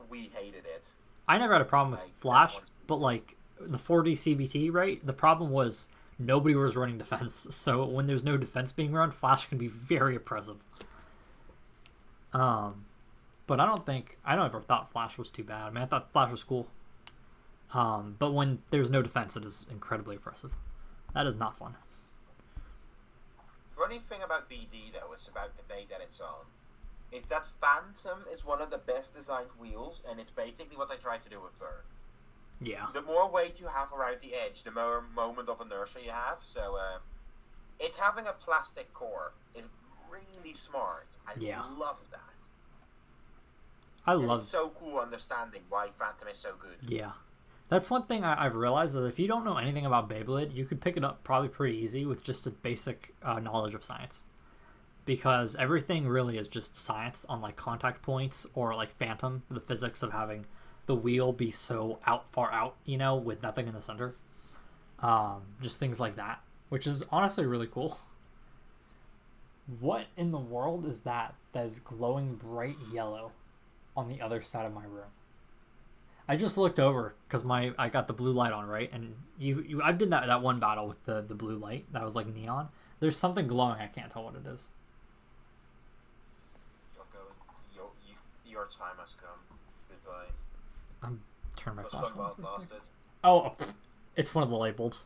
we hated it. I never had a problem with Like, Flash, that one. but like the 4D CBT, right? The problem was nobody was running defense. So when there's no defense being run, Flash can be very oppressive. But I never thought Flash was too bad. I mean, I thought Flash was cool. But when there's no defense, it is incredibly oppressive. That is not fun. Funny thing about BD though is about the bait that it's on, is that Phantom is one of the best designed wheels, and it's basically what they tried to do with Burn. Yeah. The more weight you have around the edge, the more moment of inertia you have. So it having a plastic core is really smart. I love that. And it's so cool understanding why Phantom is so good. Yeah. That's one thing I've realized, is if you don't know anything about Beyblade, you could pick it up probably pretty easy with just a basic knowledge of science. Because everything really is just science on like contact points, or like Phantom, the physics of having the wheel be so far out, you know, with nothing in the center. Just things like that, which is honestly really cool. What in the world is that is glowing bright yellow on the other side of my room? I just looked over because I got the blue light on, right? And I did that one battle with the blue light that was like neon. There's something glowing. I can't tell what it is. Your time has come. Goodbye. I'm turning my Was flashlight fun on while for a it second. lasted. Oh, it's one of the light bulbs.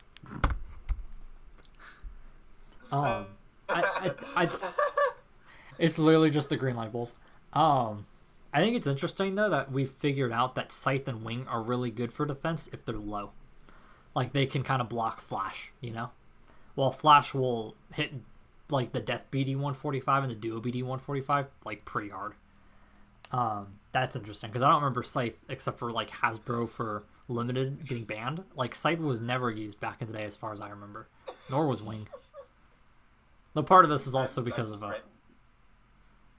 It's literally just the green light bulb. I think it's interesting though that we figured out that Scythe and Wing are really good for defense if they're low. Like they can kind of block Flash, you know? While Flash will hit like the Death BD 145 and the Duo BD 145 like pretty hard. That's interesting because I don't remember Scythe except for like Hasbro for Limited getting banned. Like Scythe was never used back in the day as far as I remember. Nor was Wing. The part of this is also because of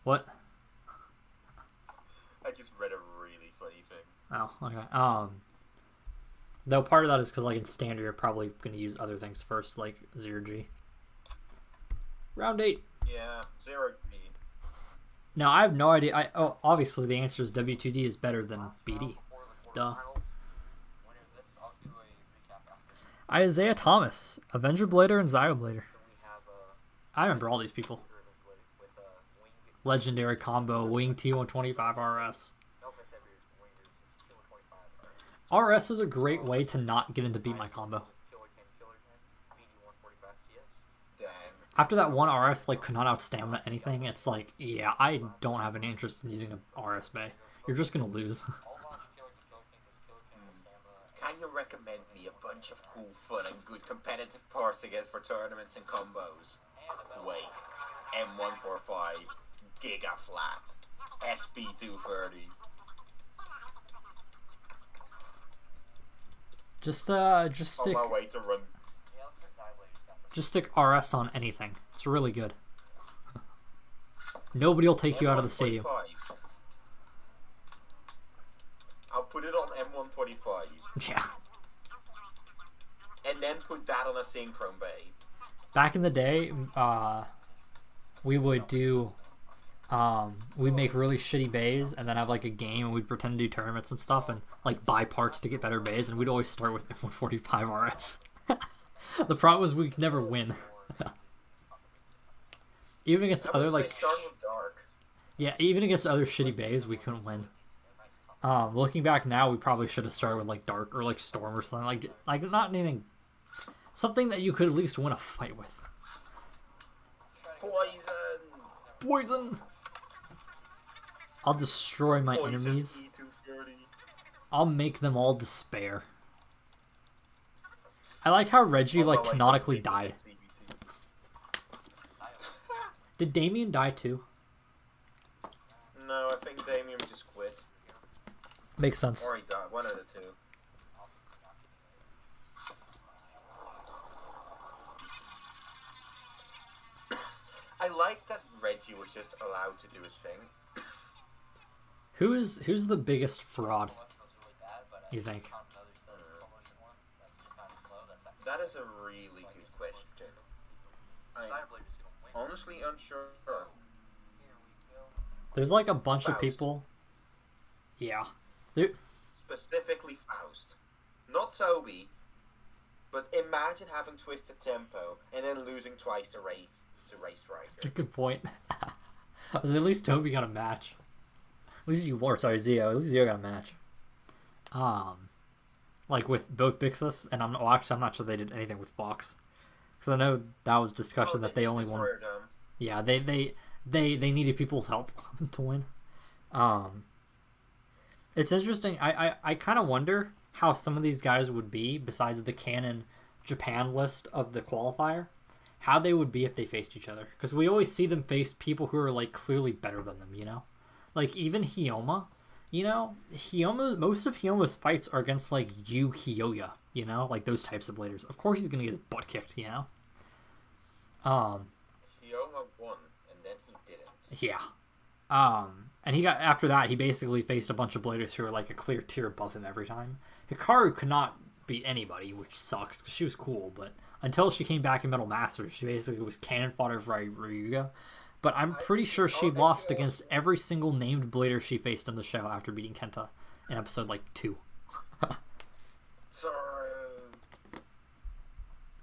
what? I just read a really funny thing. Oh, okay. Though part of that is because like in standard you're probably going to use other things first, like 0G. Round 8. Yeah, 0G. Now I have no idea. Obviously the answer is W2D is better than BD. Duh. Isaiah Thomas, Avenger Blader and Zyro Blader. I remember all these people. Legendary combo, Wing T125 RS. RS is a great way to not get into Beat My Combo. Damn. After that one RS like could not out stamina anything, it's like, yeah, I don't have any interest in using an RS Bay. You're just gonna lose. Can you recommend me a bunch of cool, fun, and good competitive parts to get for tournaments and combos? Wait, M145, Giga Flat, SP230. Just On stick my way to run. just stick RS on anything. It's really good. Nobody will take you out of the stadium. M145. I'll put it on M145. Yeah. And then put that on a Synchron Bay. Back in the day, we would do, we'd make really shitty bays and then have like a game and we'd pretend to do tournaments and stuff and like buy parts to get better bays, and we'd always start with M145 RS. The problem was we could never win. Even against other like, start with Dark. yeah, even against other shitty bays, we couldn't win. Looking back now, we probably should have started with like Dark or like Storm or something like not anything, something that you could at least win a fight with. Poison. I'll destroy my enemies. E230. I'll make them all despair. I like how Reggie like canonically died. Did Damien die too? No, I think Damien just quit. Makes sense. Or he died. One of the two. I like that Reggie was just allowed to do his thing. Who's the biggest fraud, you think? That is a really good question. I'm honestly unsure. There's like a bunch of Faust. people. Yeah. There, Specifically Faust. Not Toby. But imagine having Twisted Tempo and then losing twice to Race Striker. that's a good point. At least Toby got a match. At least you were, sorry, Zio. At least Zio got a match. Like with both Bixus and actually I'm not sure they did anything with Fox. Because I know that was discussion that they only won. Yeah, they needed people's help to win. It's interesting. I kind of wonder how some of these guys would be, besides the canon Japan list of the qualifier, how they would be if they faced each other. Because we always see them face people who are like clearly better than them, you know? Like even Hyoma, you know? Most of Hyoma's fights are against like Yu Hyoya, you know? Like those types of bladers. Of course he's going to get his butt kicked, you know? Hyoma won, and then he didn't. Yeah. And he got, after that, he basically faced a bunch of bladers who were like a clear tier above him every time. Hikaru could not beat anybody, which sucks, because she was cool, but until she came back in Metal Masters, she basically was cannon fodder for Ryuga. But I'm pretty sure she lost against every single named blader she faced in the show after beating Kenta in episode like 2. Sorry.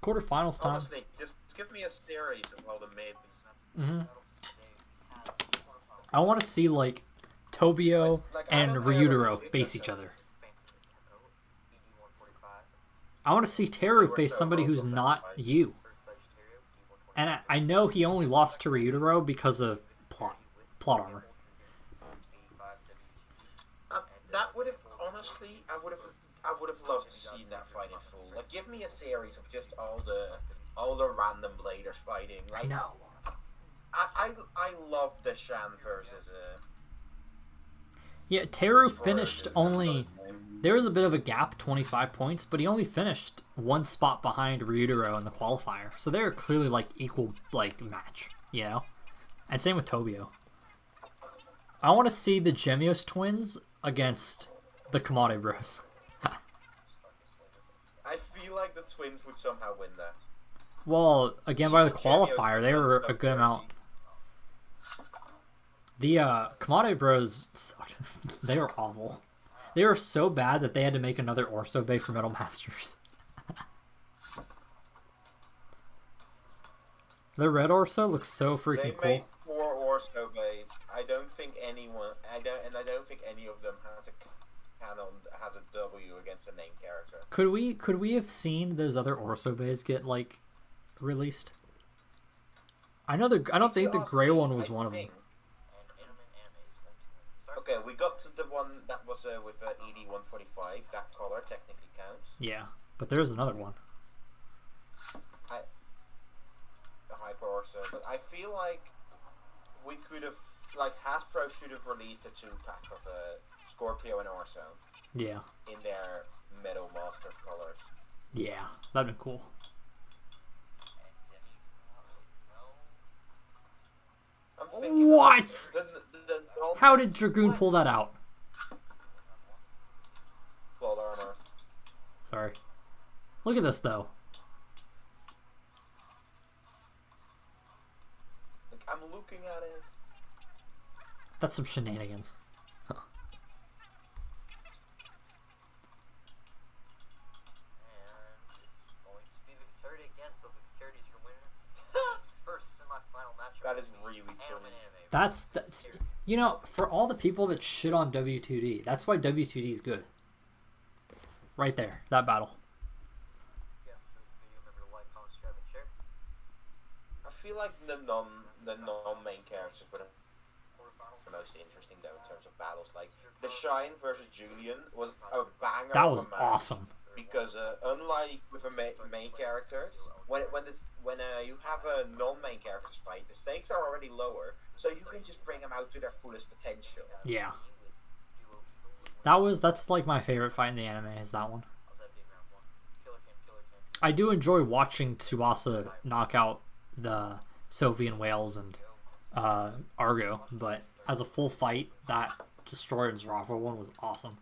Quarterfinals time. Honestly, just give me a series of all the mids. Mm-hmm. I want to see like Tobio and Ryutaro face each other. I want to see Teru face somebody who's not you. And I know he only lost to Ryutaro because of plot armor. That would have honestly, I would have loved to see that fight in full. Like, give me a series of just all the random bladers fighting. Like, I know. I love the Shan versus. Yeah, Teru finished only. There was a bit of a gap, 25 points, but he only finished one spot behind Ryutaro in the qualifier. So they're clearly like equal like match, you know. And same with Tobio. I want to see the Gemios twins against the Kamade Bros. I feel like the twins would somehow win that. Well, again by the qualifier, they were a good amount. The Kamade Bros sucked. They were awful. They were so bad that they had to make another Orso Bay for Metal Masters. The red Orso looks so freaking cool. They made 4 Orso Bays. I don't think any of them has a W against a named character. Could we have seen those other Orso Bays get like released? I know I don't If you think the ask gray me, one was I one of them. think- And anime is 1 to 1. Sorry. Okay, we got to the one that was with ED 145. That color technically counts. Yeah, but there's another one. The Hyper Orso, but I feel like we could have, like, Hasbro should have released a 2-pack of Scorpio and Orso Yeah. in their Metal Masters colors. Yeah, that'd be cool. I'm thinking What? The How did Dragoon pull that out? Plot armor. Sorry. Look at this, though. Like, I'm looking at it. That's some shenanigans. And it's going to be Dexterity again, so Dexterity's your winner. His first semi-final matchup. That is will be really Anime funny. Anime That's versus Dexterity. you know, for all the people that shit on W2D, that's why W2D is good. Right there, that battle. Yeah, for the video, remember to like, comment, subscribe, and share. I feel like the non-main characters were the most interesting though in terms of battles. Like the Shine versus Julian was a banger. That of was a match awesome. because unlike with a main characters, when you have a non-main characters fight, the stakes are already lower, so you can just bring them out to their fullest potential. Yeah. With Duo Eagle. That's like my favorite fight in the anime is that one. How's that being round 1? Killer Cam. I do enjoy watching Tsubasa knock out the Sophie and Wales and Argo, but as a full fight, that Destroyer and Zerafa one was awesome.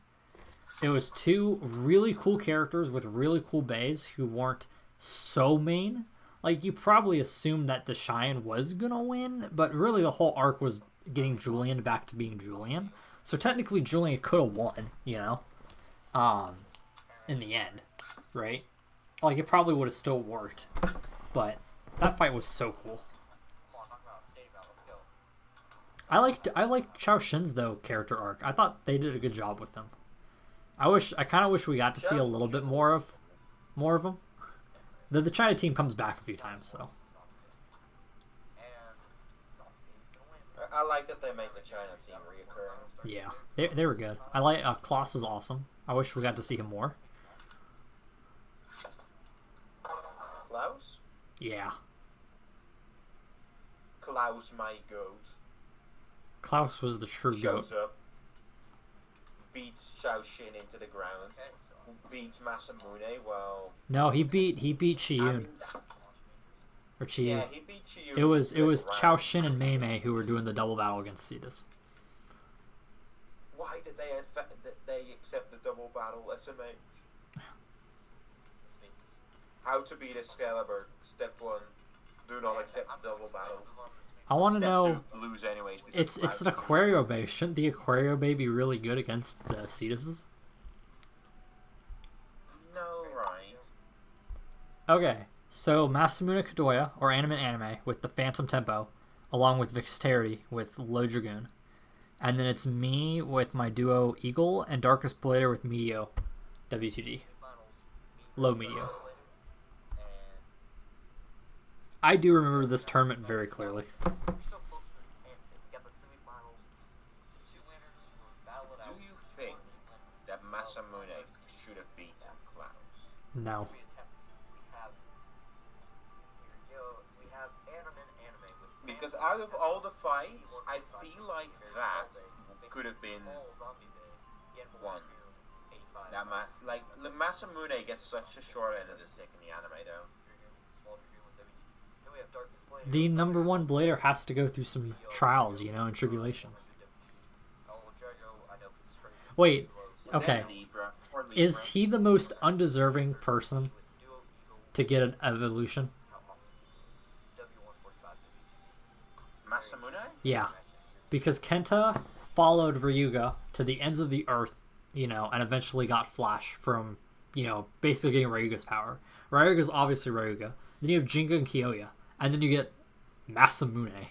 It was two really cool characters with really cool bays who weren't so main. Like, you probably assumed that Deshayan was gonna win, but really the whole arc was getting Julian back to being Julian. So technically Julian could have won, you know, in the end, right? Like, it probably would have still worked, but that fight was so cool. Come on, knock him out. Stadium out. Let's go. I liked Chao Shin's though character arc. I thought they did a good job with him. I kind of wish we got to see a little bit more of him. The China team comes back a few times, so And Zombie's gonna win. I like that they made the China team reoccurring. yeah, they were good. I like Klaus is awesome. I wish we got to see him more. Klaus? Yeah, Klaus, my goat, Klaus was the true goat. shows up, beats Xiao Xin into the ground, Okay, so beats Masamune. Well, No, he beat I Chiyun mean, or Chiyu. yeah, he beat Chiyu. It was into the Chao ground. Shin and Mei Mei who were doing the double battle against Cetus. Why did they accept the double battle SMA? spaces. How to beat Excalibur. Step 1. Do not accept the double battle. I want to Step know. 2. Lose anyways. because It's an Klaus- Aquario Bay. Shouldn't the Aquario Bay be really good against the Cetuses? No, right. Okay, so Masamune Kadoya, or Anime with the Phantom Tempo, along with Vixterity with Low Dragoon. And then it's me with my duo Eagle and Darkest Blader with Meteor W2D. Semifinals. Low Meteor. And I do remember this tournament very clearly. we're so close to the end. We got the semifinals. The two winners will battle it out. Do you think that Masamune should have beaten Klaus? No. Three attempts. We have anime with Because out of all the fights, I feel like that could have been one. That Masamune gets such a short end of the stick in the anime, though. The number one Blader has to go through some trials, you know, and tribulations. Wait, okay. Then Libra, or Libra. Is he the most undeserving person to get an evolution? Masamune? Yeah. Because Kenta followed Ryuga to the ends of the earth, you know, and eventually got Flash from, you know, basically getting Ryuga's power. Ryuga's obviously Ryuga. Then you have Jinga and Kyoya. And then you get Masamune,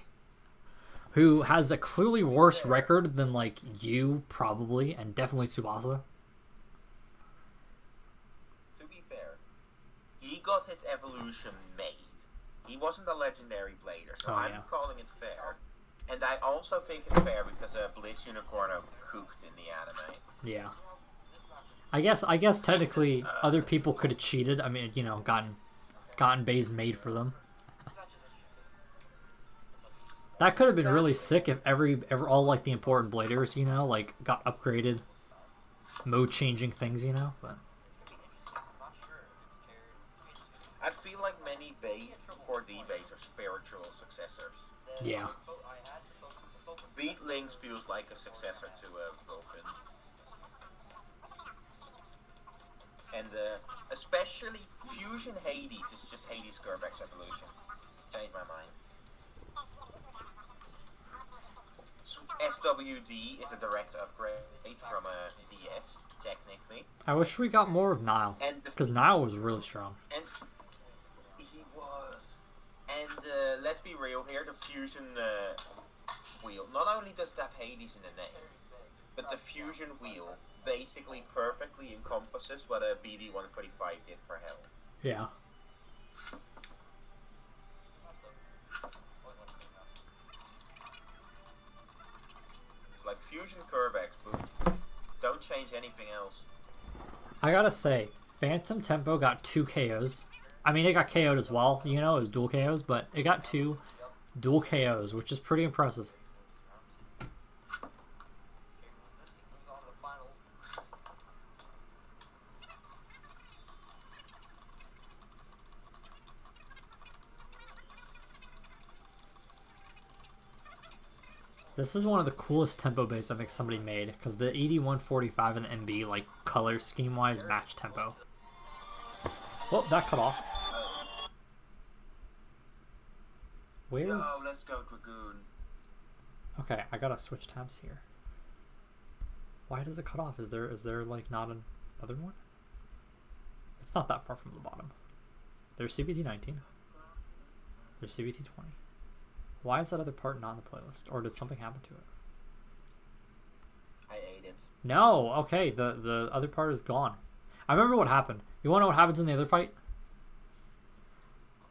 who has a clearly worse record than, like, you, probably, and definitely Tsubasa. To be fair, he got his evolution made. He wasn't a legendary blader, so Oh, I'm yeah. calling it fair. And I also think it's fair because Blitz Unicorno cooked in the anime. Yeah. I guess technically other people could have cheated. I mean, you know, gotten bays made for them. That could have been really sick if all like the important bladers, you know, like got upgraded, mode changing things, you know. But I feel like many bays, 4D bays, are spiritual successors. yeah, Beat Links feels like a successor to Vulcan. And especially Fusion Hades is just Hades Gerbeck's evolution. Changed my mind. SWD is a direct upgrade from a DS, technically. I wish we got more of Nile And because Nile was really strong. And he was. And let's be real here, the Fusion wheel. Not only does it have Hades in the name, but the Fusion wheel basically perfectly encompasses what a BD-145 did for Hell. Yeah. Like Fusion Curvex, don't change anything else. I gotta say, Phantom Tempo got 2 KOs. I mean, it got KO'd as well, you know, it was dual KOs, but it got 2 dual KOs, which is pretty impressive. This is one of the coolest tempo bases I think somebody made, because the 8145 and the MB, like, color scheme-wise, match tempo. Well, that cut off. Where's... Yo, let's go Dragoon. Okay, I gotta switch tabs here. Why does it cut off? Is there like, not another one? It's not that far from the bottom. There's CBT 19. There's CBT 20. Why is that other part not in the playlist? Or did something happen to it? I ate it. No, okay, the other part is gone. I remember what happened. You wanna know what happens in the other fight?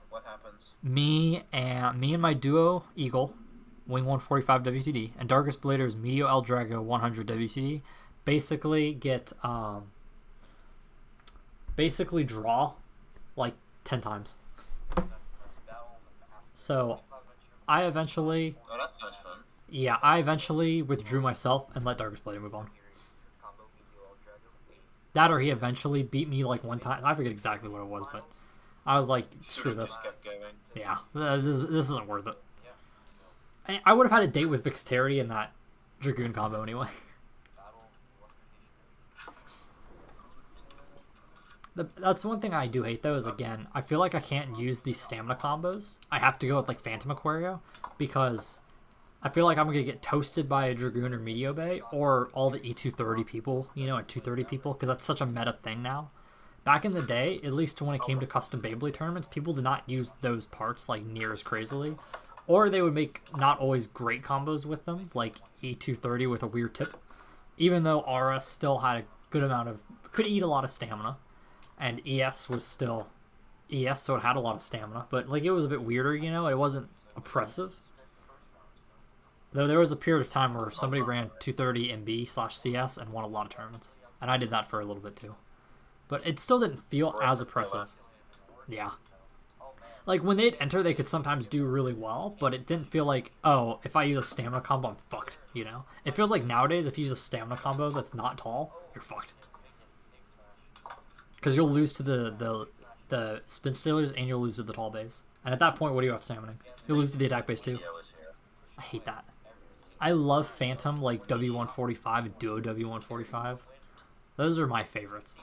What happens? Me and my duo, Eagle, Wing 145 WTD, and Darkest Blader's Medio El Drago 100 WTD, basically get, basically draw, like, 10 times. So... I eventually withdrew myself and let Darkest Blader move on. That or he eventually beat me like one time. I forget exactly what it was, but I was like, screw this. Yeah, this isn't worth it. I would have had a date with Vixterity in that Dragoon combo anyway. That's one thing I do hate, though, is, again, I feel like I can't use these stamina combos. I have to go with, like, Phantom Aquario, because I feel like I'm going to get toasted by a Dragoon or Medio Bay, or all the E230 people, you know, at 230 people, because that's such a meta thing now. Back in the day, at least when it came to custom Beyblade tournaments, people did not use those parts, like, near as crazily. Or they would make not always great combos with them, like E230 with a weird tip. Even though RS still had a good amount of... could eat a lot of stamina. And ES was still ES, so it had a lot of stamina. But, like, it was a bit weirder, you know? It wasn't oppressive. Though there was a period of time where somebody ran 230 MB/CS and won a lot of tournaments. And I did that for a little bit, too. But it still didn't feel as oppressive. Yeah. Like, when they'd enter, they could sometimes do really well, but it didn't feel like, oh, if I use a stamina combo, I'm fucked, you know? It feels like nowadays, if you use a stamina combo that's not tall, you're fucked. Because you'll lose to the spin stealers and you'll lose to the tall bays. And at that point, what are you outstamina? You'll lose to the attack base too. I hate that. I love Phantom, like W145 and Duo W145. Those are my favorites.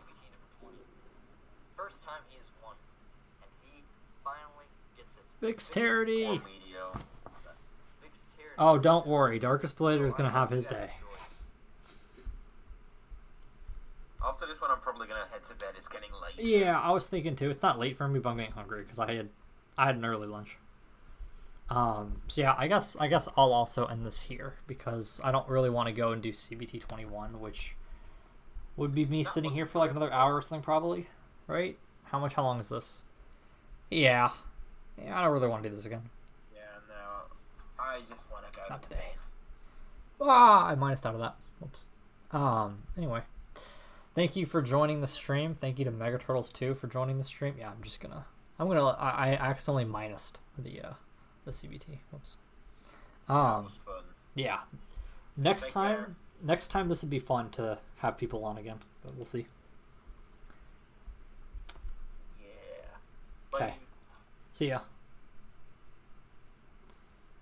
First time he's won, and he finally gets it. Vixterity! Oh, don't worry. Darkest Blader is going to have his day. After this one, I'm probably gonna head to bed. It's getting late. Yeah, I was thinking too. It's not late for me, but I'm getting hungry because I had an early lunch. So yeah, I guess I'll also end this here because I don't really want to go and do CBT 21, which would be me sitting here for like another hour or something probably, right? How long is this? Yeah, Yeah, I don't really want to do this again. Yeah, no. I just want to go Not to today. bed. I minused out of that. Whoops. Anyway. Thank you for joining the stream. Thank you to Megaturtles 2 for joining the stream. Yeah, I accidentally minused the CBT. Whoops. That was fun. Yeah. Next Take time care. Next time this would be fun to have people on again, but we'll see. Yeah. Okay. Bye. See ya.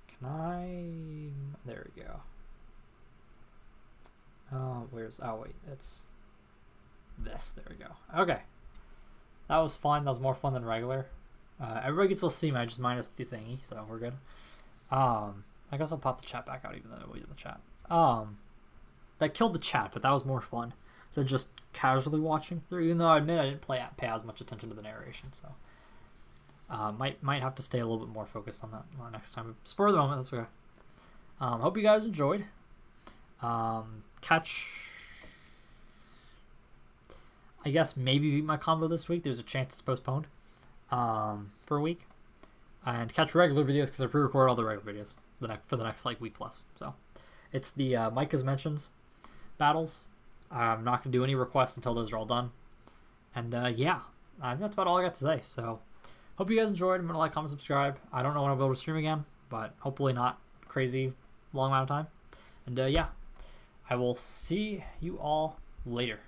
Can I... There we go. Wait, it's this. There we go. Okay. That was fun. That was more fun than regular. Everybody can still see me. I just minus the thingy, so we're good. I guess I'll pop the chat back out even though nobody's in the chat. That killed the chat, but that was more fun than just casually watching through, even though I admit I didn't pay as much attention to the narration, so might have to stay a little bit more focused on that next time. Spur of the moment, that's okay. Hope you guys enjoyed. Catch, I guess, maybe beat my combo this week. There's a chance it's postponed for a week. And catch regular videos because I pre-record all the regular videos for the next week plus. So it's the Micah's Mentions battles. I'm not going to do any requests until those are all done. And yeah, I think that's about all I got to say. So hope you guys enjoyed. I'm going to like, comment, subscribe. I don't know when I'll be able to stream again, but hopefully not crazy long amount of time. And yeah, I will see you all later.